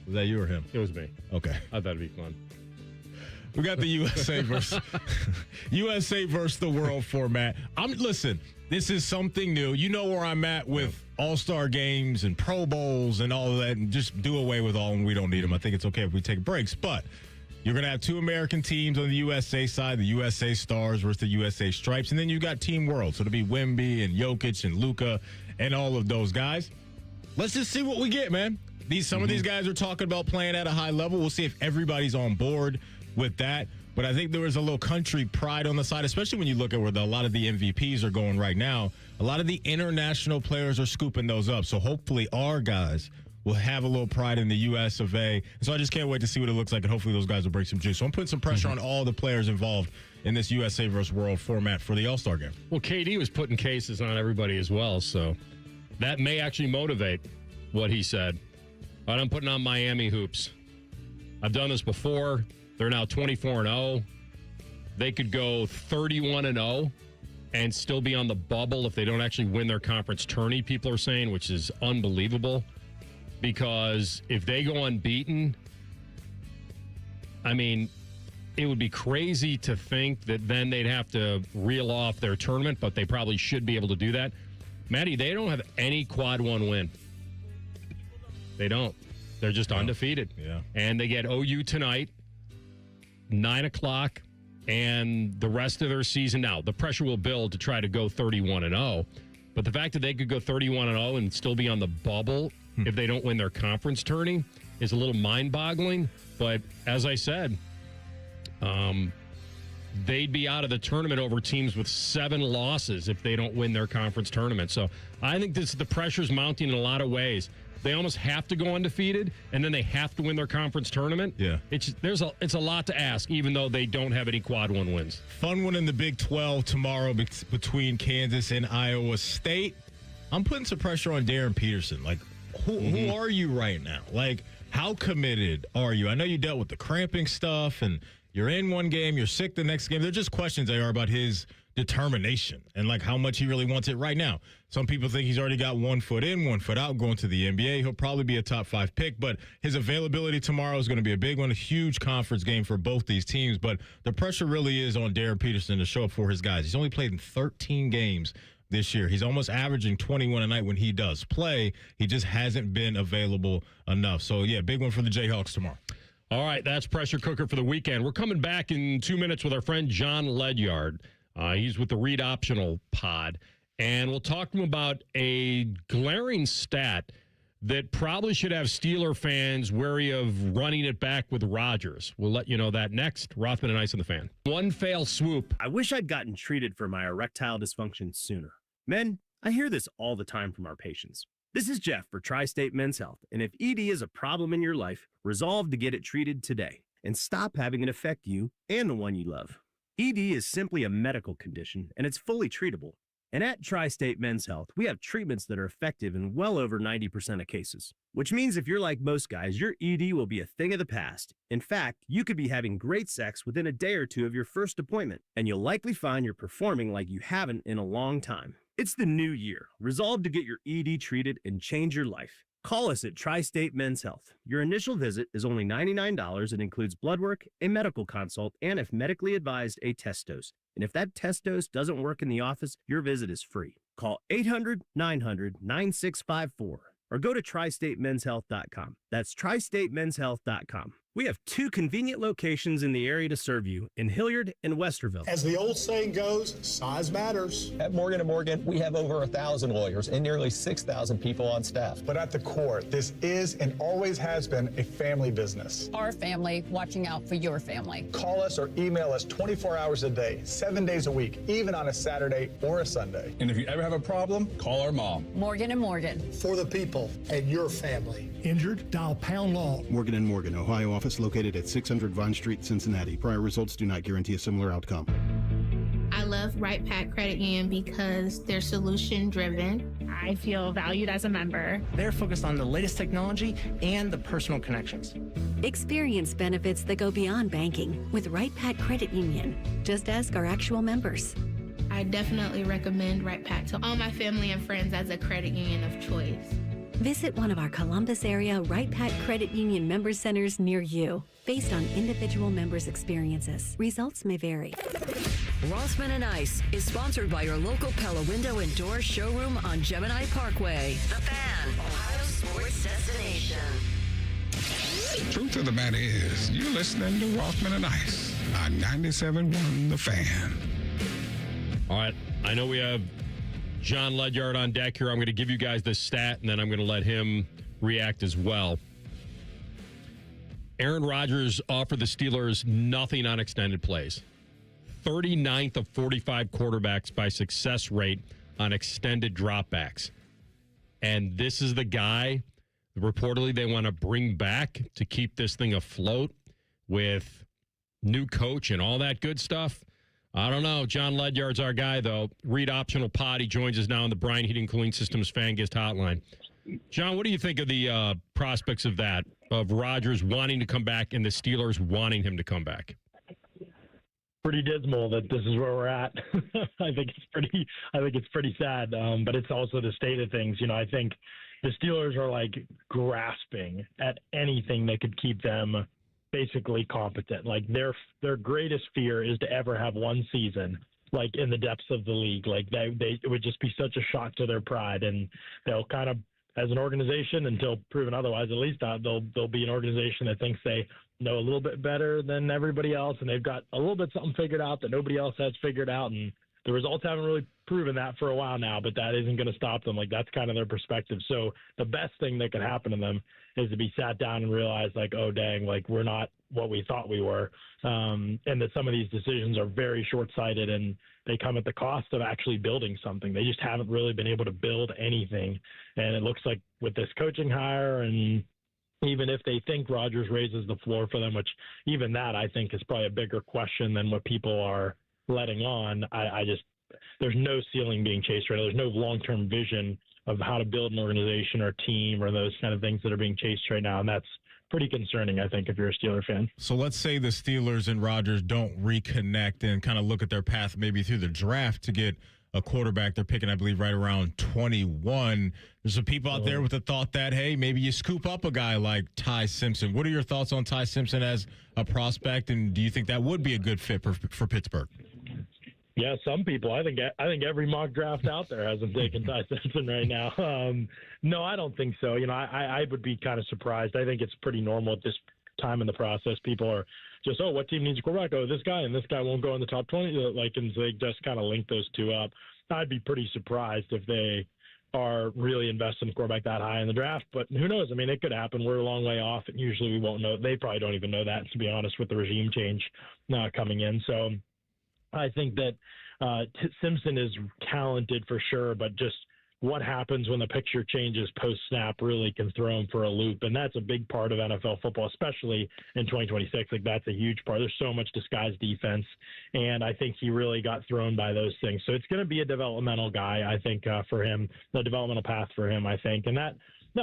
S6: Was that you or him?
S5: It was me.
S6: Okay.
S5: I thought it'd be fun.
S6: We got the USA versus the world format. Listen, this is something new. You know where I'm at with All-Star games and Pro Bowls and all of that, and just do away with all when we don't need them. I think it's okay if we take breaks, but you're going to have two American teams on the USA side, the USA Stars versus the USA Stripes, and then you've got Team World. So it'll be Wemby and Jokic and Luka and all of those guys. Let's just see what we get, man. Some of these guys are talking about playing at a high level. We'll see if everybody's on board with that. But I think there is a little country pride on the side, especially when you look at where a lot of the MVPs are going right now. A lot of the international players are scooping those up. So hopefully our guys will have a little pride in the U.S. of A. So I just can't wait to see what it looks like, and hopefully those guys will bring some juice. So I'm putting some pressure on all the players involved in this USA versus World format for the All-Star game.
S5: Well, KD was putting cases on everybody as well, so that may actually motivate what he said. All right, I'm putting on Miami hoops. I've done this before. They're now 24-0. They could go 31-0 and still be on the bubble if they don't actually win their conference tourney, people are saying, which is unbelievable. Because if they go unbeaten, I mean, it would be crazy to think that then they'd have to reel off their tournament, but they probably should be able to do that. Maddie, they don't have any quad one win. They don't. They're just undefeated.
S6: Yeah.
S5: And they get OU tonight, 9 o'clock, and the rest of their season. Now, the pressure will build to try to go 31-0, but the fact that they could go 31-0 and still be on the bubble if they don't win their conference tourney is a little mind-boggling. But as I said, they'd be out of the tournament over teams with 7 losses if they don't win their conference tournament. So I think the pressure's mounting in a lot of ways. They almost have to go undefeated, and then they have to win their conference tournament.
S6: Yeah.
S5: It's a lot to ask, even though they don't have any quad one wins.
S6: Fun one in the Big 12 tomorrow between Kansas and Iowa State. I'm putting some pressure on Darren Peterson. Like, who are you right now? Like, how committed are you? I know you dealt with the cramping stuff, and you're in one game, you're sick the next game. They're just questions they are about his determination and like how much he really wants it right now. Some people think he's already got 1 foot in, 1 foot out going to the NBA. He'll probably be a top 5 pick, but his availability tomorrow is going to be a big one, a huge conference game for both these teams. But the pressure really is on Darren Peterson to show up for his guys. He's only played in 13 games this year. He's almost averaging 21 a night when he does play. He just hasn't been available enough. So, yeah, big one for the Jayhawks tomorrow.
S5: All right, that's Pressure Cooker for the weekend. We're coming back in 2 minutes with our friend John Ledyard. He's with the Read Optional pod, and we'll talk to him about a glaring stat that probably should have Steeler fans wary of running it back with Rodgers. We'll let you know that next. Rothman and Ice on the Fan. One fail swoop.
S16: I wish I'd gotten treated for my erectile dysfunction sooner. Men, I hear this all the time from our patients. This is Jeff for Tri-State Men's Health, and if ED is a problem in your life, resolve to get it treated today and stop having it affect you and the one you love. ED is simply a medical condition, and it's fully treatable. And at Tri-State Men's Health, we have treatments that are effective in well over 90% of cases, which means if you're like most guys, your ED will be a thing of the past. In fact, you could be having great sex within a day or two of your first appointment, and you'll likely find you're performing like you haven't in a long time. It's the new year. Resolve to get your ED treated and change your life. Call us at Tri-State Men's Health. Your initial visit is only $99 and includes blood work, a medical consult, and if medically advised, a test dose. And if that test dose doesn't work in the office, your visit is free. Call 800-900-9654 or go to tristatemenshealth.com. That's tristatemenshealth.com. We have 2 convenient locations in the area to serve you in Hilliard and Westerville.
S1: As the old saying goes, size matters.
S17: At Morgan & Morgan, we have over 1,000 lawyers and nearly 6,000 people on staff.
S1: But at the core, this is and always has been a family business.
S18: Our family watching out for your family.
S1: Call us or email us 24 hours a day, 7 days a week, even on a Saturday or a Sunday.
S20: And if you ever have a problem, call our mom.
S18: Morgan & Morgan.
S1: For the people and your family.
S25: Injured? Dial pound law.
S26: Morgan & Morgan, Ohio office located at 600 Vine Street, Cincinnati. Prior results do not guarantee a similar outcome.
S27: I love Right Pack Credit Union because they're solution driven.
S28: I feel valued as a member.
S29: They're focused on the latest technology and the personal connections.
S30: Experience benefits that go beyond banking with Right Pack Credit Union. Just ask our actual members.
S27: I definitely recommend Right Pack to all my family and friends as a credit union of choice.
S30: Visit one of our Columbus area Right Pack Credit Union member centers near you. Based on individual members' experiences, results may vary.
S3: Rothman Ice is sponsored by your local Pella Window and Door showroom on Gemini Parkway. The Fan, Ohio sports destination.
S31: Truth of the matter is, you're listening to Rothman Ice on 97.1 The Fan.
S5: All right. I know we have John Ledyard on deck here. I'm going to give you guys this stat, and then I'm going to let him react as well. Aaron Rodgers offered the Steelers nothing on extended plays. 39th of 45 quarterbacks by success rate on extended dropbacks. And this is the guy reportedly they want to bring back to keep this thing afloat with new coach and all that good stuff. I don't know. John Ledyard's our guy, though. Read Optional Pod. He joins us now on the Bryan Heating Cooling Systems Fan Guest Hotline. John, what do you think of the prospects of that, of Rodgers wanting to come back and the Steelers wanting him to come back?
S32: Pretty dismal that this is where we're at. I think it's pretty sad, but it's also the state of things. You know, I think the Steelers are like grasping at anything that could keep them basically competent. Like their greatest fear is to ever have one season like in the depths of the league. Like it would just be such a shock to their pride, and they'll kind of, as an organization, until proven otherwise, at least they'll be an organization that thinks they know a little bit better than everybody else, and they've got a little bit something figured out that nobody else has figured out, and the results haven't really proven that for a while now, but that isn't going to stop them. Like, that's kind of their perspective. So the best thing that could happen to them is to be sat down and realize, like, oh, dang, like, we're not what we thought we were, and that some of these decisions are very short-sighted, and they come at the cost of actually building something. They just haven't really been able to build anything, and it looks like with this coaching hire, and even if they think Rodgers raises the floor for them, which even that I think is probably a bigger question than what people are letting on, there's no ceiling being chased right now. There's no long-term vision of how to build an organization or team or those kind of things that are being chased right now, and that's pretty concerning, I think, if you're a Steeler fan.
S6: So let's say the Steelers and Rodgers don't reconnect and kind of look at their path maybe through the draft to get a quarterback. They're picking, I believe, right around 21. There's some people out there with the thought that, hey, maybe you scoop up a guy like Ty Simpson. What are your thoughts on Ty Simpson as a prospect, and do you think that would be a good fit for Pittsburgh?
S32: Yeah, some people. I think every mock draft out there hasn't taken Ty Simpson right now. No, I don't think so. You know, I would be kind of surprised. I think it's pretty normal at this time in the process. People are just, oh, what team needs a quarterback? Oh, this guy, and this guy won't go in the top 20. And so they just kind of link those two up. I'd be pretty surprised if they are really investing in quarterback that high in the draft. But who knows? I mean, it could happen. We're a long way off, and usually we won't know. They probably don't even know that, to be honest, with the regime change coming in. So I think that Simpson is talented for sure, but just what happens when the picture changes post-snap really can throw him for a loop, and that's a big part of NFL football, especially in 2026. Like, that's a huge part. There's so much disguised defense, and I think he really got thrown by those things. So it's going to be a developmental guy, I think, for him, the developmental path for him, I think, and that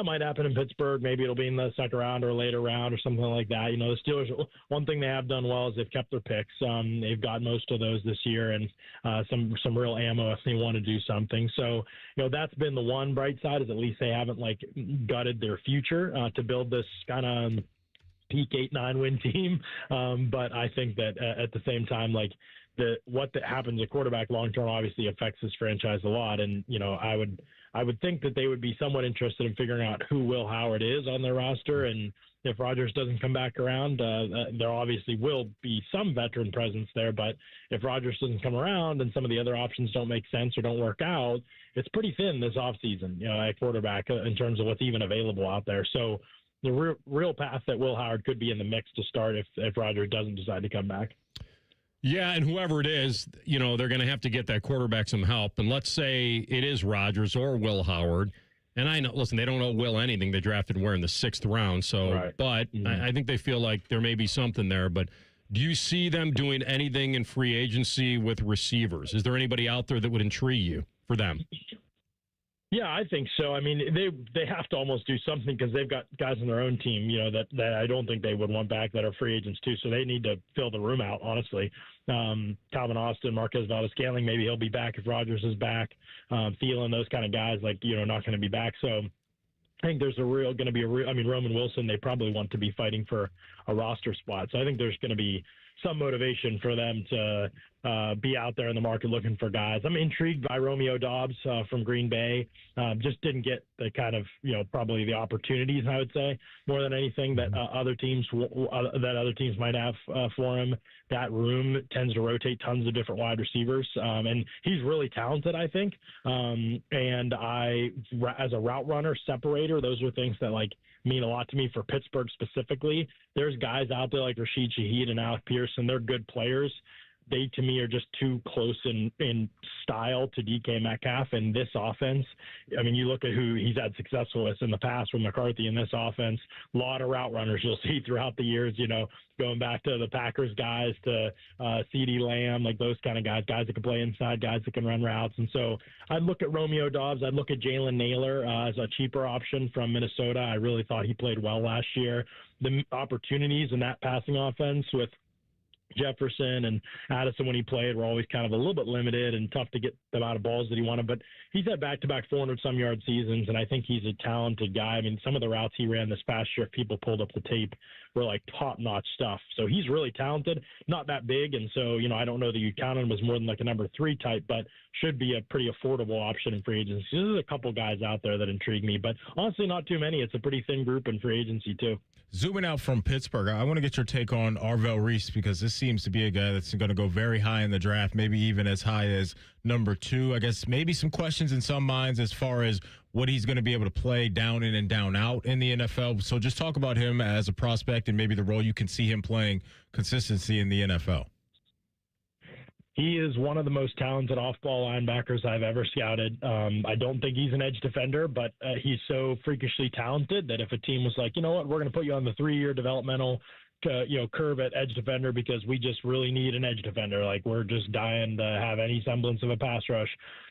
S32: might happen in Pittsburgh. Maybe it'll be in the second round or later round or something like that. You know, the Steelers, one thing they have done well is they've kept their picks. They've got most of those this year, and some real ammo if they want to do something. So, you know, that's been the one bright side, is at least they haven't, like, gutted their future to build this kind of peak 8-9 win team. But I think that at the same time, like, what that happens at quarterback long term obviously affects this franchise a lot. And, you know, I would think that they would be somewhat interested in figuring out who Will Howard is on their roster. And if Rodgers doesn't come back around, there obviously will be some veteran presence there. But if Rodgers doesn't come around and some of the other options don't make sense or don't work out, it's pretty thin this offseason, at quarterback in terms of what's even available out there. So the real path that Will Howard could be in the mix to start if Rodgers doesn't decide to come back.
S5: Yeah, and whoever it is, they're going to have to get that quarterback some help. And let's say it is Rodgers or Will Howard. And I know, listen, they don't owe Will anything. They drafted Ware in the 6th round. So, right. But I think they feel like there may be something there. But do you see them doing anything in free agency with receivers? Is there anybody out there that would intrigue you for them?
S32: Yeah, I think so. I mean, they have to almost do something because they've got guys on their own team, that I don't think they would want back that are free agents too. So they need to fill the room out, honestly. Calvin Austin, Marquez Valdez-Scantling, maybe he'll be back if Rodgers is back. Thielen, those kind of guys, not going to be back. So I think there's Roman Wilson, they probably want to be fighting for a roster spot. So I think there's going to be some motivation for them to be out there in the market looking for guys. I'm intrigued by Romeo Doubs from Green Bay. Just didn't get the kind of, probably the opportunities, I would say, more than anything that other teams might have for him. That room tends to rotate tons of different wide receivers, and he's really talented, I think. And as a route runner, separator, those are things that mean a lot to me for Pittsburgh specifically. There's guys out there like Rashid Shaheed and Alec Pearson. They're good players. They, to me, are just too close in style to DK Metcalf in this offense. I mean, you look at who he's had success with in the past with McCarthy in this offense. A lot of route runners you'll see throughout the years, going back to the Packers guys, to CeeDee Lamb, those kind of guys that can play inside, guys that can run routes. And so I'd look at Romeo Doubs. I'd look at Jalen Naylor as a cheaper option from Minnesota. I really thought he played well last year. The opportunities in that passing offense with Jefferson and Addison when he played were always kind of a little bit limited and tough to get the amount of balls that he wanted, but he's had back-to-back 400-some yard seasons, and I think he's a talented guy. I mean, some of the routes he ran this past year, if people pulled up the tape, were top-notch stuff. So he's really talented, not that big, and so, I don't know that you count him as more than a number 3 type, but should be a pretty affordable option in free agency. There's a couple guys out there that intrigue me, but honestly, not too many. It's a pretty thin group in free agency, too.
S6: Zooming out from Pittsburgh, I want to get your take on Arvell Reese, because this seems to be a guy that's going to go very high in the draft, maybe even as high as number 2. I guess maybe some questions in some minds as far as what he's going to be able to play down in and down out in the NFL. So just talk about him as a prospect and maybe the role you can see him playing consistency in the NFL.
S32: He is one of the most talented off-ball linebackers I've ever scouted. I don't think he's an edge defender, but he's so freakishly talented that if a team was like, you know what, we're going to put you on the 3-year developmental curve at edge defender because we just really need an edge defender. We're just dying to have any semblance of a pass rush.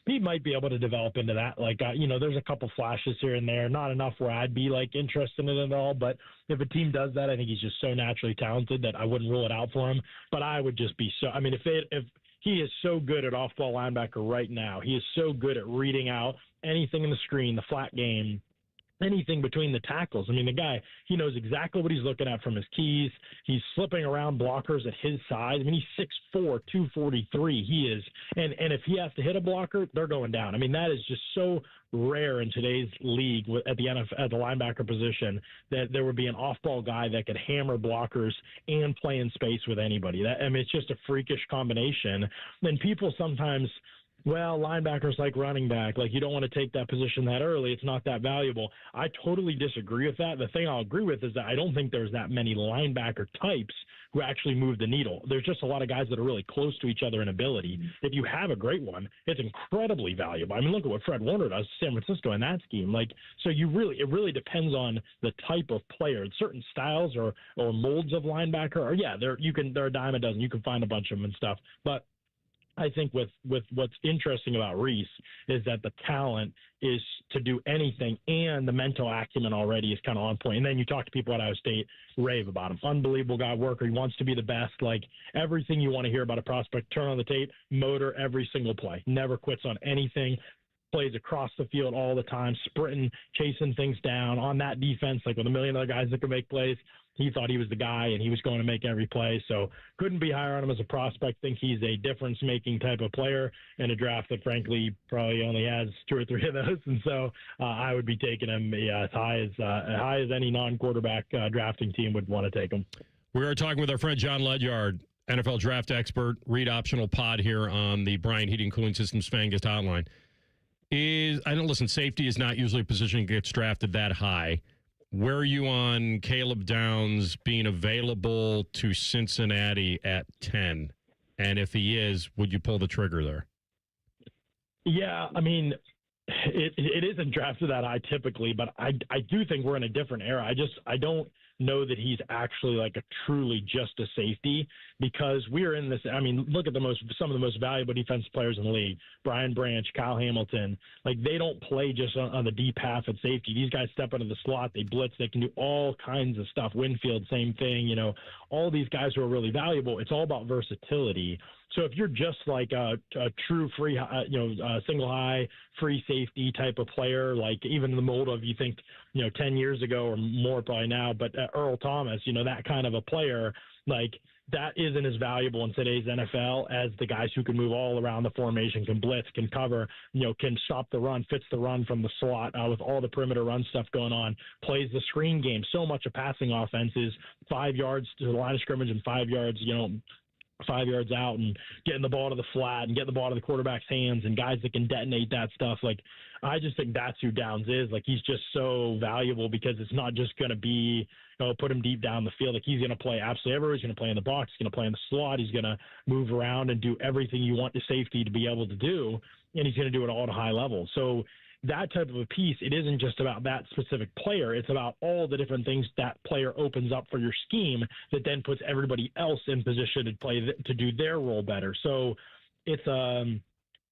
S32: He might be able to develop into that. There's a couple flashes here and there, not enough where I'd be interested in it at all. But if a team does that, I think he's just so naturally talented that I wouldn't rule it out for him. But I would just be if he is so good at off-ball linebacker right now. He is so good at reading out anything in the screen, the flat game, anything between the tackles. I mean, the guy, he knows exactly what he's looking at from his keys. He's slipping around blockers at his size. I mean, he's 6'4", 243. He is. And if he has to hit a blocker, they're going down. I mean, that is just so rare in today's league at the NFL, at the linebacker position, that there would be an off-ball guy that could hammer blockers and play in space with anybody. It's just a freakish combination. And people sometimes, linebackers like running back, you don't want to take that position that early. It's not that valuable. I totally disagree with that. The thing I'll agree with is that I don't think there's that many linebacker types who actually move the needle. There's just a lot of guys that are really close to each other in ability. If you have a great one, it's incredibly valuable. I mean, look at what Fred Warner does to San Francisco in that scheme. So it really depends on the type of player. Certain styles or molds of linebacker, they're a dime a dozen. You can find a bunch of them and stuff. But I think with what's interesting about Reese is that the talent is to do anything, and the mental acumen already is kind of on point. And then you talk to people at Ohio State, rave about him. Unbelievable guy, worker. He wants to be the best. Everything you want to hear about a prospect, turn on the tape, motor every single play. Never quits on anything. plays across the field all the time, sprinting, chasing things down on that defense, like with a million other guys that could make plays. He thought he was the guy, and he was going to make every play. So couldn't be higher on him as a prospect. Think he's a difference-making type of player in a draft that, frankly, probably only has 2 or 3 of those. And so I would be taking him as high as any non-quarterback drafting team would want to take him.
S5: We are talking with our friend John Ledyard, NFL draft expert, read optional pod here on the Bryant Heating Cooling Systems Fan Guest Hotline. Safety is not usually a position that gets drafted that high. Where are you on Caleb Downs being available to Cincinnati at 10? And if he is, would you pull the trigger there?
S32: Yeah, I mean, it isn't drafted that high typically, but I do think we're in a different era. I don't know that he's actually like a truly just a safety, because we're in this. I mean, look at some of the most valuable defensive players in the league. Brian Branch, Kyle Hamilton, like they don't play just on the deep half at safety. These guys step into the slot, they blitz, they can do all kinds of stuff. Winfield, same thing. All these guys who are really valuable. It's all about versatility. So if you're just like a true free, single high free safety type of player, like even the mold of, you think, 10 years ago or more probably now, but Earl Thomas, that kind of a player, like that isn't as valuable in today's NFL as the guys who can move all around the formation, can blitz, can cover, can stop the run, fits the run from the slot with all the perimeter run stuff going on, plays the screen game. So much of passing offense is 5 yards to the line of scrimmage and 5 yards, 5 yards out, and getting the ball to the flat and getting the ball to the quarterback's hands, and guys that can detonate that stuff. Like, I just think that's who Downs is. Like, he's just so valuable because it's not just going to be, put him deep down the field. Like, he's going to play absolutely everywhere. He's going to play in the box. He's going to play in the slot. He's going to move around and do everything you want the safety to be able to do, and he's going to do it all at a high level. So that type of a piece, it isn't just about that specific player. It's about all the different things that player opens up for your scheme that then puts everybody else in position to play to do their role better. So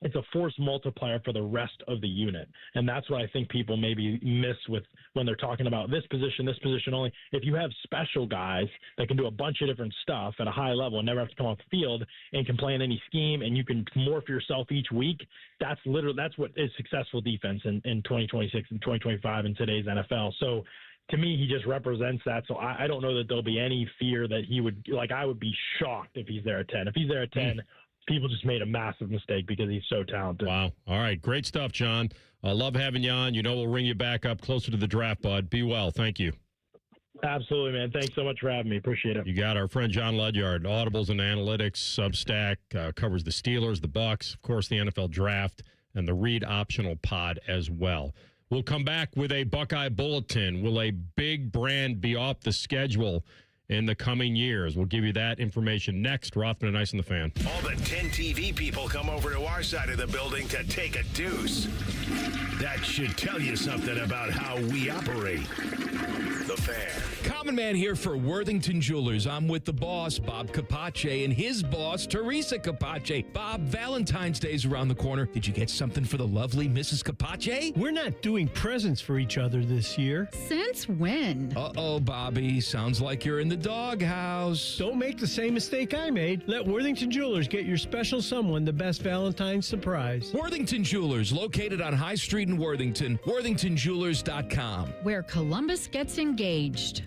S32: it's a force multiplier for the rest of the unit. And that's what I think people maybe miss with when they're talking about this position only. If you have special guys that can do a bunch of different stuff at a high level and never have to come off the field and can play in any scheme, and you can morph yourself each week, that's what is successful defense in 2026 and 2025 in today's NFL. So to me, he just represents that. So I don't know that there'll be any fear that he would, like, I would be shocked if he's there at 10. If he's there at 10, people just made a massive mistake because he's so talented.
S5: Wow. All right. Great stuff, John. I love having you on. We'll ring you back up closer to the draft, bud. Be well. Thank you.
S32: Absolutely, man. Thanks so much for having me. Appreciate it.
S5: You got our friend John Ledyard, Audibles and Analytics, Substack, covers the Steelers, the Bucks, of course, the NFL draft, and the Read Optional Pod as well. We'll come back with a Buckeye Bulletin. Will a big brand be off the schedule in the coming years? We'll give you that information next. Rothman Ice and the Fan.
S2: All the 10 TV people come over to our side of the building to take a deuce. That should tell you something about how we operate. The Fan.
S4: Common Man here for Worthington Jewelers. I'm with the boss, Bob Capace, and his boss, Teresa Capace. Bob, Valentine's Day's around the corner. Did you get something for the lovely Mrs. Capace?
S7: We're not doing presents for each other this year.
S8: Since when?
S4: Uh-oh, Bobby. Sounds like you're in the doghouse.
S7: Don't make the same mistake I made. Let Worthington Jewelers get your special someone the best Valentine's surprise.
S4: Worthington Jewelers, located on High Street in Worthington. WorthingtonJewelers.com.
S8: Where Columbus gets engaged.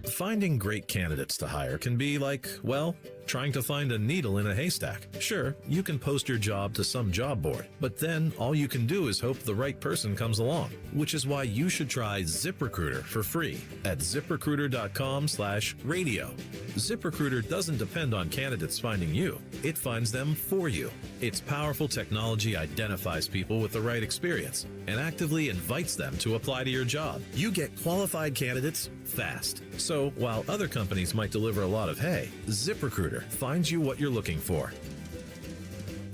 S9: Finding great candidates to hire can be like, well, trying to find a needle in a haystack. Sure, you can post your job to some job board, but then all you can do is hope the right person comes along, which is why you should try ZipRecruiter for free at ZipRecruiter.com/radio. ZipRecruiter doesn't depend on candidates finding you. It finds them for you. Its powerful technology identifies people with the right experience and actively invites them to apply to your job. You get qualified candidates fast. So while other companies might deliver a lot of hay, ZipRecruiter finds you what you're looking for.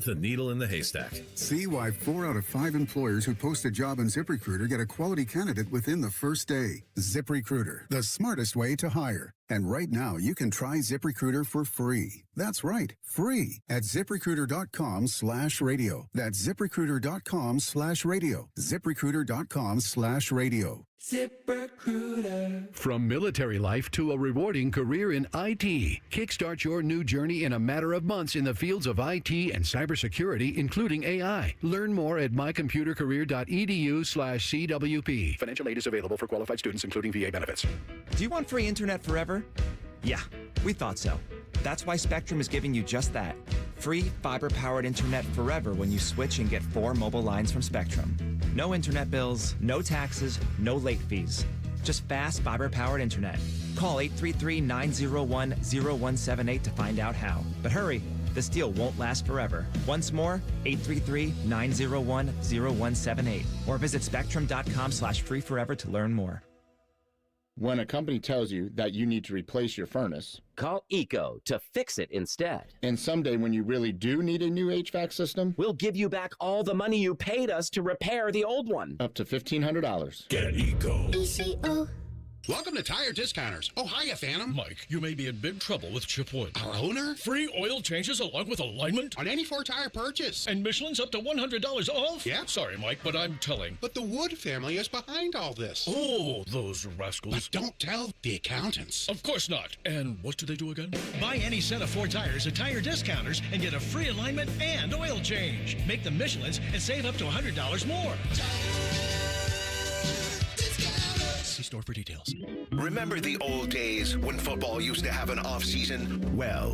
S9: The needle in the haystack.
S10: See why 4 out of 5 employers who post a job on ZipRecruiter get a quality candidate within the first day. ZipRecruiter, the smartest way to hire. And right now, you can try ZipRecruiter for free. That's right, free at ZipRecruiter.com/radio. That's ZipRecruiter.com/radio. ZipRecruiter.com/radio.
S11: ZipRecruiter. From military life to a rewarding career in IT, kickstart your new journey in a matter of months in the fields of IT and cybersecurity, including AI. Learn more at mycomputercareer.edu/CWP. Financial aid is available for qualified students, including VA benefits.
S12: Do you want free internet forever? Yeah, we thought so. That's why Spectrum is giving you just that. Free fiber-powered internet forever when you switch and get 4 mobile lines from Spectrum. No internet bills, no taxes, no late fees. Just fast fiber-powered internet. Call 833-901-0178 to find out how. But hurry, this deal won't last forever. Once more, 833-901-0178. Or visit spectrum.com/free forever to learn more.
S13: When a company tells you that you need to replace your furnace,
S14: call Eco to fix it instead.
S13: And someday when you really do need a new HVAC system,
S14: we'll give you back all the money you paid us to repair the old one.
S13: Up to $1,500.
S2: Get Eco.
S15: ECO.
S16: Welcome to Tire Discounters. Oh, hiya, Phantom.
S17: Mike, you may be in big trouble with Chip Wood.
S16: Our owner?
S17: Free oil changes along with alignment?
S16: On any 4-tire purchase.
S17: And Michelin's up to $100 off?
S16: Yeah.
S17: Sorry, Mike, but I'm telling.
S16: But the Wood family is behind all this.
S17: Oh, those rascals.
S16: But don't tell the accountants.
S17: Of course not. And what do they do again?
S19: Buy any set of 4 tires at Tire Discounters and get a free alignment and oil change. Make them Michelin's and save up to $100 more. See store for details.
S2: Remember the old days when football used to have an off-season? Well,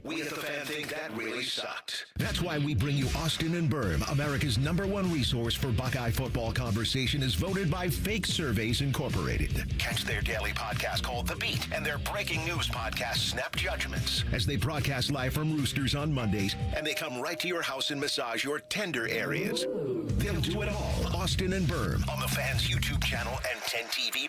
S2: we at The Fan think that really sucked. That's why we bring you Austin and Berm, America's #1 resource for Buckeye football conversation, is voted by Fake Surveys Incorporated. Catch their daily podcast called The Beat and their breaking news podcast, Snap Judgments, as they broadcast live from Roosters on Mondays, and they come right to your house and massage your tender areas. They'll do it all. Austin and Berm on the Fan's YouTube channel and 10 TV+.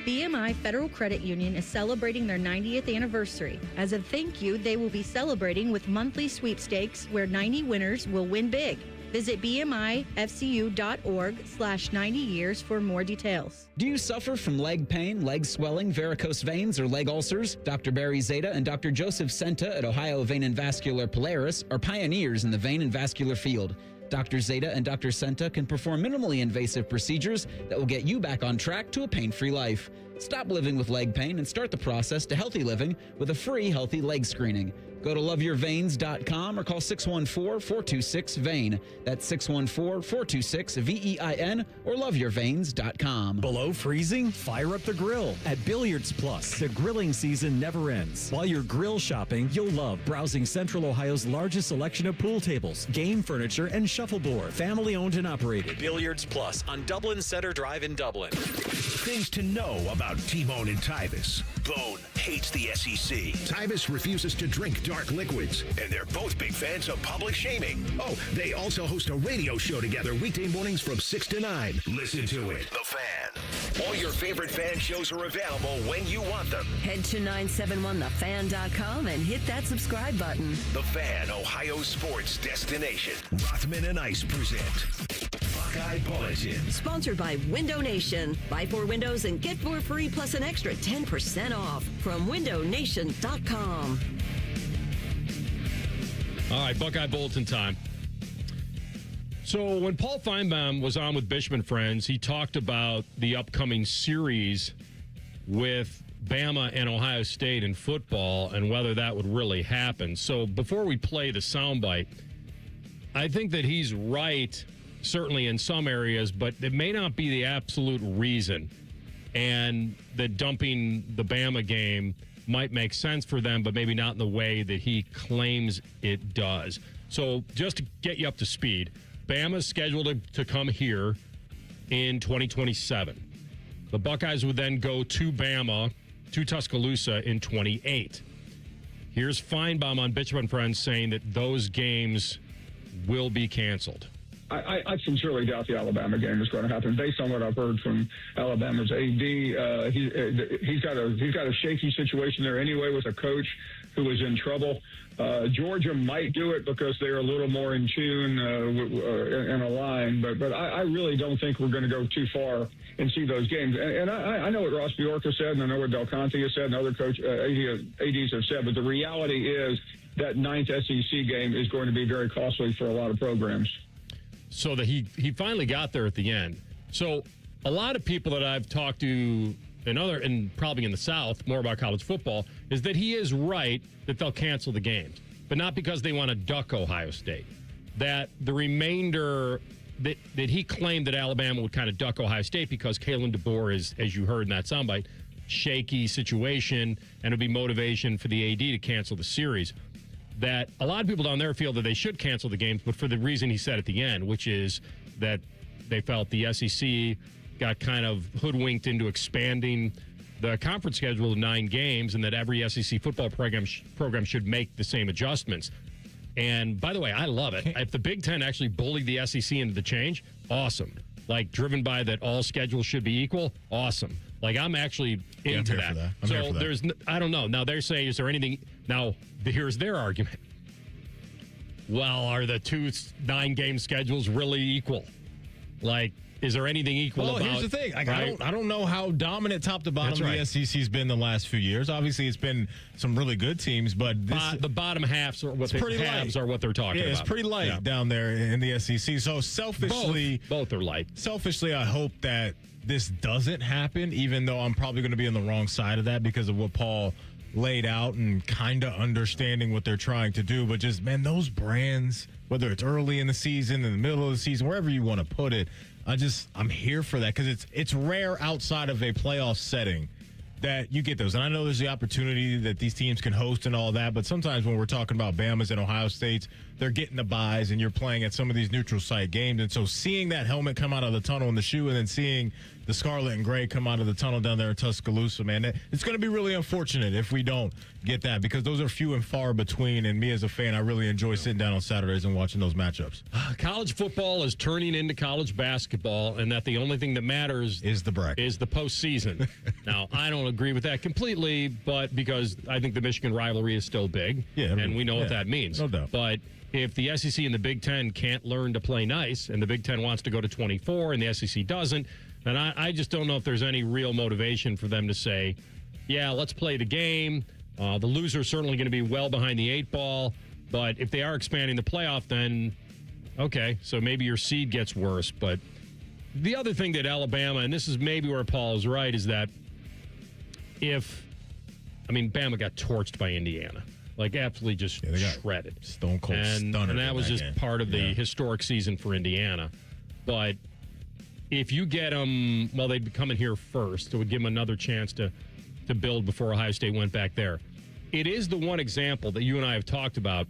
S21: BMI Federal Credit Union is celebrating their 90th anniversary. As a thank you, they will be celebrating with monthly sweepstakes where 90 winners will win big. Visit bmifcu.org/90years for more details.
S22: Do you suffer from leg pain, leg swelling, varicose veins, or leg ulcers? Dr. Barry Zeta and Dr. Joseph Senta at Ohio Vein and Vascular Polaris are pioneers in the vein and vascular field. Dr. Zeta and Dr. Senta can perform minimally invasive procedures that will get you back on track to a pain-free life. Stop living with leg pain and start the process to healthy living with a free healthy leg screening. Go to loveyourveins.com or call 614-426-VEIN. That's 614-426-VEIN or loveyourveins.com.
S23: Below freezing? Fire up the grill at Billiards Plus. The grilling season never ends. While you're grill shopping, you'll love browsing Central Ohio's largest selection of pool tables, game furniture, and shuffleboard. Family owned and operated.
S24: Billiards Plus on Dublin Center Drive in Dublin.
S2: Things to know about T-Bone and Tyvis. Bone hates the SEC. Tyvis refuses to drink dark liquids, and they're both big fans of public shaming. Oh, they also host a radio show together weekday mornings from 6 to 9. Listen to it. The Fan. All your favorite fan shows are available when you want them.
S3: Head to 971thefan.com and hit that subscribe button.
S2: The Fan, Ohio sports destination. Rothman and Ice present Buckeye Bulletin.
S3: Sponsored by Window Nation. Buy 4 windows and get 4 free plus an extra 10% off from windownation.com.
S5: All right, Buckeye Bulletin time. So when Paul Feinbaum was on with Bishop and Friends, he talked about the upcoming series with Bama and Ohio State in football and whether that would really happen. So before we play the soundbite, I think that he's right, certainly in some areas, but it may not be the absolute reason. And that dumping the Bama game might make sense for them, but maybe not in the way that he claims it does. So just to get you up to speed, Bama's scheduled to come here in 2027. The Buckeyes would then go to Bama, to Tuscaloosa in 28. Here's Feinbaum on Bishop and Friends saying that those games will be canceled.
S1: I sincerely doubt the Alabama game is going to happen based on what I've heard from Alabama's AD. He's got a shaky situation there anyway with a coach who is in trouble. Georgia might do it because they're a little more in tune in a line, but I really don't think we're going to go too far and see those games. And I know what Ross Bjork has said, and I know what Del Conte has said, and other ADs have said, but the reality is that ninth SEC game is going to be very costly for a lot of programs.
S5: So that he finally got there at the end. So a lot of people that I've talked to and probably in the South more about college football is that he is right that they'll cancel the games, but not because they want to duck Ohio State. That the remainder that he claimed that Alabama would kind of duck Ohio State because Kalen DeBoer is, as you heard in that soundbite, shaky situation, and it'll be motivation for the AD to cancel the series. That a lot of people down there feel that they should cancel the games, but for the reason he said at the end, which is that they felt the SEC got kind of hoodwinked into expanding the conference schedule to 9 games, and that every SEC football program should make the same adjustments. And by the way, I love it. If the Big Ten actually bullied the SEC into the change, awesome. Like, driven by that all schedules should be equal, awesome. Like, I'm actually into that. So there's, I don't know. Now they're saying, is there anything? Now here's their argument. Well, are the 2 9-game schedules really equal? Like, is there anything equal about?
S6: Here's the thing.
S5: Right?
S6: I don't know how dominant top to bottom the SEC's been the last few years. Obviously, it's been some really good teams, but
S5: the bottom halves are what are what they're talking about.
S6: It's pretty light down there in the SEC. So selfishly,
S5: both are light.
S6: Selfishly, I hope that this doesn't happen, even though I'm probably going to be on the wrong side of that because of what Paul laid out and kind of understanding what they're trying to do. But just, man, those brands, whether it's early in the season, in the middle of the season, wherever you want to put it, I'm here for that because it's rare outside of a playoff setting that you get those. And I know there's the opportunity that these teams can host and all that, but sometimes when we're talking about Bama's and Ohio State's, they're getting the buys and you're playing at some of these neutral site games. And so seeing that helmet come out of the tunnel in the shoe and then seeing the scarlet and gray come out of the tunnel down there in Tuscaloosa, man, it's going to be really unfortunate if we don't get that because those are few and far between. And me as a fan, I really enjoy sitting down on Saturdays and watching those matchups.
S5: College football is turning into college basketball, and that the only thing that matters
S6: is the bracket,
S5: is the postseason. Now, I don't agree with that completely, but because I think the Michigan rivalry is still big, and we know what that means.
S6: No doubt.
S5: But if the SEC and the Big Ten can't learn to play nice, and the Big Ten wants to go to 24 and the SEC doesn't, then I just don't know if there's any real motivation for them to say, yeah, let's play the game. The loser's certainly going to be well behind the 8 ball, but if they are expanding the playoff, then okay, so maybe your seed gets worse. But the other thing that Alabama, and this is maybe where Paul is right, is that Bama got torched by Indiana. Like, absolutely just shredded.
S6: Stone cold stunner.
S5: And that was just part of the historic season for Indiana. But if you get them, well, they'd be coming here first. It would give them another chance to build before Ohio State went back there. It is the one example that you and I have talked about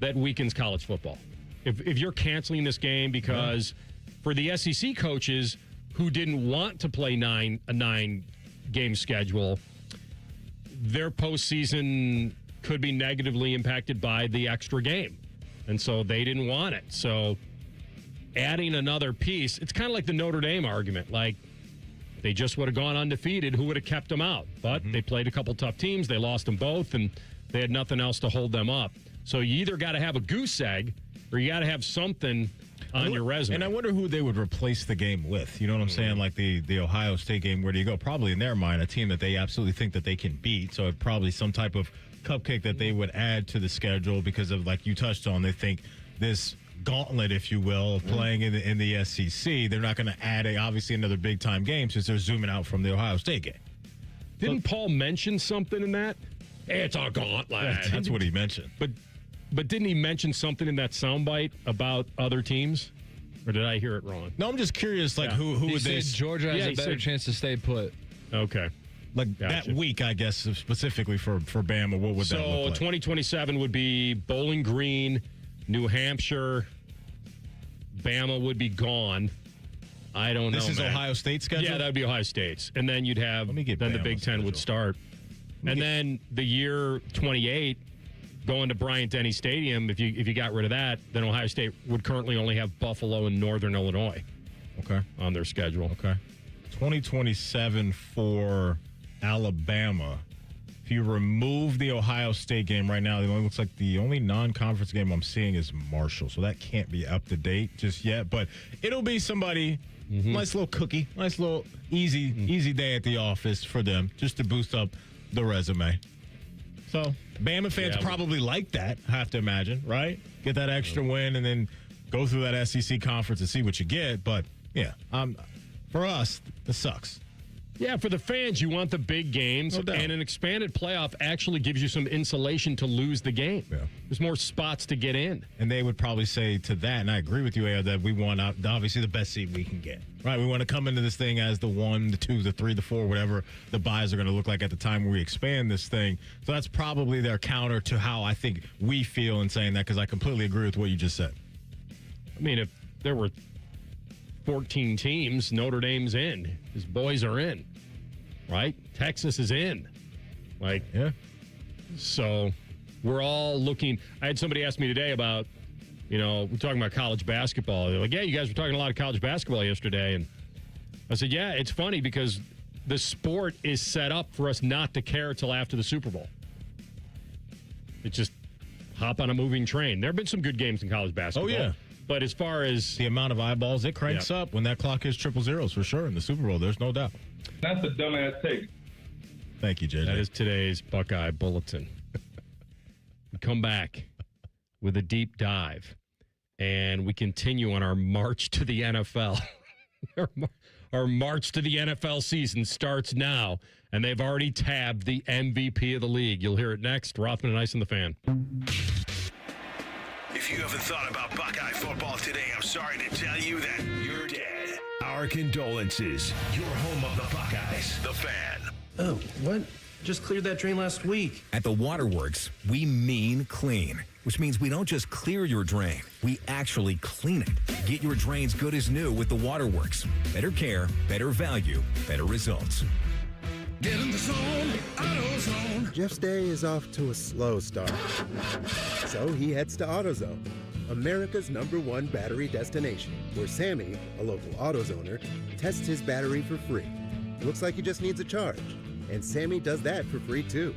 S5: that weakens college football. If you're canceling this game because for the SEC coaches who didn't want to play a 9-game schedule, their postseason could be negatively impacted by the extra game. And so they didn't want it. So adding another piece, it's kind of like the Notre Dame argument. Like, they just would have gone undefeated, who would have kept them out? But they played a couple tough teams. They lost them both, and they had nothing else to hold them up. So you either got to have a goose egg or you got to have something on your resume.
S6: And I wonder who they would replace the game with. You know what I'm saying? Like the Ohio State game, where do you go? Probably in their mind, a team that they absolutely think that they can beat. So probably some type of cupcake that they would add to the schedule because of, like you touched on, they think this gauntlet, if you will, of playing in the SEC. They're not going to add obviously another big time game since they're zooming out from the Ohio State game.
S5: Didn't Paul mention something in that? It's a gauntlet.
S6: That's what he mentioned.
S5: But didn't he mention something in that soundbite about other teams? Or did I hear it wrong?
S6: No, I'm just curious, like, who would they...
S15: Georgia has a better chance to stay put.
S5: Okay.
S6: Like, that week, I guess, specifically for Bama, what would that look like? So
S5: 2027 would be Bowling Green, New Hampshire. Bama would be gone. I don't know.
S6: This is Ohio State's schedule?
S5: Yeah, that would be Ohio State's. And then you'd have... then the Big Ten would start. And then the year 28, going to Bryant-Denny Stadium, if you got rid of that, then Ohio State would currently only have Buffalo and Northern Illinois on their schedule.
S6: Okay. 2027 for Alabama. If you remove the Ohio State game right now, it only looks like the only non-conference game I'm seeing is Marshall. So that can't be up to date just yet. But it'll be somebody, nice little cookie, nice little easy day at the office for them just to boost up the resume. So Bama fans probably like that, I have to imagine, right? Get that extra win and then go through that SEC conference and see what you get. But, yeah, for us, this sucks.
S5: Yeah, for the fans, you want the big games, and an expanded playoff actually gives you some insulation to lose the game. Yeah. There's more spots to get in.
S6: And they would probably say to that, and I agree with you, Ayo, that we want obviously the best seed we can get. Right? We want to come into this thing as the 1, the 2, the 3, the 4, whatever the buys are going to look like at the time we expand this thing. So that's probably their counter to how I think we feel in saying that, because I completely agree with what you just said.
S5: I mean, if there were 14 teams, Notre Dame's in. His boys are in, right? Texas is in. So we're all looking. I had somebody ask me today about, we're talking about college basketball. They're like, yeah, you guys were talking a lot of college basketball yesterday. And I said, yeah, it's funny because the sport is set up for us not to care till after the Super Bowl. It's just hop on a moving train. There have been some good games in college basketball.
S6: Oh, yeah.
S5: But as far as
S6: the amount of eyeballs, it cranks up when that clock hits 000s for sure in the Super Bowl. There's no doubt.
S1: That's a dumbass take.
S6: Thank you, JJ.
S5: That is today's Buckeye Bulletin. We come back with a deep dive, and we continue on our march to the NFL. Our march to the NFL season starts now, and they've already tabbed the MVP of the league. You'll hear it next. Rothman Ice and the Fan.
S2: If you haven't thought about Buckeye football today, I'm sorry to tell you that you're dead. Our condolences. Your home of the Buckeyes, the Fan.
S4: Oh, what? Just cleared that drain last week.
S7: At the Waterworks, we mean clean, which means we don't just clear your drain, we actually clean it. Get your drains good as new with the Waterworks. Better care, better value, better results.
S18: Get in the zone, AutoZone. Jeff's day is off to a slow start. So he heads to AutoZone, America's #1 battery destination, where Sammy, a local AutoZoner, tests his battery for free. Looks like he just needs a charge. And Sammy does that for free too.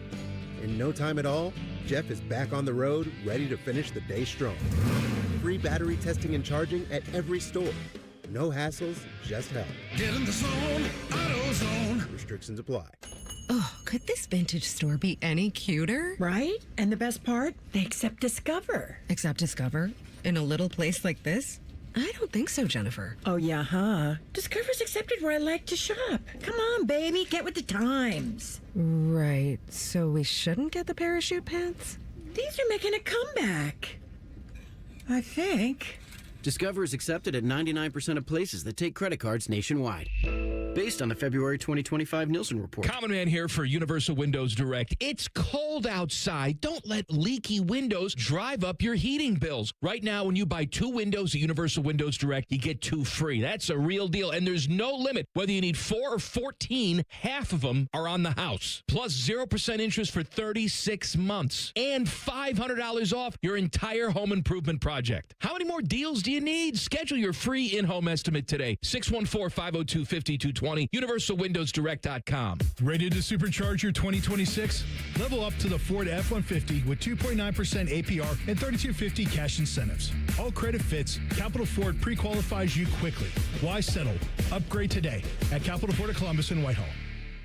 S18: In no time at all, Jeff is back on the road, ready to finish the day strong. Free battery testing and charging at every store. No hassles, just help. Get in the zone, AutoZone. Restrictions apply.
S20: Oh, could this vintage store be any cuter? Right? And the best part? They accept Discover. Accept Discover? In a little place like this? I don't think so, Jennifer. Oh, yeah, huh? Discover's accepted where I like to shop. Come on, baby, get with the times. Right, so we shouldn't get the parachute pants? These are making a comeback. I think.
S25: Discover is accepted at 99% of places that take credit cards nationwide. Based on the February 2025 Nielsen report.
S26: Common Man here for Universal Windows Direct. It's cold outside. Don't let leaky windows drive up your heating bills. Right now, when you buy 2 windows at Universal Windows Direct, you get 2 free. That's a real deal, and there's no limit. Whether you need 4 or 14, half of them are on the house. Plus 0% interest for 36 months. And $500 off your entire home improvement project. How many more deals do you need? Schedule your free in-home estimate today. 614-502-5220. UniversalWindowsDirect.com.
S19: Ready to supercharge your 2026? Level up to the Ford F-150 with 2.9% APR and $3,250 cash incentives. All credit fits. Capital Ford pre-qualifies you quickly. Why settle? Upgrade today at Capital Ford of Columbus and Whitehall.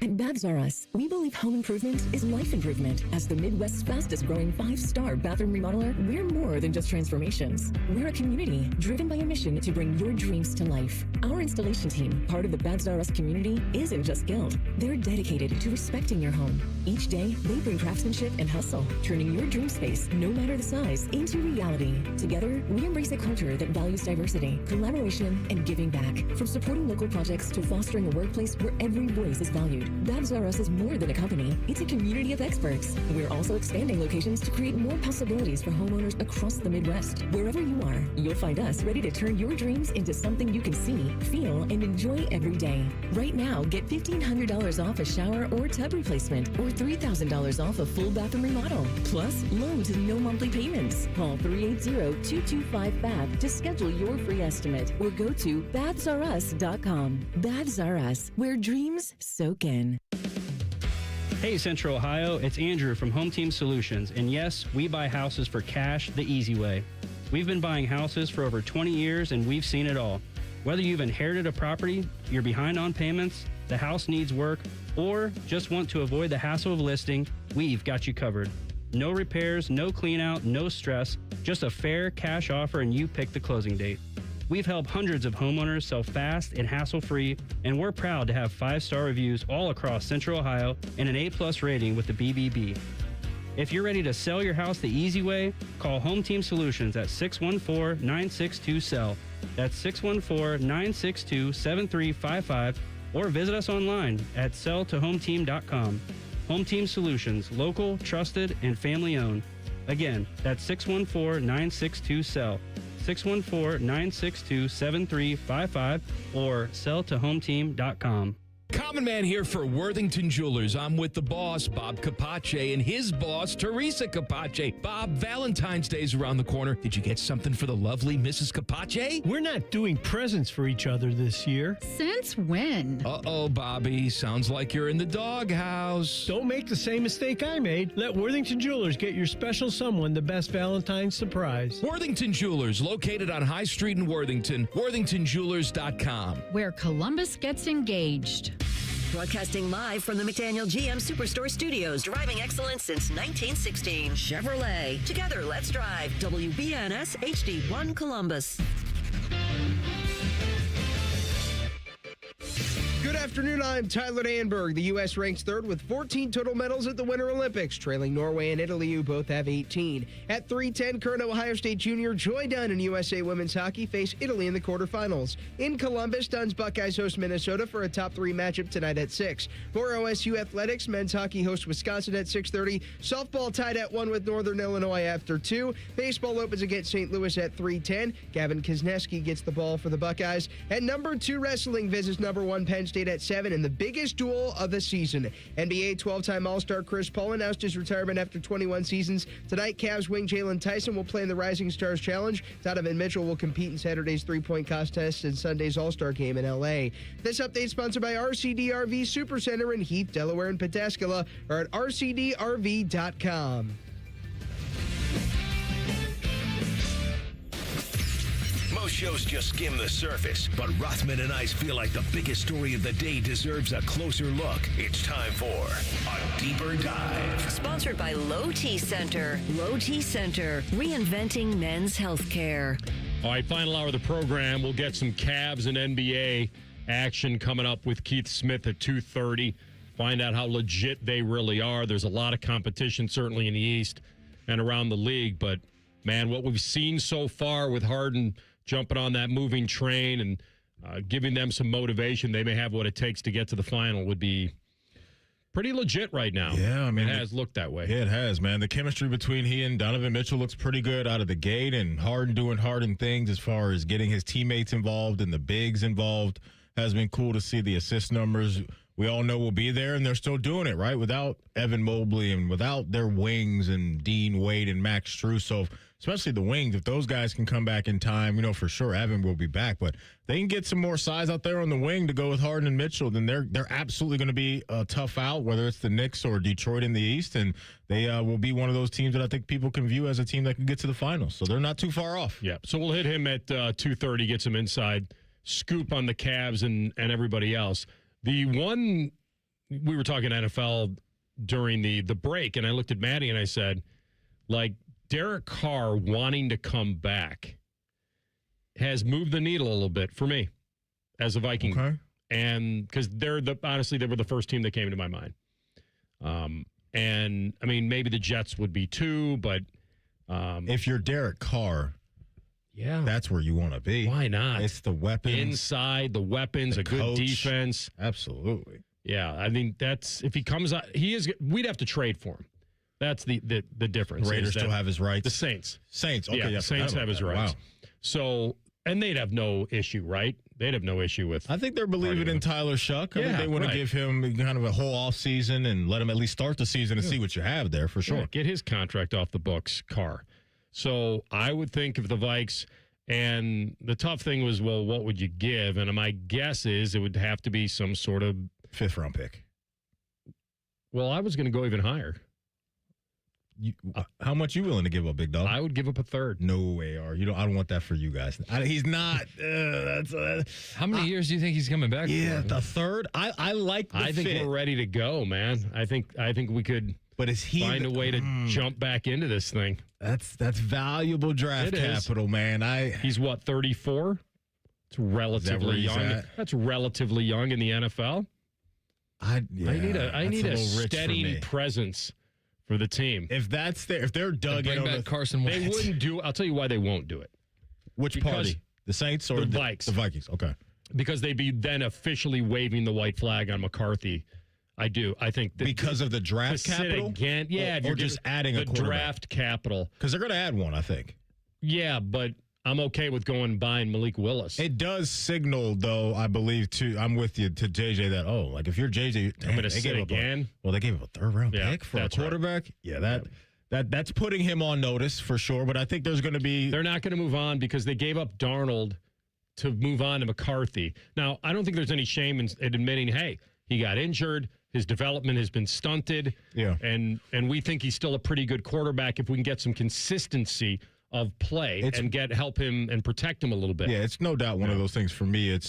S27: At Babs R Us, we believe home improvement is life improvement. As the Midwest's fastest growing 5-star bathroom remodeler, we're more than just transformations. We're a community driven by a mission to bring your dreams to life. Our installation team, part of the Babs R Us community, isn't just skilled. They're dedicated to respecting your home. Each day, they bring craftsmanship and hustle, turning your dream space, no matter the size, into reality. Together, we embrace a culture that values diversity, collaboration, and giving back. From supporting local projects to fostering a workplace where every voice is valued. Babs R Us is more than a company. It's a community of experts. We're also expanding locations to create more possibilities for homeowners across the Midwest. Wherever you are, you'll find us ready to turn your dreams into something you can see, feel, and enjoy every day. Right now, get $1,500 off a shower or tub replacement or $3,000 off a full bathroom remodel. Plus, low to no monthly payments. Call 380-225-BAB to schedule your free estimate or go to babsrus.com. Babs R Us, where dreams soak in.
S8: Hey Central Ohio, it's Andrew from Home Team Solutions, and yes, we buy houses for cash the easy way. We've been buying houses for over 20 years and we've seen it all. Whether you've inherited a property, you're behind on payments, the house needs work, or just want to avoid the hassle of listing, we've got you covered. No repairs, no clean out, no stress, just a fair cash offer and you pick the closing date. We've helped hundreds of homeowners sell fast and hassle-free, and we're proud to have 5-star reviews all across Central Ohio and an A+ rating with the BBB. If you're ready to sell your house the easy way, call Home Team Solutions at 614-962-SELL. That's 614-962-7355, or visit us online at selltohometeam.com. Home Team Solutions, local, trusted, and family-owned. Again, that's 614-962-SELL. 614-962-7355 or selltohometeam.com.
S26: Common Man here for Worthington Jewelers. I'm with the boss, Bob Capace, and his boss, Teresa Capace. Bob, Valentine's Day's around the corner. Did you get something for the lovely Mrs. Capace?
S9: We're not doing presents for each other this year.
S21: Since when?
S26: Uh-oh, Bobby. Sounds like you're in the doghouse.
S9: Don't make the same mistake I made. Let Worthington Jewelers get your special someone the best Valentine's surprise.
S26: Worthington Jewelers, located on High Street in Worthington. WorthingtonJewelers.com.
S21: Where Columbus gets engaged.
S3: Broadcasting live from the McDaniel GM Superstore Studios, driving excellence since 1916. Chevrolet. Together, let's drive. WBNS HD1 Columbus.
S10: Good afternoon, I'm Tyler Danberg. The U.S. ranks third with 14 total medals at the Winter Olympics, trailing Norway and Italy, who both have 18. At 3:10, current Ohio State junior Joy Dunn in USA Women's Hockey face Italy in the quarterfinals. In Columbus, Dunn's Buckeyes host Minnesota for a top 3 matchup tonight at 6. For OSU Athletics, men's hockey hosts Wisconsin at 6:30. Softball tied at 1 with Northern Illinois after 2. Baseball opens against St. Louis at 3:10. Gavin Kuzneski gets the ball for the Buckeyes. And number 2 wrestling visits number 1 Penn State at 7 in the biggest duel of the season. NBA 12-time All-Star Chris Paul announced his retirement after 21 seasons. Tonight, Cavs wing Jalen Tyson will play in the Rising Stars Challenge. Donovan Mitchell will compete in Saturday's three-point contest and Sunday's All-Star Game in L.A. This update sponsored by RCDRV Supercenter in Heath, Delaware, and Pataskala, or at rcdrv.com.
S2: Most shows just skim the surface, but Rothman and Ice feel like the biggest story of the day deserves a closer look. It's time for a deeper dive.
S3: Sponsored by Low T Center. Low T Center, reinventing men's health care.
S5: All right, final hour of the program. We'll get some Cavs and NBA action coming up with Keith Smith at 2:30. Find out how legit they really are. There's a lot of competition, certainly in the East and around the league. But, man, what we've seen so far with Harden jumping on that moving train and giving them some motivation, they may have what it takes to get to the final, would be pretty legit right now.
S6: Yeah, I mean,
S5: it has looked that way.
S6: Yeah, it has, man. The chemistry between he and Donovan Mitchell looks pretty good out of the gate, and Harden doing Harden things as far as getting his teammates involved and the bigs involved has been cool to see. The assist numbers we all know will be there, and they're still doing it, right? Without Evan Mobley and without their wings and Dean Wade and Max Strus. So especially the wings, if those guys can come back in time, for sure Evan will be back. But they can get some more size out there on the wing to go with Harden and Mitchell, then they're absolutely going to be a tough out, whether it's the Knicks or Detroit in the East. And they will be one of those teams that I think people can view as a team that can get to the finals. So they're not too far off.
S5: Yeah, so we'll hit him at 2:30, get some inside scoop on the Cavs and everybody else. The one, we were talking NFL during the break, and I looked at Maddie and I said, Derek Carr wanting to come back has moved the needle a little bit for me as a Viking.
S6: Okay.
S5: And because honestly, they were the first team that came to my mind. And I mean, maybe the Jets would be too, but
S6: if you're Derek Carr,
S5: yeah,
S6: that's where you want to be.
S5: Why not?
S6: It's the weapons.
S5: Inside, the weapons, a good defense.
S6: Absolutely.
S5: Yeah, I mean, if he comes out, we'd have to trade for him. That's the difference.
S6: The Raiders still have his rights?
S5: The Saints.
S6: Saints, okay.
S5: Yeah, the Saints have his rights.
S6: Wow.
S5: So, and they'd have no issue, right? They'd have no issue with.
S6: I think they're believing in Tyler Shuck. I think they want to give him kind of a whole off season and let him at least start the season and see what you have there for sure.
S5: Yeah, get his contract off the books, Carr. So I would think if the Vikes, and the tough thing was, well, what would you give? And my guess is it would have to be some sort of
S6: 5th round pick.
S5: Well, I was going to go even higher.
S6: How much you willing to give up, big dog?
S5: I would give up a 3rd.
S6: No AR. I don't want that for you guys. He's not.
S15: How many years do you think he's coming back?
S6: Yeah,
S15: for?
S6: the 3rd. I like. The
S5: I think
S6: fit.
S5: we're ready to go, man. I think we could.
S6: But is he
S5: find a way to jump back into this thing?
S6: That's valuable draft capital, man.
S5: He's what, 34? It's relatively young. That's relatively young in the NFL. I need a steady presence for the team.
S6: If they're dug in on
S15: Carson Wentz.
S5: They wouldn't do it. I'll tell you why they won't do it.
S6: Which party? The Saints or
S5: the Vikes?
S6: The Vikings. Okay.
S5: Because they'd be then officially waving the white flag on McCarthy. I do. I think
S6: because of the draft capital
S5: again. Yeah,
S6: or just adding a
S5: draft capital
S6: because they're going to add one. I think.
S5: Yeah, but I'm okay with going and buying Malik Willis.
S6: It does signal, though, I believe, I'm with you, to JJ, that, like, if you're JJ,
S5: I'm going to sit again.
S6: They gave up a 3rd-round pick for a quarterback. Right. Yeah, that's putting him on notice for sure, but I think there's going to be...
S5: They're not going to move on because they gave up Darnold to move on to McCarthy. Now, I don't think there's any shame in admitting, hey, he got injured, his development has been stunted, and we think he's still a pretty good quarterback if we can get some consistency of play and help him and protect him a little bit.
S6: Yeah, it's no doubt one of those things for me.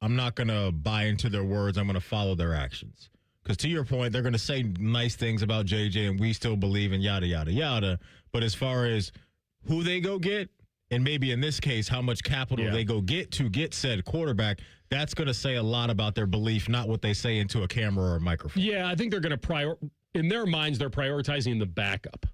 S6: I'm not going to buy into their words. I'm going to follow their actions. Because to your point, they're going to say nice things about JJ, and we still believe in yada, yada, yada. But as far as who they go get, and maybe in this case, how much capital they go get to get said quarterback, that's going to say a lot about their belief, not what they say into a camera or a microphone.
S5: Yeah, I think they're going to in their minds, they're prioritizing the backup.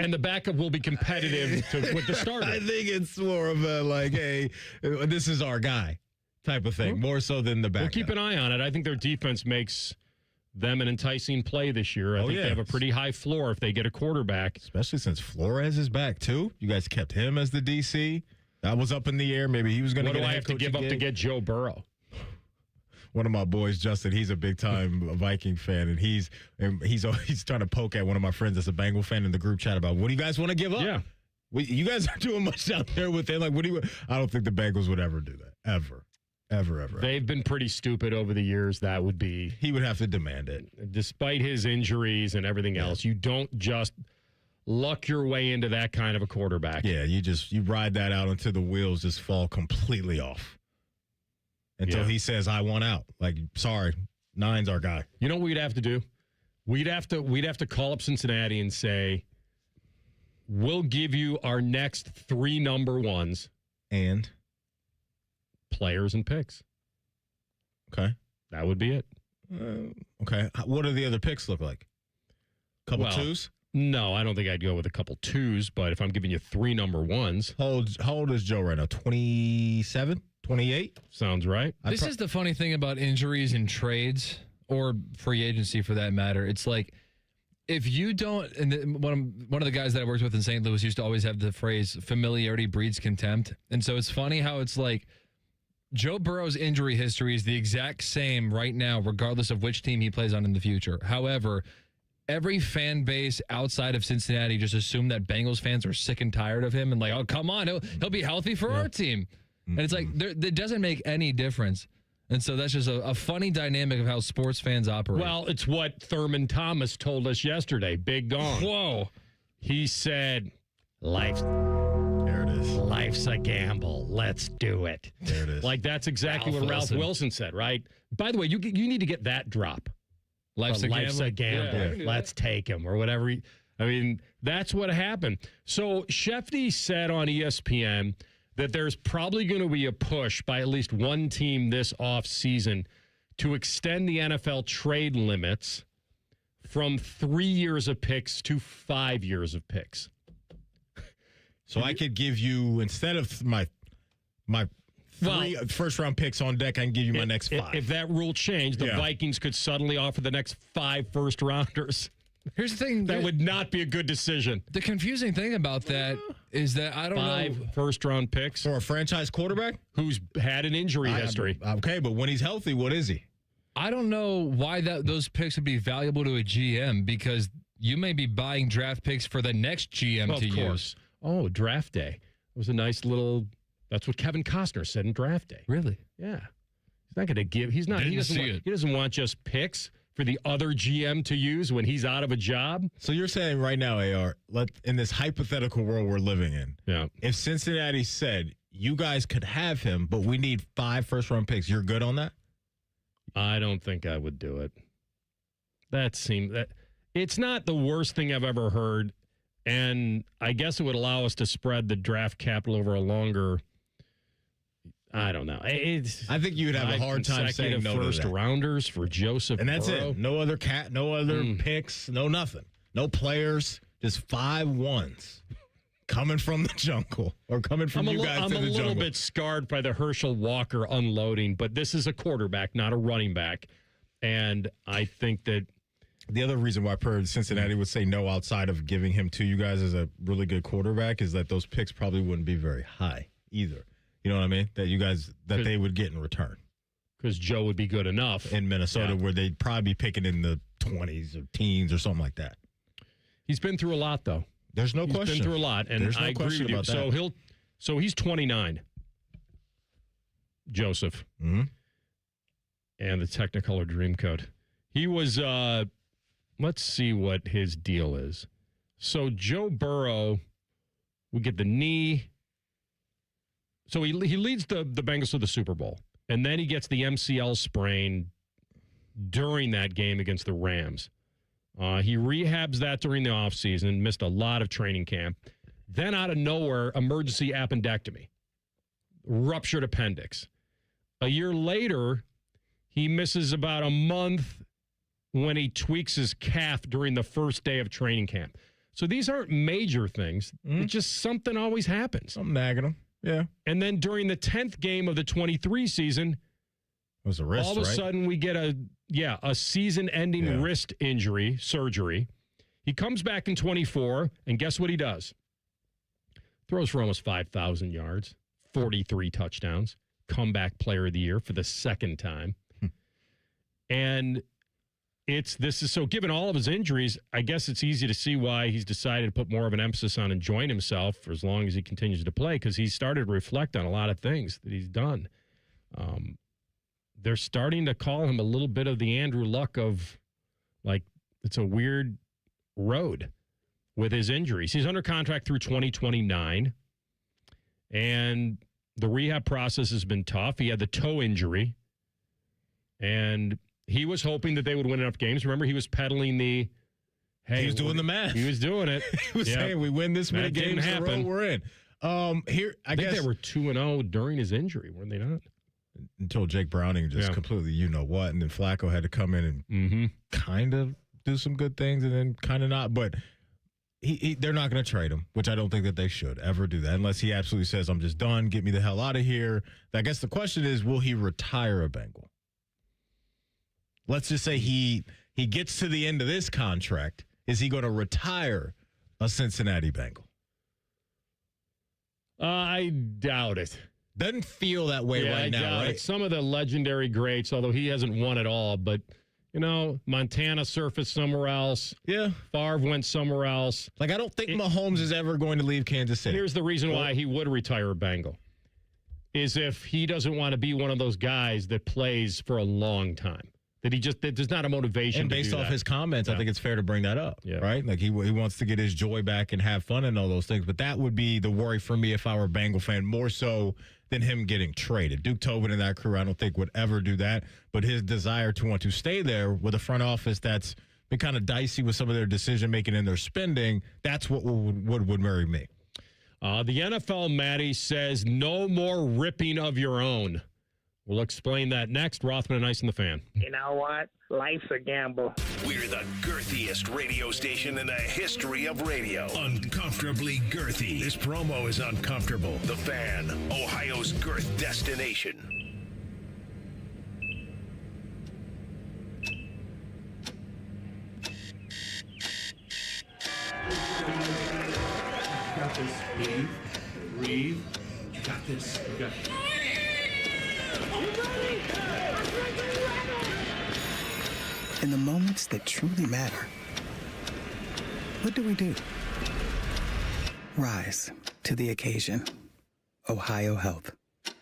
S5: And the backup will be competitive with the starter.
S6: I think it's more of a hey, this is our guy type of thing, more so than the backup.
S5: We'll keep an eye on it. I think their defense makes them an enticing play this year. I think they have a pretty high floor if they get a quarterback.
S6: Especially since Flores is back, too. You guys kept him as the DC. That was up in the air. Maybe he was going to get a head coach.
S5: What do I have to give up to get Joe Burrow?
S6: One of my boys, Justin, he's a big-time Viking fan, and he's trying to poke at one of my friends that's a Bengal fan in the group chat about, what do you guys want to give up?
S5: Yeah.
S6: You guys aren't doing much out there with it. Like, I don't think the Bengals would ever do that. Ever.
S5: They've been pretty stupid over the years. That would be...
S6: He would have to demand it.
S5: Despite his injuries and everything else, you don't just luck your way into that kind of a quarterback.
S6: Yeah, you ride that out until the wheels just fall completely off. Until he says, I want out. Like, sorry, 9's our guy.
S5: You know what we'd have to do? We'd have to call up Cincinnati and say, we'll give you our next 3 number 1s.
S6: And?
S5: Players and picks.
S6: Okay.
S5: That would be it.
S6: Okay. What do the other picks look like? Couple 2s?
S5: No, I don't think I'd go with a couple 2s, but if I'm giving you 3 number 1s.
S6: How old is Joe right now? 27? 28?
S5: Sounds right.
S15: This is the funny thing about injuries and trades, or free agency for that matter. It's like, if you don't, and one of the guys that I worked with in St. Louis used to always have the phrase, familiarity breeds contempt. And so it's funny how it's like, Joe Burrow's injury history is the exact same right now, regardless of which team he plays on in the future. However, every fan base outside of Cincinnati just assume that Bengals fans are sick and tired of him and like, oh, come on, he'll be healthy for our team. And it's like, it doesn't make any difference. And so that's just a funny dynamic of how sports fans operate.
S5: Well, it's what Thurman Thomas told us yesterday. Big Gong.
S15: Whoa.
S5: He said, life's a gamble. Let's do it.
S6: There it is.
S5: Like, that's exactly what Ralph Wilson said, right? By the way, you need to get that drop.
S15: Life's a gamble.
S5: Yeah, let's take him or whatever. I mean, that's what happened. So Shefty said on ESPN that there's probably going to be a push by at least one team this offseason to extend the NFL trade limits from 3 years of picks to 5 years of picks.
S6: So I could give you, instead of my 3 first-round picks on deck, I can give you my next 5.
S5: If that rule changed, the Vikings could suddenly offer the next 5 first-rounders.
S15: Here's the thing.
S5: That would not be a good decision.
S15: The confusing thing about that is that I don't know.
S5: 5 first-round picks.
S6: For a franchise quarterback?
S5: Who's had an injury history.
S6: Okay, but when he's healthy, what is he?
S15: I don't know why those picks would be valuable to a GM, because you may be buying draft picks for the next GM to use.
S5: Oh, draft day. It was a nice little... That's what Kevin Costner said in draft day.
S15: Really?
S5: Yeah. He's not going to give... He doesn't want just picks for the other GM to use when he's out of a job.
S6: So you're saying right now, AR, in this hypothetical world we're living in, if Cincinnati said, you guys could have him, but we need 5 first-round picks, you're good on that?
S5: I don't think I would do it. It's not the worst thing I've ever heard, and I guess it would allow us to spread the draft capital over a longer... I don't know.
S6: I think you would have a hard time saying no to that.
S5: First rounders for Joseph
S6: And that's
S5: Burrow.
S6: it. No other picks, no nothing. No players, just 5 ones coming from the jungle or coming from you guys to the jungle.
S5: I'm a little bit scarred by the Herschel Walker unloading, but this is a quarterback, not a running back. And I think that
S6: the other reason why Cincinnati would say no outside of giving him to you guys as a really good quarterback is that those picks probably wouldn't be very high either. You know what I mean? That they would get in return.
S5: Because Joe would be good enough.
S6: In Minnesota, where they'd probably be picking in the 20s or teens or something like that.
S5: He's been through a lot, though.
S6: There's no question.
S5: He's been through a lot, and I agree with you. So he's 29, Joseph.
S6: Mm-hmm.
S5: And the Technicolor Dreamcoat. He was, let's see what his deal is. So Joe Burrow would get the knee. So he leads the Bengals to the Super Bowl, and then he gets the MCL sprain during that game against the Rams. He rehabs that during the offseason, missed a lot of training camp. Then out of nowhere, emergency appendectomy, ruptured appendix. A year later, he misses about a month when he tweaks his calf during the first day of training camp. So these aren't major things. It's just something always happens.
S6: I'm nagging him. Yeah.
S5: And then during the 10th game of the 23 season,
S6: it was a wrist,
S5: all of a sudden we get a season-ending wrist injury, surgery. He comes back in 24, and guess what he does? Throws for almost 5,000 yards, 43 touchdowns, comeback player of the year for the second time. And so given all of his injuries, I guess it's easy to see why he's decided to put more of an emphasis on enjoying himself for as long as he continues to play, because he's started to reflect on a lot of things that he's done. They're starting to call him a little bit of the Andrew Luck of, it's a weird road with his injuries. He's under contract through 2029, and the rehab process has been tough. He had the toe injury, and he was hoping that they would win enough games. Remember, he was peddling he
S6: was doing the math.
S5: He was doing it.
S6: He was saying, we win this many games in a row, we're in. I guess
S5: they were 2-0 during his injury, weren't they not?
S6: Until Jake Browning just completely you-know-what, and then Flacco had to come in and kind of do some good things and then kind of not. But they're not going to trade him, which I don't think that they should ever do that, unless he absolutely says, I'm just done, get me the hell out of here. I guess the question is, will he retire a Bengal? Let's just say he gets to the end of this contract. Is he going to retire a Cincinnati Bengal?
S5: I doubt it.
S6: Doesn't feel that way right now, right?
S5: Some of the legendary greats, although he hasn't won it all, but, Montana surfaced somewhere else.
S6: Yeah.
S5: Favre went somewhere else.
S6: I don't think Mahomes is ever going to leave Kansas City.
S5: Here's the reason why he would retire a Bengal, is if he doesn't want to be one of those guys that plays for a long time. That there's not a motivation.
S6: And based off his comments, I think it's fair to bring that up, right? He wants to get his joy back and have fun and all those things. But that would be the worry for me if I were a Bengal fan, more so than him getting traded. Duke Tobin and that crew, I don't think would ever do that. But his desire to want to stay there with a front office that's been kind of dicey with some of their decision making and their spending, that's what would worry me.
S5: The NFL, Matty, says no more ripping of your own. We'll explain that next. Rothman and Ice and the Fan.
S11: You know what? Life's a gamble.
S2: We're the girthiest radio station in the history of radio. Uncomfortably girthy. This promo is uncomfortable. The Fan, Ohio's girth destination.
S12: Got this. Breathe. You got this. You got it.
S13: In the moments that truly matter, what do? Rise to the occasion. Ohio Health.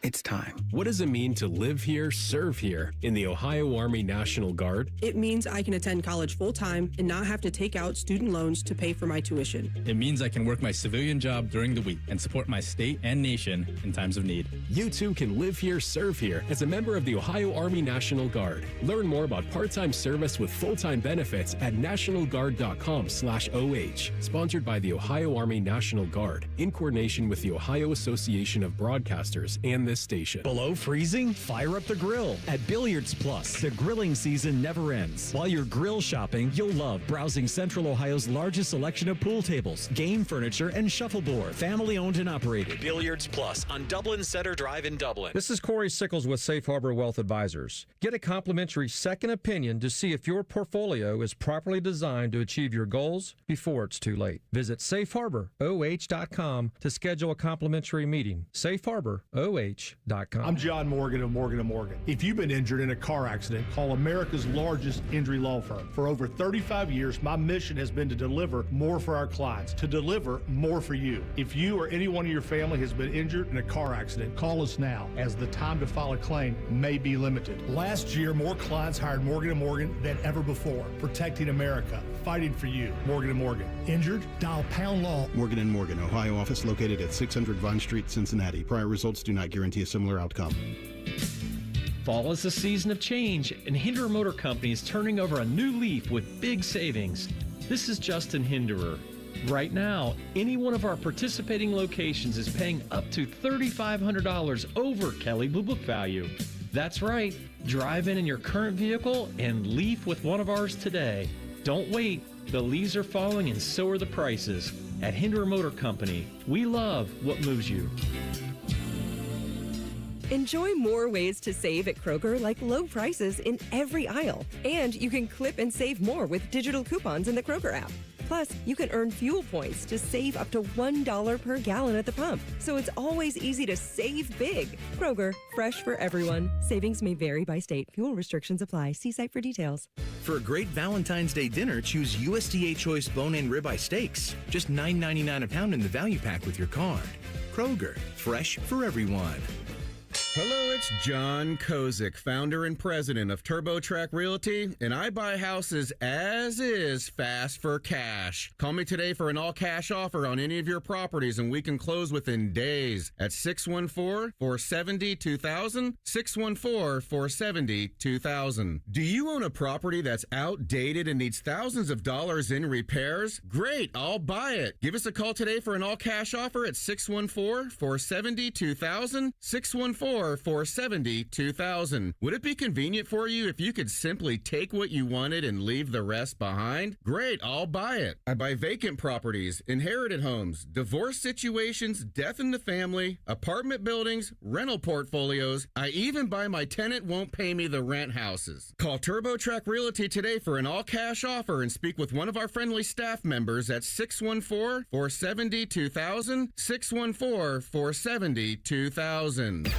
S13: It's time.
S14: What does it mean to live here, serve here in the Ohio Army National Guard?
S16: It means I can attend college full-time and not have to take out student loans to pay for my tuition.
S17: It means I can work my civilian job during the week and support my state and nation in times of need.
S14: You too can live here, serve here as a member of the Ohio Army National Guard. Learn more about part-time service with full-time benefits at nationalguard.com/OH. Sponsored by the Ohio Army National Guard in coordination with the Ohio Association of Broadcasters and this station.
S23: Below freezing? Fire up the grill at Billiards Plus. The grilling season never ends. While you're grill shopping, you'll love browsing Central Ohio's largest selection of pool tables, game furniture, and shuffleboard. Family owned and operated.
S24: Billiards Plus on Dublin Center Drive in Dublin.
S22: This is Corey Sickles with Safe Harbor Wealth Advisors. Get a complimentary second opinion to see if your portfolio is properly designed to achieve your goals before it's too late. Visit safeharboroh.com to schedule a complimentary meeting. safeharboroh.com.
S19: I'm John Morgan of Morgan & Morgan. If you've been injured in a car accident, call America's largest injury law firm. For over 35 years, my mission has been to deliver more for our clients, to deliver more for you. If you or anyone in your family has been injured in a car accident, call us now, as the time to file a claim may be limited. Last year, more clients hired Morgan & Morgan than ever before, protecting America, fighting for you. Morgan & Morgan. Injured? Dial pound law.
S28: Morgan & Morgan, Ohio office located at 600 Vine Street, Cincinnati. Prior results do not guarantee a similar outcome.
S29: Fall is a season of change, and Hinderer Motor Company is turning over a new leaf with big savings. This is Justin Hinderer. Right now, any one of our participating locations is paying up to $3,500 over Kelley Blue Book value. That's right. Drive in your current vehicle and leaf with one of ours today. Don't wait. The leaves are falling and so are the prices. At Hinderer Motor Company, we love what moves you.
S30: Enjoy more ways to save at Kroger, like low prices in every aisle. And you can clip and save more with digital coupons in the Kroger app. Plus, you can earn fuel points to save up to $1 per gallon at the pump. So it's always easy to save big. Kroger, fresh for everyone. Savings may vary by state. Fuel restrictions apply. See site for details.
S31: For a great Valentine's Day dinner, choose USDA Choice Bone-In Ribeye Steaks. Just $9.99 a pound in the value pack with your card. Kroger, fresh for everyone.
S32: Hello, it's John Kozik, founder and president of TurboTrack Realty, and I buy houses as is, fast for cash. Call me today for an all-cash offer on any of your properties, and we can close within days at 614-470-2000, 614-470-2000. Do you own a property that's outdated and needs thousands of dollars in repairs? Great, I'll buy it. Give us a call today for an all-cash offer at 614-470-2000, 614-470-2000. Would it be convenient for you if you could simply take what you wanted and leave the rest behind? Great, I'll buy it. I buy vacant properties, inherited homes, divorce situations, death in the family, apartment buildings, rental portfolios. I even buy my tenant won't pay me the rent houses. Call TurboTrack Realty today for an all-cash offer and speak with one of our friendly staff members at 614-470-2000, 614-470-2000.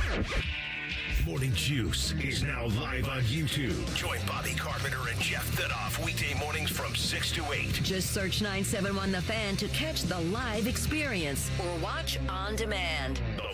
S2: Morning Juice is now live on YouTube. Join Bobby Carpenter and Jeff Thidoff weekday mornings from 6 to 8.
S3: Just search 971 The Fan to catch the live experience or watch on demand.
S2: The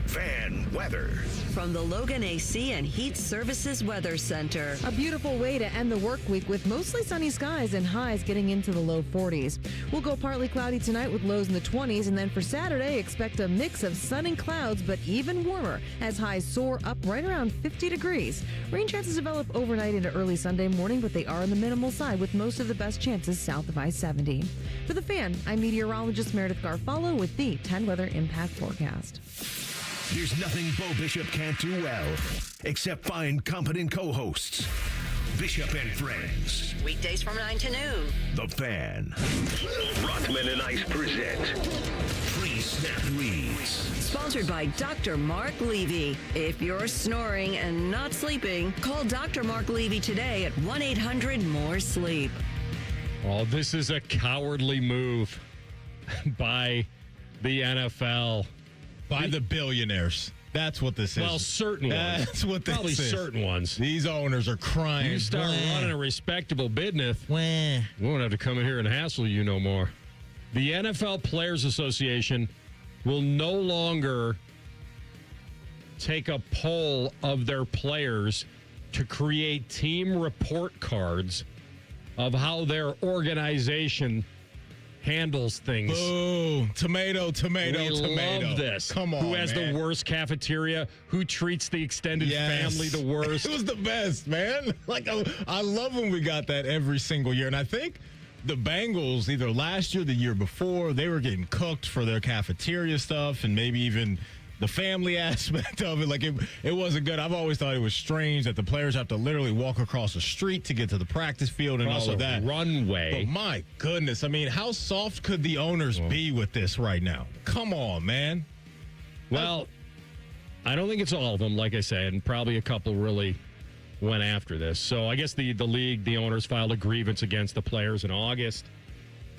S2: Fan weather.
S3: From the Logan AC and Heat Services Weather Center.
S33: A beautiful way to end the work week with mostly sunny skies and highs getting into the low 40s. We'll go partly cloudy tonight with lows in the 20s, and then for Saturday, expect a mix of sun and clouds, but even warmer as highs soar up right around 50 degrees. Rain chances develop overnight into early Sunday morning, but they are on the minimal side with most of the best chances south of I-70. For The Fan, I'm meteorologist Meredith Garfalo with the 10 Weather Impact Forecast.
S2: There's nothing Bo Bishop can't do well, except find competent co-hosts. Bishop and Friends.
S3: Weekdays from 9 to noon.
S2: The Fan. Rothman and Ice present Pre-Snap Reads.
S3: Sponsored by Dr. Mark Levy. If you're snoring and not sleeping, call Dr. Mark Levy today at 1-800-MORE-SLEEP.
S5: Oh, this is a cowardly move by the NFL.
S6: By the billionaires. That's what this is.
S5: Well, certain ones.
S6: That's what this
S5: Probably
S6: is.
S5: certain ones.
S6: These owners are crying.
S5: You start running a respectable business, we won't have to come in here and hassle you no more. The NFL Players Association will no longer take a poll of their players to create team report cards of how their organization handles things.
S6: Boo. Tomato.
S5: We love this.
S6: Come on,
S5: Who has
S6: man.
S5: the worst cafeteria? Who treats the extended family the worst?
S6: It was the best, man. Like, I love when we got that every single year. And I think the Bengals, either last year or the year before, they were getting cooked for their cafeteria stuff and maybe even the family aspect of it. Like, it wasn't good. I've always thought it was strange that the players have to literally walk across the street to get to the practice field and
S5: Across
S6: all of
S5: a
S6: that.
S5: runway.
S6: But my goodness, I mean, how soft could the owners be with this right now? Come on, man.
S5: Well, I don't think it's all of them, like I said, and probably a couple really went after this. So I guess the league, the owners filed a grievance against the players in August.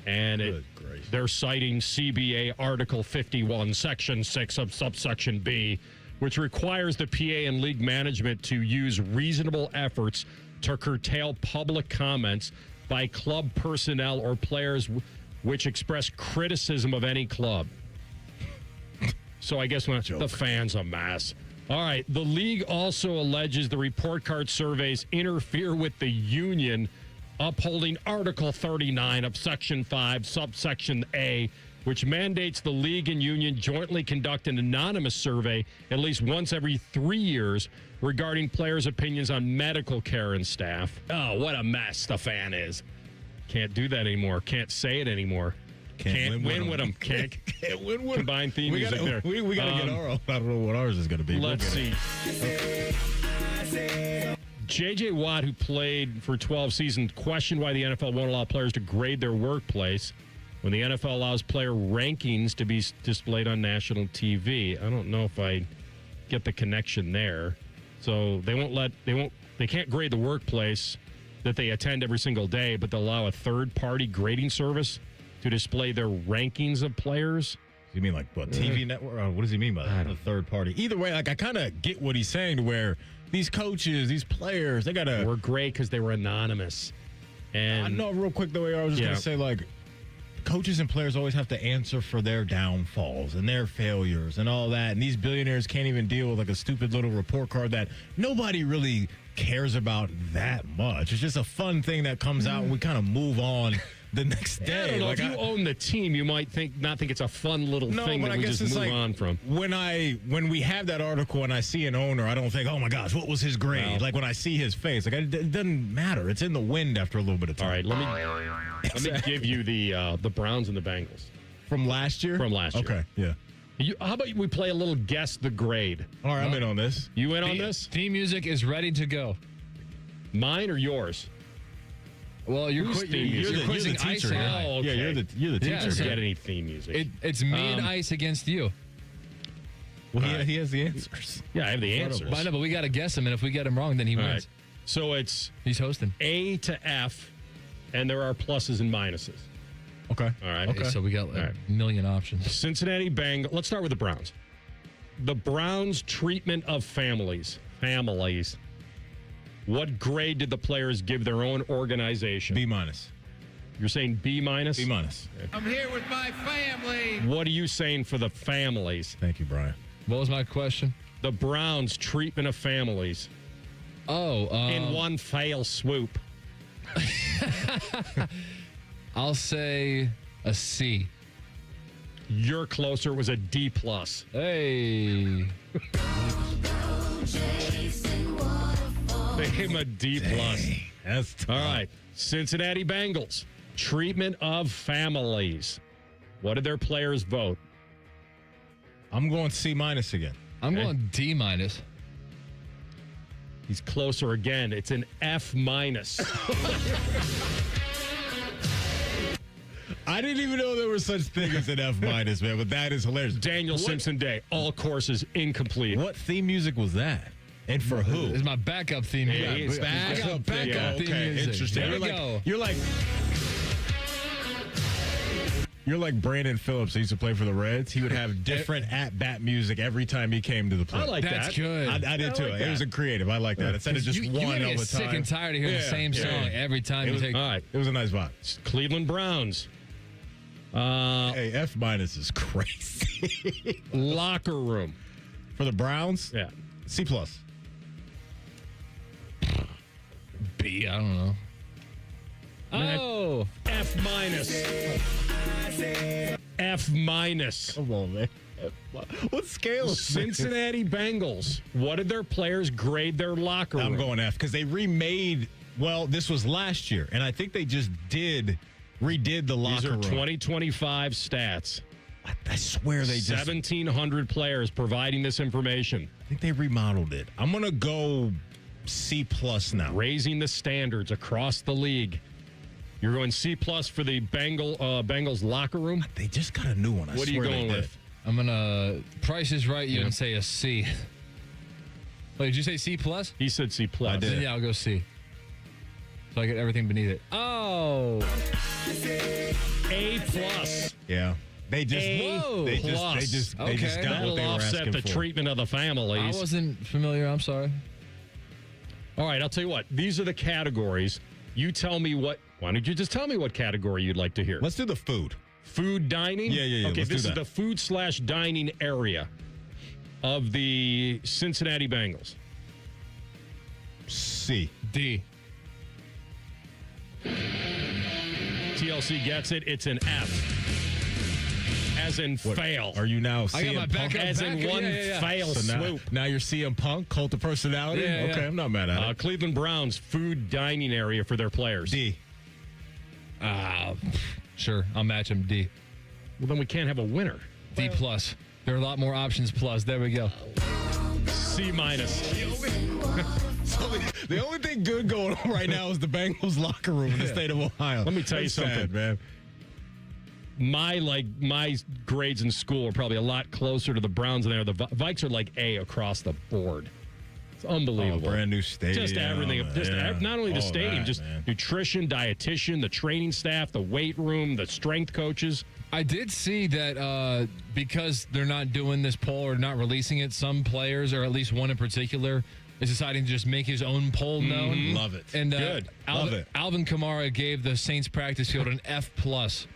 S5: And they're citing CBA Article 51, Section 6 of Subsection B, which requires the PA and league management to use reasonable efforts to curtail public comments by club personnel or players which express criticism of any club. So I guess when the fans a mess. All right. The league also alleges the report card surveys interfere with the union upholding Article 39 of Section 5, Subsection A, which mandates the league and union jointly conduct an anonymous survey at least once every 3 years regarding players' opinions on medical care and staff. Oh, what a mess the fan is. Can't do that anymore. Can't say it anymore. Can't win with them. Can't
S6: win with
S5: combine theme music there.
S6: We got to get our own. I don't know what ours is going to be.
S5: Let's see. J.J. Watt, who played for 12 seasons, questioned why the NFL won't allow players to grade their workplace when the NFL allows player rankings to be displayed on national TV. I don't know if I get the connection there. So they can't grade the workplace that they attend every single day, but they'll allow a third-party grading service to display their rankings of players.
S6: You mean like what, TV network? What does he mean by that? A third party. Either way, like I kind of get what he's saying to where these coaches, these players, they got to...
S5: We're great because they were anonymous. And
S6: I know real quick, though, I was just going to say, like, coaches and players always have to answer for their downfalls and their failures and all that. And these billionaires can't even deal with, like, a stupid little report card that nobody really cares about that much. It's just a fun thing that comes out and we kind of move on the next day.
S5: I don't know. Like, if you own the team, you might not think it's a fun little thing that we just move on from.
S6: When we have that article and I see an owner, I don't think, oh my gosh, what was his grade?
S5: Well,
S6: like when I see his face, like it doesn't matter. It's in the wind after a little bit of time.
S5: All right, let me give you the Browns and the Bengals
S6: from last year. Okay, yeah.
S5: How about we play a little guess the grade?
S6: All right, I'm in on this.
S5: You in on this?
S1: Theme music is ready to go.
S5: Mine or yours?
S1: Well, you're quizzing Ice and I.
S5: Oh, okay.
S6: Yeah, you're the teacher.
S5: Yeah, so get any theme music.
S1: It's me and Ice against you.
S6: Well, he has the answers.
S5: Yeah, I have the answers.
S1: I know, but we got to guess them, and if we get them wrong, then he wins.
S5: Right. So he's
S1: hosting
S5: A to F, and there are pluses and minuses.
S6: Okay.
S5: All right.
S1: Okay. So we got a million options.
S5: Cincinnati Bengals. Let's start with the Browns. The Browns' treatment of families. What grade did the players give their own organization?
S6: B minus.
S5: You're saying B minus?
S6: B minus.
S5: Okay.
S12: I'm here with my family.
S5: What are you saying for the families?
S6: Thank you, Brian.
S1: What was my question?
S5: The Browns' treatment of families. In one fail swoop.
S1: I'll say a C.
S5: You're closer. It was a D plus.
S1: Hey.
S5: They gave him a D plus.
S6: That's tough.
S5: All right. Cincinnati Bengals. Treatment of families. What did their players vote?
S6: I'm going C minus again.
S1: I'm going D minus.
S5: He's closer again. It's an F minus.
S6: I didn't even know there was such thing as an F minus, man, but that is hilarious.
S5: Daniel Simpson Day. All courses incomplete.
S6: What theme music was that? And for who?
S1: It's my backup theme music.
S5: Yeah,
S1: Backup theme
S6: okay,
S1: music.
S6: Interesting.
S1: There we go.
S6: You're like Brandon Phillips, who used to play for the Reds. He would have different at-bat music every time he came to the plate.
S5: I like
S1: That's
S5: that.
S1: good.
S6: I did too. It was a creative. I like that. Instead of just one
S1: you
S6: all
S1: get
S6: the
S1: sick
S6: time.
S1: and tired of hearing the same song every time you take.
S5: All right.
S6: It was a nice vibe.
S5: Cleveland Browns.
S6: Hey, F minus is crazy.
S5: Locker room.
S6: For the Browns?
S5: Yeah.
S6: C plus.
S1: B, I don't know.
S5: Oh, F minus. F minus.
S6: Come on, man. What scale is
S5: Cincinnati Bengals. What did their players grade their locker room?
S6: I'm going F because they remade. Well, this was last year, and I think they just redid the locker room.
S5: These are 2025 stats.
S6: I swear they just
S5: 1,700 players providing this information.
S6: I think they remodeled it. I'm gonna go C plus now.
S5: Raising the standards across the league. You're going C plus for the Bengals locker room.
S6: They just got a new one.
S5: What are you going with?
S1: I'm gonna Price is Right you and say a C. Wait, did you say C plus?
S5: He said C plus.
S6: I did.
S1: Then, yeah, I'll go C. So I get everything beneath it.
S5: Oh, A plus.
S6: Yeah. They just
S5: They
S6: just got
S5: That'll
S6: what they were
S5: offset
S6: asking
S5: the
S6: for.
S5: treatment of the families.
S1: I wasn't familiar. I'm sorry.
S5: All right, I'll tell you what. These are the categories. You tell me what. Why don't you just tell me what category you'd like to hear?
S6: Let's do the food.
S5: Food dining?
S6: Yeah.
S5: Okay,
S6: let's
S5: this
S6: do
S5: is
S6: that.
S5: the food/dining area of the Cincinnati Bengals.
S6: C.
S1: D.
S5: TLC gets it. It's an F. As in fail.
S6: Are you now
S1: I got my
S6: CM Punk?
S1: backup.
S5: As in one fail
S6: So
S5: swoop.
S6: now you're CM Punk, cult of personality?
S1: Yeah,
S6: okay,
S1: yeah.
S6: I'm not mad at it.
S5: Cleveland Browns food dining area for their players.
S6: D.
S1: Sure, I'll match him. D.
S5: Well, then we can't have a winner.
S1: D plus. There are a lot more options plus. There we go.
S5: C minus.
S6: So the only thing good going on right now is the Bengals locker room in the state of Ohio.
S5: Let me tell you
S6: That's
S5: something,
S6: sad, man.
S5: My grades in school are probably a lot closer to the Browns than they are. The Vikes are like A across the board. It's unbelievable.
S6: Brand new stadium.
S5: Just everything. Not only the
S6: All
S5: stadium,
S6: that,
S5: just
S6: man.
S5: nutrition, dietitian, the training staff, the weight room, the strength coaches.
S1: I did see that because they're not doing this poll or not releasing it, some players, or at least one in particular, is deciding to just make his own poll known.
S6: Love it.
S1: And
S5: Good.
S6: Love it.
S1: Alvin Kamara gave the Saints practice field an F plus.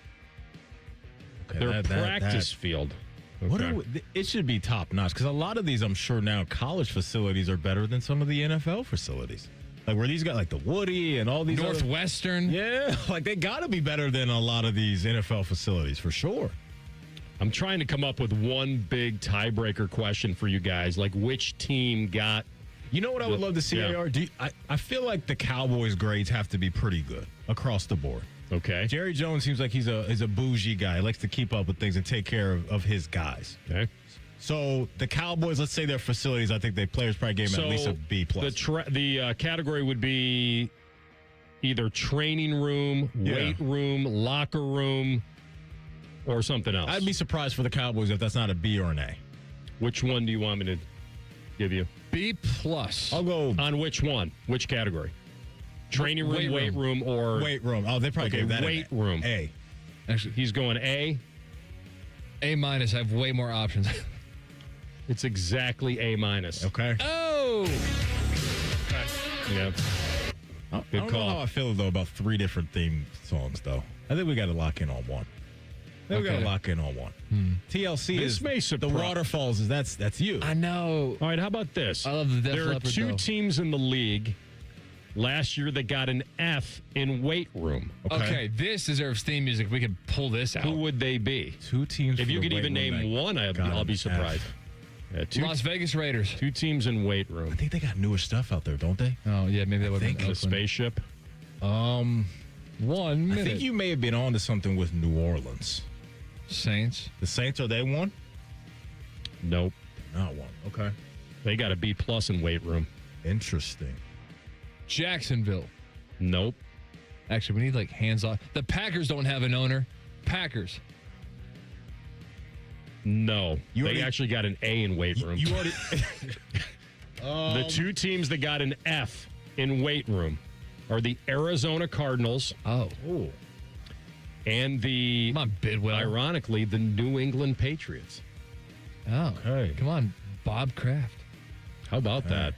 S6: Okay,
S5: Their practice field.
S6: What
S5: Okay.
S6: it should be top notch because a lot of these, I'm sure now, college facilities are better than some of the NFL facilities. Like where these got like the Woody and all these
S1: Northwestern.
S6: Yeah, like they got to be better than a lot of these NFL facilities for sure.
S5: I'm trying to come up with one big tiebreaker question for you guys. Like which team got.
S6: You know what I would love to see,
S5: Yeah.
S6: AR? I feel like the Cowboys' grades have to be pretty good across the board.
S5: Okay.
S6: Jerry Jones seems like he's a bougie guy. He likes to keep up with things and take care of his guys.
S5: Okay.
S6: So the Cowboys, let's say their facilities, I think the players probably gave them at least a B plus.
S5: The category would be either training room, weight room, locker room, or something else.
S6: I'd be surprised for the Cowboys if that's not a B or an A.
S5: Which one do you want me to give you?
S1: B plus.
S6: I'll go
S5: On which one? Which category? Training room, weight room, or
S6: weight room. Oh, they probably gave that
S5: weight
S6: an
S5: room.
S6: A.
S5: Actually, he's going A.
S1: A minus. I have way more options.
S5: It's exactly A minus.
S6: Okay.
S1: Oh.
S5: Yeah.
S6: I
S5: Good
S6: don't
S5: call.
S6: know how I feel though about three different theme songs though. I think we got to lock in on one. We got to lock in on one. TLC
S5: This
S6: is
S5: may
S6: the
S5: surprise-
S6: Waterfalls. Is that's you?
S1: I know.
S5: All right, how about this?
S1: I love the Def
S5: There are
S1: Leppard,
S5: two
S1: though.
S5: teams in the league last year that got an F in weight room.
S1: Okay, this deserves theme music. We could pull this out.
S5: Who would they be?
S6: Two teams.
S5: If
S6: for
S5: you
S6: the
S5: could even
S6: weight room
S5: name
S6: that
S5: one,
S6: got
S5: I'll
S6: an
S5: be
S6: F.
S5: surprised. Yeah,
S1: Las Vegas Raiders.
S5: two teams in weight room.
S6: I think they got newer stuff out there, don't they?
S1: Oh, yeah, maybe that would be
S5: The spaceship.
S1: 1 minute.
S6: I think you may have been on to something with New Orleans.
S1: Saints.
S6: The Saints, are they one?
S5: Nope.
S6: Not one. Okay.
S5: They got a B+ in weight room.
S6: Interesting.
S1: Jacksonville.
S5: Nope.
S1: Actually, we need like hands off. The Packers don't have an owner. Packers.
S5: No. They actually got an A in weight room.
S6: You already.
S5: The two teams that got an F in weight room are the Arizona Cardinals.
S1: Oh.
S5: And the,
S1: come on, Bidwell.
S5: Ironically, the New England Patriots.
S1: Oh.
S5: Okay.
S1: Come on, Bob Kraft.
S5: How about that?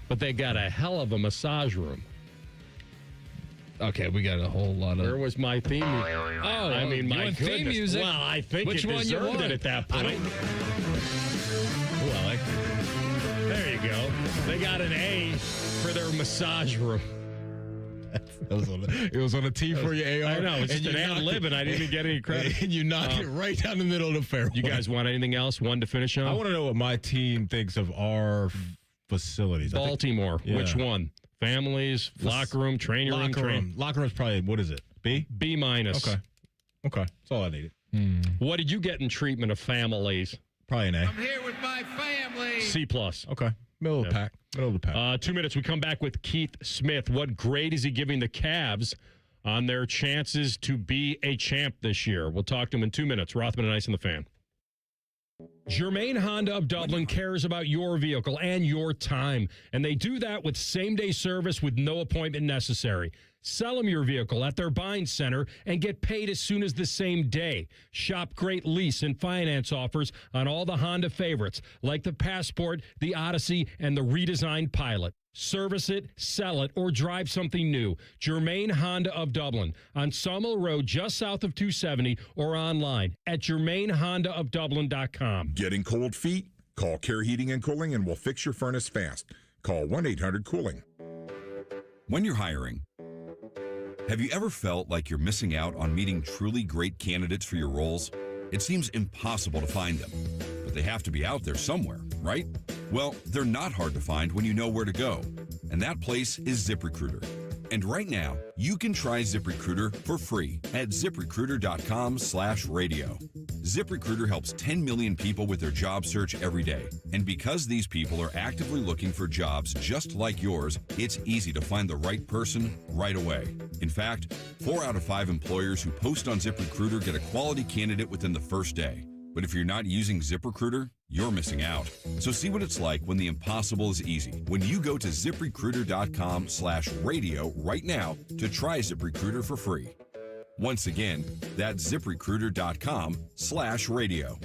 S5: But they got a hell of a massage room.
S1: Okay, we got a whole lot of.
S5: Where was my theme? I mean, my
S1: want theme
S5: goodness.
S1: music?
S5: Well, I think
S1: Which
S5: it
S1: one you
S5: deserved
S1: want?
S5: it at that point.
S6: Well,
S5: there you go. They got an A for their massage room.
S6: It was on a T for you, AR.
S5: I know. It's just
S6: and
S5: an ad lib, and I didn't even get any credit.
S6: And you knocked it right down the middle of the fairway.
S5: You guys want anything else? One to finish on?
S6: I want to know what my team thinks of our facilities.
S5: Baltimore. Which one? Families, locker room, training room.
S6: Locker room's probably, what is it? B?
S5: B-.
S6: Okay. That's all I needed.
S5: What did you get in treatment of families?
S6: Probably an A.
S12: I'm here with my family.
S5: C+.
S6: Okay. Middle of the pack.
S5: 2 minutes. We come back with Keith Smith. What grade is he giving the Cavs on their chances to be a champ this year? We'll talk to him in 2 minutes. Rothman and Ice on the Fan. Germain Honda of Dublin cares about your vehicle and your time, and they do that with same-day service with no appointment necessary. Sell them your vehicle at their buying center and get paid as soon as the same day. Shop great lease and finance offers on all the Honda favorites, like the Passport, the Odyssey, and the redesigned Pilot. Service it, sell it, or drive something new. Germain Honda of Dublin on Sawmill Road, just south of 270, or online at germainhondaofdublin.com.
S4: Getting cold feet? Call Care Heating and Cooling and we'll fix your furnace fast. Call 1-800-COOLING.
S7: When you're hiring, have you ever felt like you're missing out on meeting truly great candidates for your roles? It seems impossible to find them, but they have to be out there somewhere, right? Well, they're not hard to find when you know where to go, and that place is ZipRecruiter. And right now, you can try ZipRecruiter for free at ZipRecruiter.com/radio. ZipRecruiter helps 10 million people with their job search every day. And because these people are actively looking for jobs just like yours, it's easy to find the right person right away. In fact, 4 out of 5 employers who post on ZipRecruiter get a quality candidate within the first day. But if you're not using ZipRecruiter, you're missing out. So see what it's like when the impossible is easy. When you go to ZipRecruiter.com/radio right now to try ZipRecruiter for free. Once again, that's ZipRecruiter.com/radio.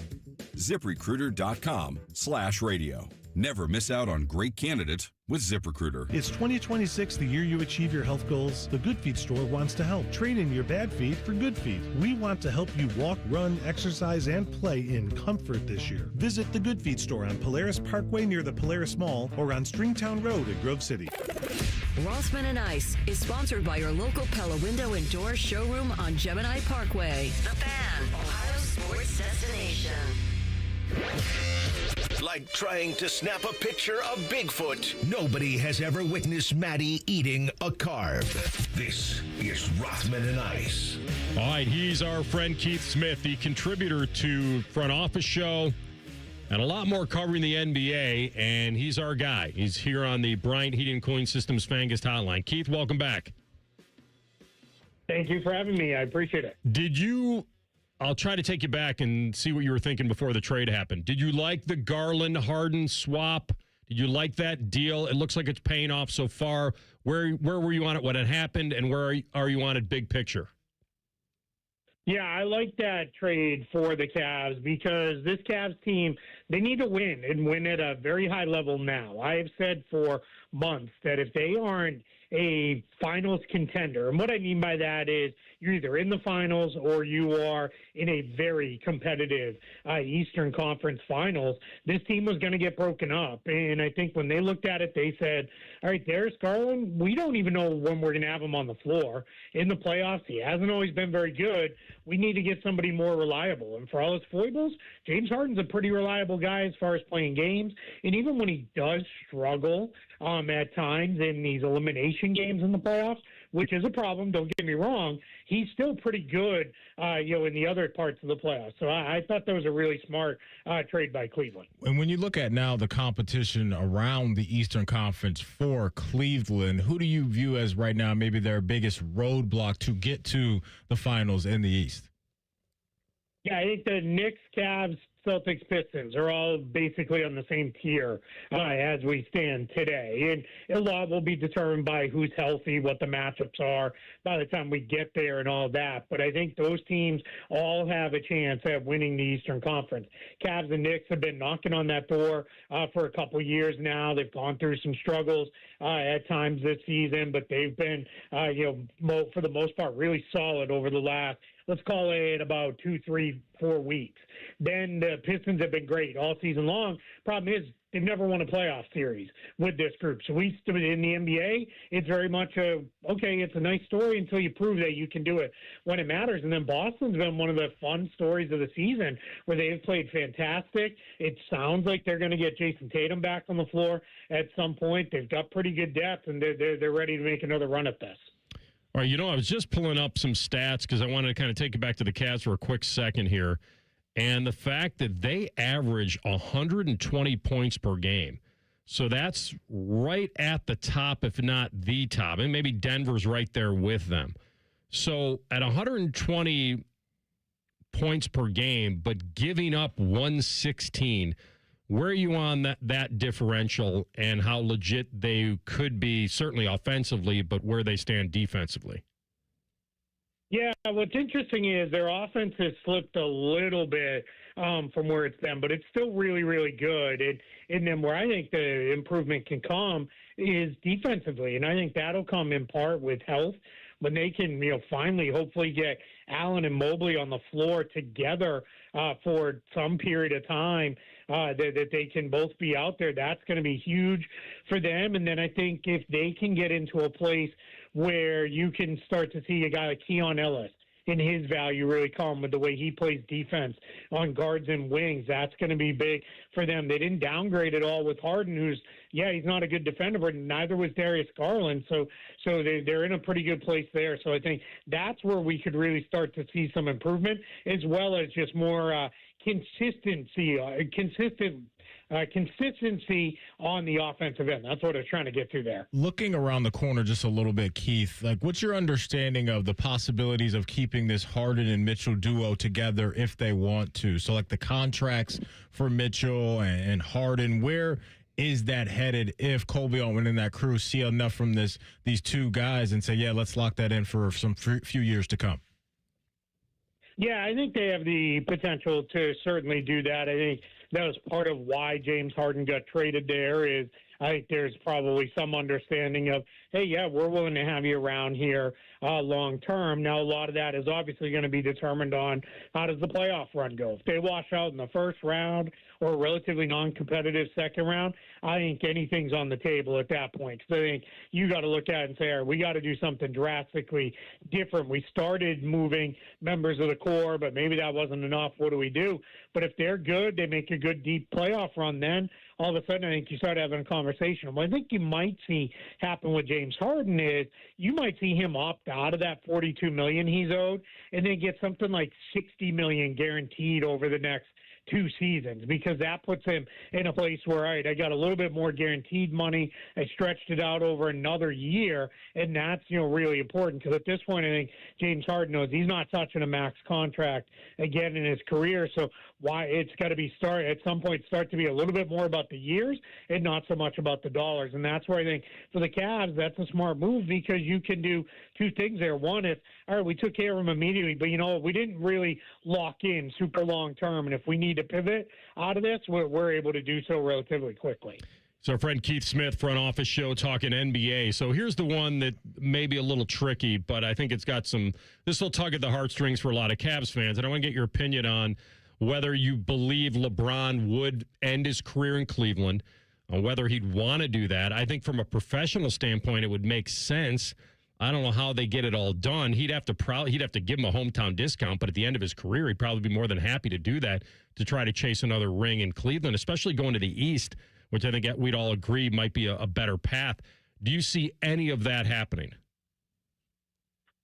S7: ZipRecruiter.com/radio. Never miss out on great candidates with ZipRecruiter.
S8: Is 2026 the year you achieve your health goals? The Good Feet store wants to help. Trade in your bad feet for good feet. We want to help you walk, run, exercise, and play in comfort this year. Visit the Good Feet store on Polaris Parkway near the Polaris Mall or on Stringtown Road in Grove City.
S3: Rothman and Ice is sponsored by your local Pella Window and Door showroom on Gemini Parkway. The Fan, Ohio sports destination.
S2: Like trying to snap a picture of Bigfoot. Nobody has ever witnessed Maddie eating a carb. This is Rothman and Ice.
S5: All right, he's our friend Keith Smith, the contributor to Front Office Show and a lot more covering the NBA, and he's our guy. He's here on the Bryant Heating and Cooling Systems Fangast Hotline. Keith, welcome back.
S9: Thank you for having me. I appreciate it.
S5: I'll try to take you back and see what you were thinking before the trade happened. Did you like the Garland-Harden swap? Did you like that deal? It looks like it's paying off so far. Where were you on it when it happened, and where are you on it big picture?
S9: Yeah, I like that trade for the Cavs because this Cavs team, they need to win and win at a very high level now. I have said for months that if they aren't a finals contender, and what I mean by that is you're either in the finals or you are in a very competitive Eastern Conference finals, this team was going to get broken up. And I think when they looked at it, they said, all right, there's Garland. We don't even know when we're going to have him on the floor in the playoffs. He hasn't always been very good. We need to get somebody more reliable. And for all his foibles, James Harden's a pretty reliable guy as far as playing games. And even when he does struggle at times in these elimination games in the playoffs, which is a problem. Don't get me wrong. He's still pretty good, in the other parts of the playoffs. So I thought that was a really smart trade by Cleveland.
S6: And when you look at now the competition around the Eastern Conference for Cleveland, who do you view as right now maybe their biggest roadblock to get to the finals in the East?
S9: Yeah, I think the Knicks, Cavs, Celtics, Pistons are all basically on the same tier as we stand today. And a lot will be determined by who's healthy, what the matchups are by the time we get there and all that. But I think those teams all have a chance at winning the Eastern Conference. Cavs and Knicks have been knocking on that door for a couple years now. They've gone through some struggles at times this season, but they've been, for the most part, really solid over the last, let's call it about 2, 3, 4 weeks. Then the Pistons have been great all season long. Problem is they've never won a playoff series with this group. So in the NBA, it's very much it's a nice story until you prove that you can do it when it matters. And then Boston's been one of the fun stories of the season where they've played fantastic. It sounds like they're going to get Jason Tatum back on the floor at some point. They've got pretty good depth, and they're ready to make another run at this.
S5: All right, I was just pulling up some stats because I wanted to kind of take it back to the Cavs for a quick second here. And the fact that they average 120 points per game. So that's right at the top, if not the top. And maybe Denver's right there with them. So at 120 points per game, but giving up 116, where are you on that differential and how legit they could be, certainly offensively, but where they stand defensively?
S9: Yeah, what's interesting is their offense has slipped a little bit from where it's been, but it's still really, really good. And then where I think the improvement can come is defensively, and I think that'll come in part with health. When they can, finally, hopefully get Allen and Mobley on the floor together for some period of time, that they can both be out there, that's going to be huge for them. And then I think if they can get into a place where you can start to see a guy like Keon Ellis and his value really come with the way he plays defense on guards and wings, that's going to be big for them. They didn't downgrade at all with Harden, who's, he's not a good defender, but neither was Darius Garland. So they're in a pretty good place there. So I think that's where we could really start to see some improvement, as well as just more consistency on the offensive end. That's what I'm trying to get to there.
S6: Looking around the corner just a little bit, Keith, what's your understanding of the possibilities of keeping this Harden and Mitchell duo together if they want to? So the contracts for Mitchell and Harden, where is that headed if Kobe Owen and that crew see enough from these two guys and say, let's lock that in for some few years to come?
S9: Yeah, I think they have the potential to certainly do that. I think that was part of why James Harden got traded there. I think there's probably some understanding of, hey, we're willing to have you around here long term. Now, a lot of that is obviously going to be determined on how does the playoff run go. If they wash out in the first round or a relatively non-competitive second round, I think anything's on the table at that point. So I think you got to look at it and say, all right, we got to do something drastically different. We started moving members of the core, but maybe that wasn't enough. What do we do? But if they're good, they make a good deep playoff run, then all of a sudden I think you start having a conversation. What I think you might see happen with James Harden is you might see him opt out of that $42 million he's owed and then get something like $60 million guaranteed over the next 2 seasons, because that puts him in a place where, all right, I got a little bit more guaranteed money. I stretched it out over another year, and that's, really important, because at this point, I think James Harden knows he's not touching a max contract again in his career. So why it's got to be at some point start to be a little bit more about the years and not so much about the dollars. And that's where I think for the Cavs, that's a smart move, because you can do 2 things there. One is, all right, we took care of him immediately, but we didn't really lock in super long term. And if we need to pivot out of this, we're able to do so relatively quickly.
S5: So our friend Keith Smith, front office show, talking NBA. So here's the one that may be a little tricky, but I think it's got this will tug at the heartstrings for a lot of Cavs fans. And I want to get your opinion on whether you believe LeBron would end his career in Cleveland, whether he'd want to do that. I think from a professional standpoint, it would make sense. I don't know how they get it all done. He'd have to give him a hometown discount, but at the end of his career, he'd probably be more than happy to do that to try to chase another ring in Cleveland, especially going to the East, which I think we'd all agree might be a better path. Do you see any of that happening?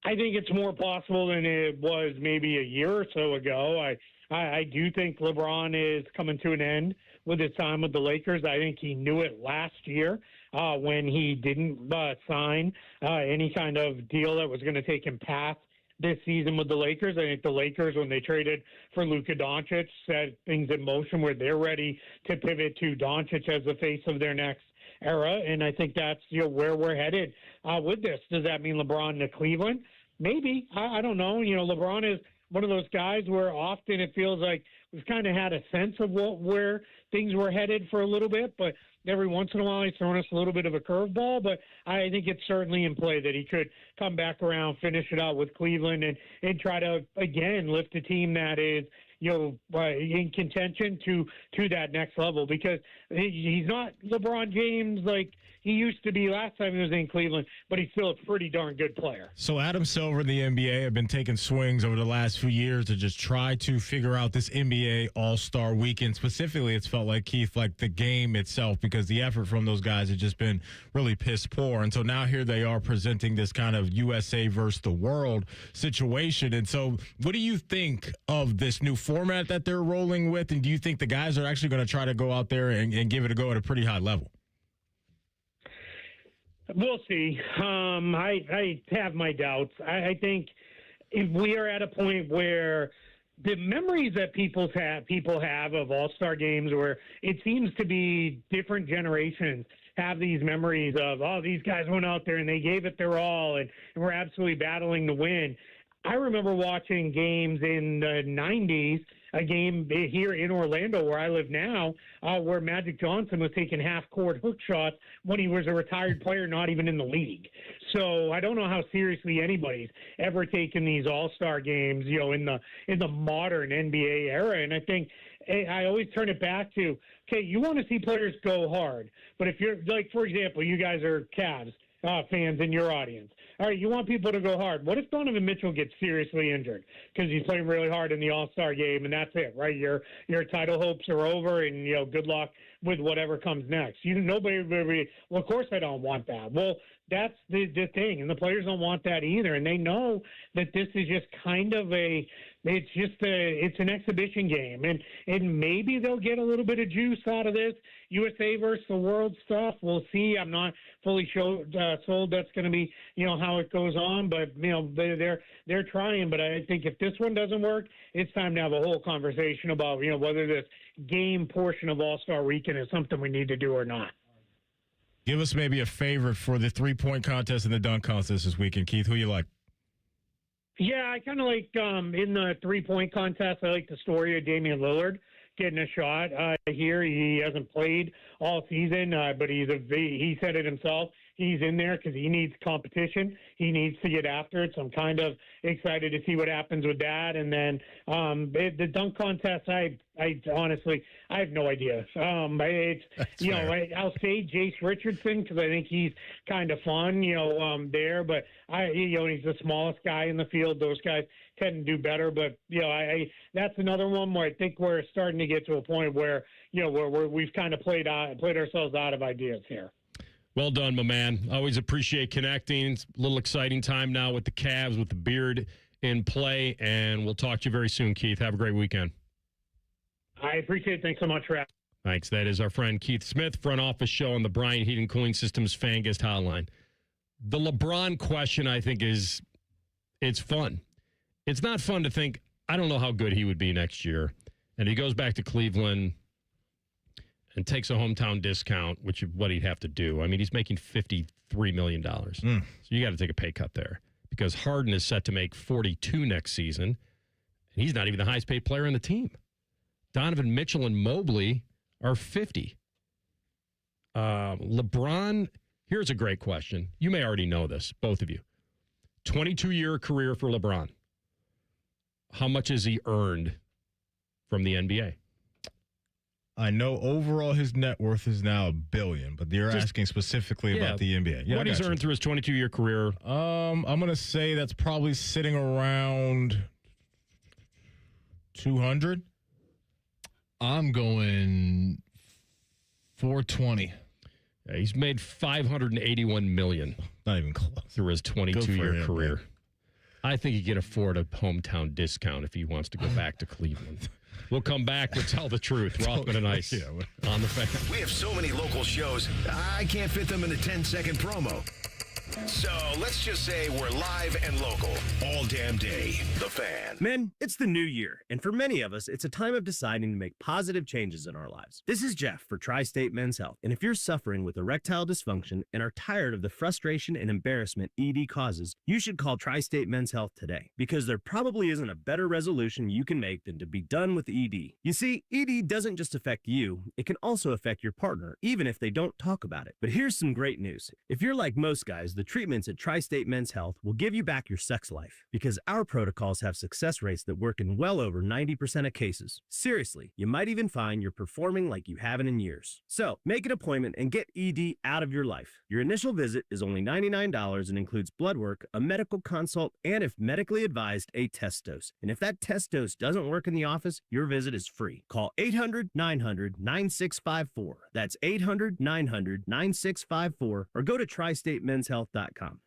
S9: I think it's more possible than it was maybe a year or so ago. I do think LeBron is coming to an end with his time with the Lakers. I think he knew it last year when he didn't sign any kind of deal that was going to take him past this season with the Lakers. I think the Lakers, when they traded for Luka Doncic, set things in motion where they're ready to pivot to Doncic as the face of their next era. And I think that's where we're headed with this. Does that mean LeBron to Cleveland? Maybe. I don't know. LeBron is one of those guys where often it feels like we've kind of had a sense of where things were headed for a little bit, but every once in a while he's thrown us a little bit of a curveball. But I think it's certainly in play that he could come back around, finish it out with Cleveland, and try to, again, lift a team that is in contention to that next level, because he's not LeBron James like he used to be last time he was in Cleveland, but he's still a pretty darn good player.
S6: So Adam Silver and the NBA have been taking swings over the last few years to just try to figure out this NBA All-Star Weekend. Specifically, it's felt like, Keith, like the game itself, because the effort from those guys has just been really piss poor. And so now here they are presenting this kind of USA versus the world situation. And so what do you think of this new format that they're rolling with? And do you think the guys are actually going to try to go out there and give it a go at a pretty high level?
S9: We'll see. I have my doubts. I think if we are at a point where the memories that people have of All-Star games, where it seems to be different generations have these memories of, oh, these guys went out there and they gave it their all and were absolutely battling to win. I remember watching games in the 90s, a game here in Orlando where I live now, where Magic Johnson was taking half-court hook shots when he was a retired player, not even in the league. So I don't know how seriously anybody's ever taken these all-star games, in the modern NBA era. And I think I always turn it back to, okay, you want to see players go hard. But if you're, like, for example, you guys are Cavs fans in your audience. All right, you want people to go hard. What if Donovan Mitchell gets seriously injured because he's playing really hard in the All-Star game, and that's it, right? Your title hopes are over, and good luck with whatever comes next. Nobody. Well, of course I don't want that. Well, that's the thing, and the players don't want that either, and they know that this is just kind of it's an exhibition game, and maybe they'll get a little bit of juice out of this USA versus the world stuff. We'll see. I'm not fully sold that's going to be how it goes on, but they're trying. But I think if this one doesn't work, it's time to have a whole conversation about whether this game portion of All-Star Weekend is something we need to do or not.
S6: Give us maybe a favorite for the three-point contest and the dunk contest this weekend, Keith. Who you like?
S9: Yeah, I kind of like in the three-point contest, I like the story of Damian Lillard getting a shot here. He hasn't played all season, but he said it himself. He's in there because he needs competition. He needs to get after it. So I'm kind of excited to see what happens with that. And then the dunk contest, I honestly, I have no idea. I'll say Jace Richardson because I think he's kind of fun, there. But he's the smallest guy in the field. Those guys tend to do better. But that's another one where I think we're starting to get to a point where we've kind of played ourselves out of ideas here.
S5: Well done, my man. Always appreciate connecting. It's a little exciting time now with the Cavs, with the beard in play, and we'll talk to you very soon, Keith. Have a great weekend.
S9: I appreciate it. Thanks so much, Rap.
S5: Thanks. That is our friend Keith Smith, front office show on the Bryant Heating Cooling Systems Fan Guest Hotline. The LeBron question, I think, it's fun. It's not fun to think, I don't know how good he would be next year. And he goes back to Cleveland and takes a hometown discount, which is what he'd have to do. I mean, he's making $53 million. So you got to take a pay cut there because Harden is set to make $42 next season, and he's not even the highest paid player on the team. Donovan Mitchell and Mobley are $50. LeBron, here's a great question. You may already know this, both of you. 22-year career for LeBron. How much has he earned from the NBA?
S6: I know overall his net worth is now $1 billion, but you're asking specifically about the NBA.
S5: Yeah, what he's earned through his 22-year career?
S6: I'm going to say that's probably sitting around 200.
S1: I'm going 420.
S5: Yeah, he's made $581 million.
S6: Not even close.
S5: Through his 22-year career. I think he can afford a hometown discount if he wants to go back to Cleveland. We'll come back. We'll tell the truth. Rothman and Ice on the Fan.
S2: We have so many local shows, I can't fit them in a 10-second promo. So let's just say we're live and local all damn day. The Fan.
S10: Men, it's the new year, and for many of us, it's a time of deciding to make positive changes in our lives. This is Jeff for Tri-State Men's Health, and if you're suffering with erectile dysfunction and are tired of the frustration and embarrassment ED causes, you should call Tri-State Men's Health today, because there probably isn't a better resolution you can make than to be done with ED. You see, ED doesn't just affect you, it can also affect your partner, even if they don't talk about it. But here's some great news. If you're like most guys, the treatments at Tri-State Men's Health will give you back your sex life, because our protocols have success rates that work in well over 90% of cases. Seriously, you might even find you're performing like you haven't in years. So, make an appointment and get ED out of your life. Your initial visit is only $99 and includes blood work, a medical consult, and if medically advised, a test dose. And if that test dose doesn't work in the office, your visit is free. Call 800-900-9654. That's 800-900-9654 or go to tristatemenshealth.com.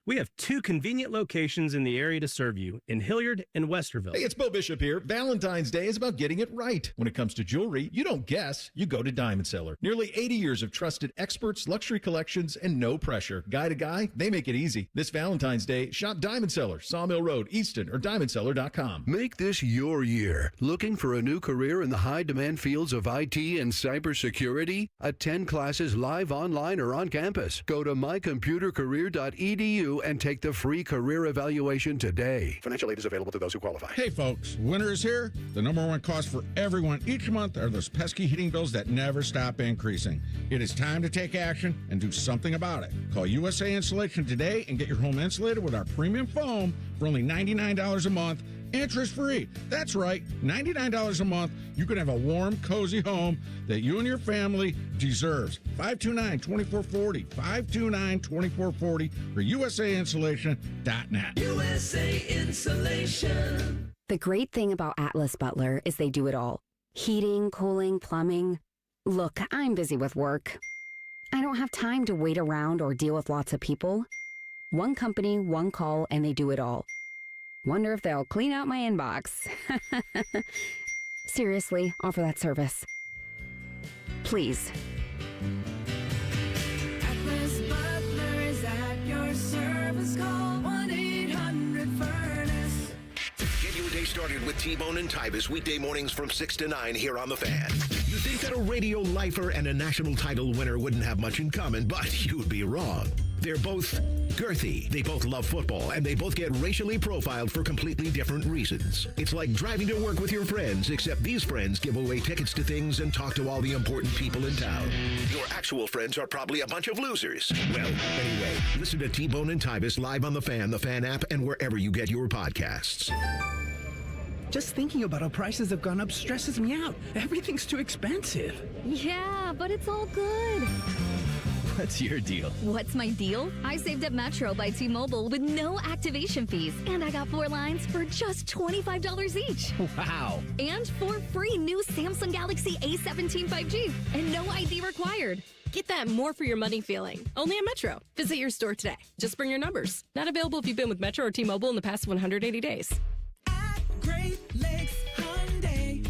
S10: We have 2 convenient locations in the area to serve you in Hilliard and Westerville.
S11: Hey, it's Bo Bishop here. Valentine's Day is about getting it right. When it comes to jewelry, you don't guess, you go to Diamond Seller. Nearly 80 years of trusted experts, luxury collections, and no pressure. Guy to guy, they make it easy. This Valentine's Day, shop Diamond Seller, Sawmill Road, Easton, or diamondseller.com.
S13: Make this your year. Looking for a new career in the high-demand fields of IT and cybersecurity? Attend classes live, online, or on campus. Go to mycomputercareer.edu and take the free career evaluation today.
S28: Financial aid is available to those who qualify.
S14: Hey folks, winter is here. The number one cost for everyone each month are those pesky heating bills that never stop increasing. It is time to take action and do something about it. Call USA Insulation today and get your home insulated with our premium foam for only $99 a month, interest-free. That's right, $99 a month. You can have a warm, cozy home that you and your family deserves. 529-2440, 529-2440 or USAinsulation.net.
S15: USA Insulation.
S16: The great thing about Atlas Butler is they do it all. Heating, cooling, plumbing. Look, I'm busy with work. I don't have time to wait around or deal with lots of people. One company, one call, and they do it all. Wonder if they'll clean out my inbox. Seriously, offer that service. Please.
S15: Atlas Butler is at your service. Call 1-800-FURNACE.
S2: Get your day started with T-Bone and Tybus weekday mornings from 6 to 9 here on The Fan. You think that a radio lifer and a national title winner wouldn't have much in common, but you'd be wrong. They're both girthy, they both love football, and they both get racially profiled for completely different reasons. It's like driving to work with your friends, except these friends give away tickets to things and talk to all the important people in town. Your actual friends are probably a bunch of losers. Well, anyway, listen to T-Bone and Tybus live on The Fan app, and wherever you get your podcasts.
S17: Just thinking about how prices have gone up stresses me out. Everything's too expensive.
S18: Yeah, but it's all good.
S17: What's your deal?
S18: What's my deal? I saved at Metro by T-Mobile with no activation fees. And I got 4 lines for just $25 each.
S17: Wow.
S18: And 4 free new Samsung Galaxy A17 5G. And no ID required.
S20: Get that more for your money feeling. Only at Metro. Visit your store today. Just bring your numbers. Not available if you've been with Metro or T-Mobile in the past 180 days.
S15: Great Lakes Hyundai.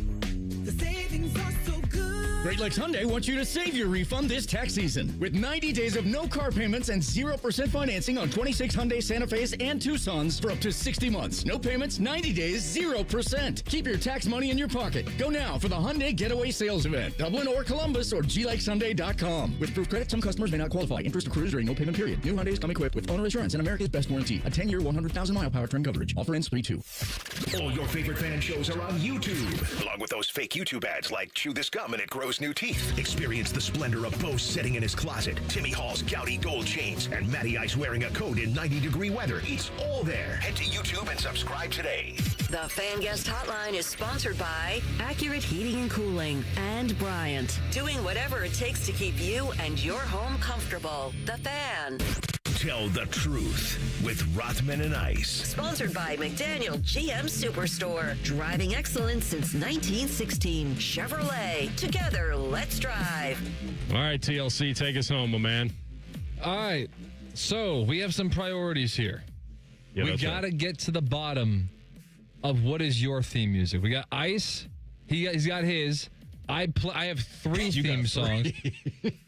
S15: The savings are so good.
S21: Great Lakes Hyundai wants you to save your refund this tax season with 90 days of no car payments and 0% financing on 26 Hyundai Santa Fe's and Tucsons for up to 60 months. No payments, 90 days, 0%. Keep your tax money in your pocket. Go now for the Hyundai Getaway Sales Event. Dublin or Columbus or glakeshyundai.com. With proof credit, some customers may not qualify. Interest accrues during no payment period. New Hyundais come equipped with owner assurance and America's best warranty. A 10-year, 100,000-mile powertrain coverage. Offer ends 3/2.
S2: All your favorite fan shows are on YouTube, along with those fake YouTube ads like Chew This Gum and It Grows New Teeth. Experience the splendor of Bo sitting in his closet, Timmy Hall's gouty gold chains, and Matty Ice wearing a coat in 90-degree weather. It's all there. Head to YouTube and subscribe today.
S3: The Fan Guest Hotline is sponsored by Accurate Heating and Cooling and Bryant, doing whatever it takes to keep you and your home comfortable. The Fan.
S2: Tell the truth with Rothman and Ice.
S3: Sponsored by McDaniel GM Superstore. Driving excellence since 1916. Chevrolet. Together, let's drive.
S5: All right, TLC, take us home, my man.
S1: All right. So we have some priorities here.
S5: Yeah,
S1: we
S5: that's
S1: got to
S5: right.
S1: get to the bottom of what is your theme music. We got Ice. He's got his. I have 3 theme songs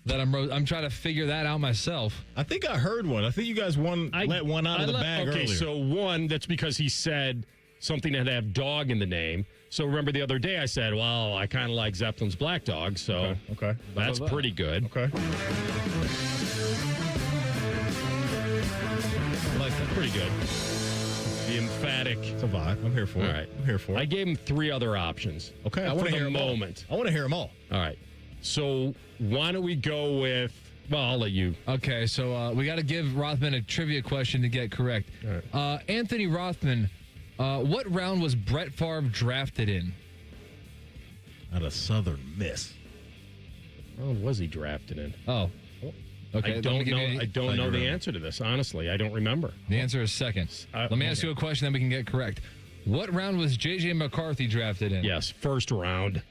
S1: that I'm trying to figure that out myself.
S6: I think I heard one. I think you guys let one out of the bag
S5: okay,
S6: earlier.
S5: so one, that's because he said something that had dog in the name. So remember the other day I said, well, I kind of like Zeppelin's Black Dog. So
S6: okay.
S5: That's pretty good.
S6: Okay.
S5: I like that. Pretty good. The emphatic.
S6: It's a vibe. I'm here for it.
S5: All right.
S6: I'm here for it.
S5: I gave him 3 other options.
S6: Okay. I
S5: For
S6: want to
S5: the
S6: hear them
S5: moment.
S6: all. I want to hear them all.
S5: All right. So why don't we go with, well, I'll let you.
S1: Okay, so we got to give Rothman a trivia question to get correct. Anthony Rothman, what round was Brett Favre drafted in?
S6: Out of Southern Miss.
S5: Oh, was he drafted in?
S1: Oh. Okay,
S5: I don't know. I don't know the answer to this. Honestly, I don't remember.
S1: The answer is second. Let me ask you a question that we can get correct. What round was J.J. McCarthy drafted in?
S5: Yes, first round.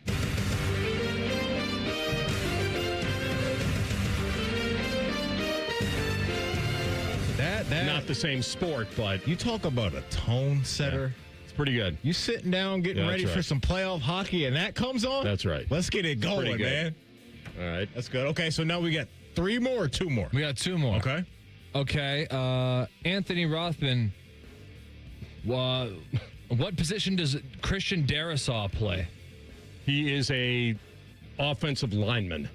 S6: That
S5: not the same sport, but
S6: you talk about a tone setter.
S5: It's pretty good.
S6: You sitting down getting ready for some playoff hockey, and that comes on.
S5: That's right.
S6: Let's get it going, man.
S5: All right,
S6: that's good. Okay, so now we got 3 more or 2 more.
S1: We got 2 more.
S6: Okay.
S1: Okay. Anthony Rothman. What position does Christian Darrisaw play?
S5: He is a offensive lineman.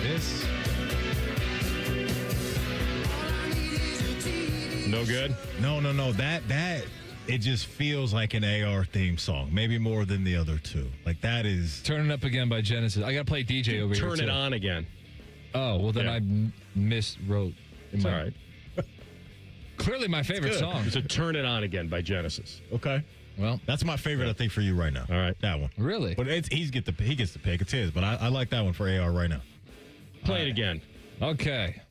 S6: This.
S5: No good?
S6: No. That it just feels like an AR theme song. Maybe more than the other 2. Like that is
S1: Turn It Up Again by Genesis. I got to play DJ over here.
S5: Turn It On Again.
S1: Oh, well then
S5: Yeah.
S1: I miswrote.
S5: It's all right.
S1: Clearly my favorite song.
S5: It's a Turn It On Again by Genesis.
S6: Okay.
S1: Well,
S6: that's my favorite, I think, for you right now.
S5: All right.
S6: That one.
S1: Really?
S6: But he gets to pick. It's his. But I like that one for AR right now.
S5: Play it again.
S1: Okay.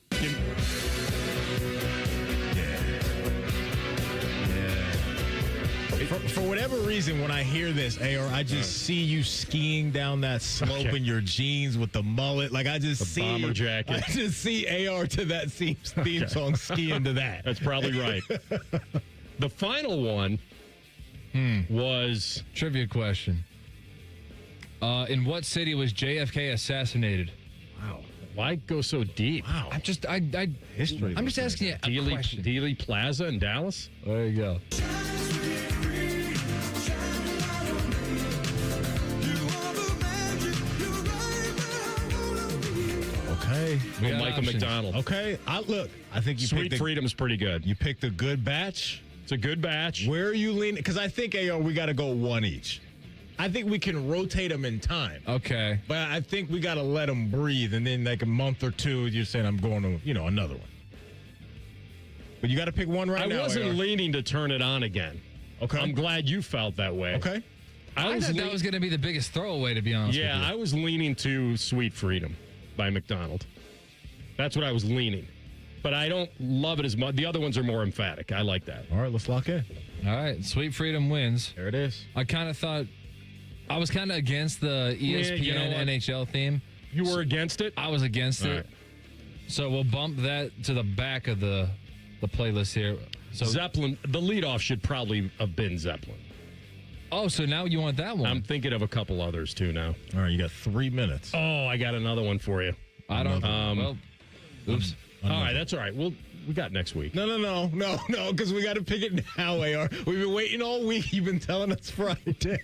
S6: For whatever reason, when I hear this, AR, I just see you skiing down that slope in your jeans with the mullet. Like I just see
S5: bomber jacket.
S6: I just see AR to that theme song skiing to that.
S5: That's probably right. The final one was
S1: trivia question. In what city was JFK assassinated?
S5: Wow. Why go so deep?
S6: Wow.
S1: I'm just
S6: history.
S1: I'm just asking you a question.
S5: Dealey Plaza in Dallas?
S1: There you go.
S6: Okay.
S5: We got Michael McDonald.
S6: Okay. I think you
S5: Sweet
S6: picked
S5: Freedom's pretty good.
S6: You picked a good batch.
S5: It's a good batch.
S6: Where are you leaning? Because I think, AR, we got to go 1 each. I think we can rotate them in time.
S1: Okay.
S6: But I think we got to let them breathe. And then like a month or 2, you're saying I'm going to, another one. But you got to pick one right now.
S5: I wasn't
S6: AR.
S5: leaning to Turn It On Again.
S6: Okay.
S5: I'm glad you felt that way.
S6: Okay.
S1: I thought that was going to be the biggest throwaway, to be honest with you.
S5: I was leaning to Sweet Freedom by McDonald. That's what I was leaning. But I don't love it as much. The other ones are more emphatic. I like that.
S6: All right, let's lock in.
S1: All right, Sweet Freedom wins.
S6: There it is.
S1: I kind of thought I was kind of against the ESPN
S5: you know what?
S1: NHL theme.
S5: You were against it?
S1: I was against
S5: All
S1: it.
S5: right.
S1: So we'll bump that to the back of the playlist here. So
S5: Zeppelin, the leadoff should probably have been Zeppelin.
S1: Oh, so now you want that one?
S5: I'm thinking of a couple others too now.
S6: All right, you got 3 minutes.
S5: Oh, I got another one for you.
S1: I don't.
S5: Well,
S1: oops.
S5: All right, that's all right. We got next week.
S6: No, because we got to pick it now, AR. We've been waiting all week. You've been telling us Friday.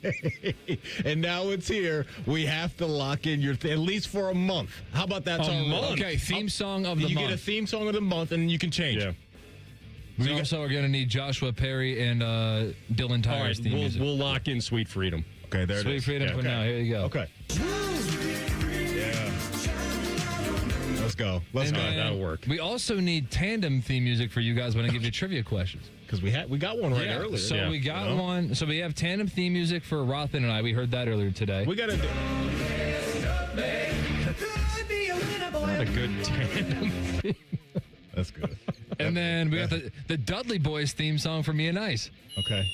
S6: And now it's here. We have to lock in your at least for a month. How about that?
S1: A month? Okay, theme song of the month.
S6: You get a theme song of the month, and you can change.
S5: Yeah.
S1: We also are going to need Joshua Perry and Dylan
S5: All
S1: Tyler's
S5: right,
S1: theme music.
S5: we'll lock in Sweet Freedom.
S6: Okay, there it is.
S1: Sweet Freedom for now. Here you go.
S6: Okay. Yeah. Let's go.
S1: And
S5: go. That'll work.
S1: We also need tandem theme music for you guys when I give you trivia questions.
S6: Because we got one right earlier.
S1: So we got one. So we have tandem theme music for Rothman and I. We heard that earlier today.
S6: We got to do.
S5: Not a good tandem.
S6: That's good.
S1: And then we got the Dudley Boys theme song for Me and Ice.
S6: Okay.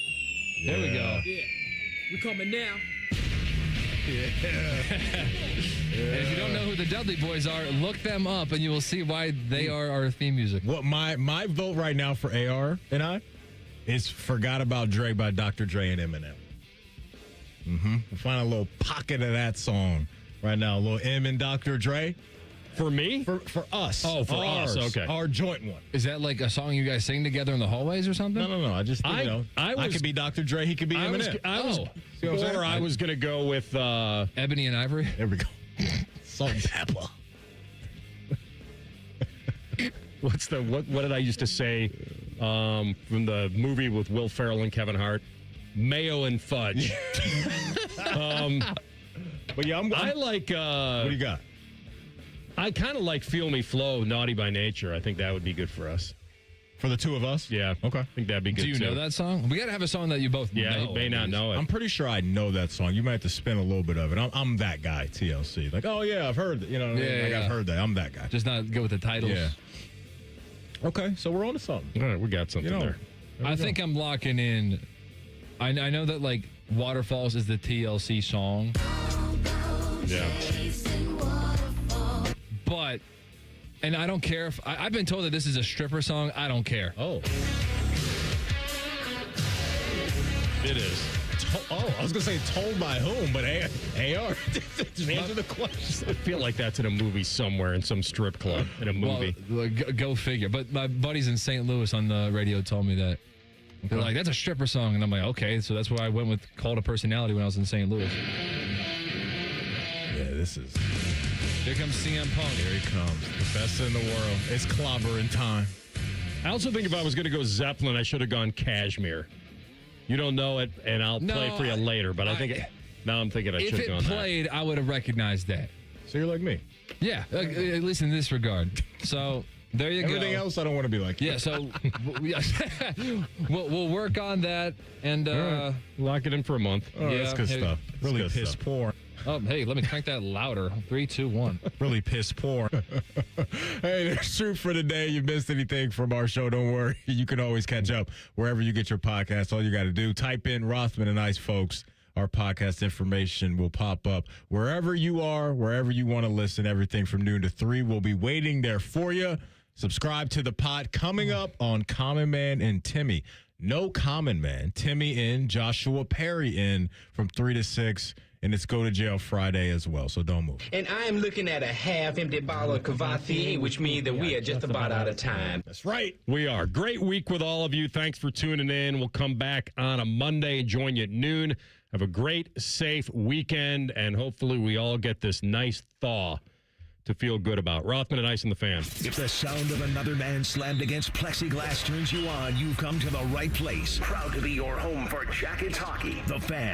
S1: There we go.
S12: Yeah. We coming now.
S1: And if you don't know who the Dudley Boys are, look them up, and you will see why they are our theme music.
S6: What my vote right now for AR and I is "Forgot About Dre" by Dr. Dre and Eminem. We'll find a little pocket of that song right now. A little M and Dr. Dre.
S5: For me?
S6: For us.
S5: Oh, for
S6: ours,
S5: us. Okay.
S6: Our joint one.
S1: Is that like a song you guys sing together in the hallways or something?
S6: No. I just, I could be Dr. Dre. He could be Eminem.
S5: I was going to go with
S1: Ebony and Ivory.
S6: There we go. Salt and pepper.
S5: What did I used to say from the movie with Will Ferrell and Kevin Hart? Mayo and fudge.
S6: But yeah, I
S5: like.
S6: What do you got?
S5: I kind of like "Feel Me Flow," "Naughty by Nature." I think that would be good for us.
S6: For the two of us?
S5: Yeah.
S6: Okay.
S5: I think that'd be good.
S1: Do you know that song? We got to have a song that you both know.
S5: Yeah, you may not know it.
S6: I'm pretty sure I know that song. You might have to spin a little bit of it. I'm that guy, TLC. Like, oh, yeah, I've heard that. You know, I've heard that. I'm that guy.
S1: Just not go with the titles.
S6: Yeah. Okay, so we're on to something.
S5: All right, we got something there.
S1: I think I'm locking in. I know that, like, Waterfalls is the TLC song.
S5: Yeah.
S1: But, and I don't care if, I've been told that this is a stripper song. I don't care.
S6: Oh.
S5: It is.
S6: I was going to say told by whom, but AR. Just answer the question.
S5: I feel like that's in a movie somewhere, in some strip club, in a movie.
S1: Well, go figure. But my buddies in St. Louis on the radio told me that. They're like, that's a stripper song. And I'm like, okay. So that's why I went with Cult of Personality when I was in St. Louis.
S6: Yeah, this is...
S1: Here comes CM Punk.
S6: Here he comes. The best in the world. It's clobbering time.
S5: I also think if I was going to go Zeppelin, I should have gone Kashmir. You don't know it, and I'll play for you later. But I think now I'm thinking I should have gone
S1: If it played, I would have recognized that.
S6: So you're like me.
S1: Yeah, at least in this regard. So there you go.
S6: Everything else, I don't want to be like you.
S1: Yeah, so we'll work on that and
S5: right. Lock it in for a month.
S6: Oh, that's good stuff. Really piss poor.
S1: Oh, hey, let me crank that louder. 3, 2, 1.
S6: Really piss poor. Hey, that's true for today. You missed anything from our show, don't worry. You can always catch up wherever you get your podcast. All you got to do, type in Rothman and Ice, folks. Our podcast information will pop up wherever you are, wherever you want to listen. Everything from noon to 3 will be waiting there for you. Subscribe to the pod. Coming up on Common Man and Timmy. No Common Man. Timmy in, Joshua Perry in from 3 to 6. And it's Go to Jail Friday as well, so don't move.
S12: And I am looking at a half-empty bottle of Cavatier, which means that we are just about out of time.
S6: That's right.
S5: We are. Great week with all of you. Thanks for tuning in. We'll come back on a Monday and join you at noon. Have a great, safe weekend, and hopefully we all get this nice thaw to feel good about. Rothman and Ice and the Fan.
S2: If the sound of another man slammed against plexiglass turns you on, you've come to the right place. Proud to be your home for Jackets hockey. The Fan.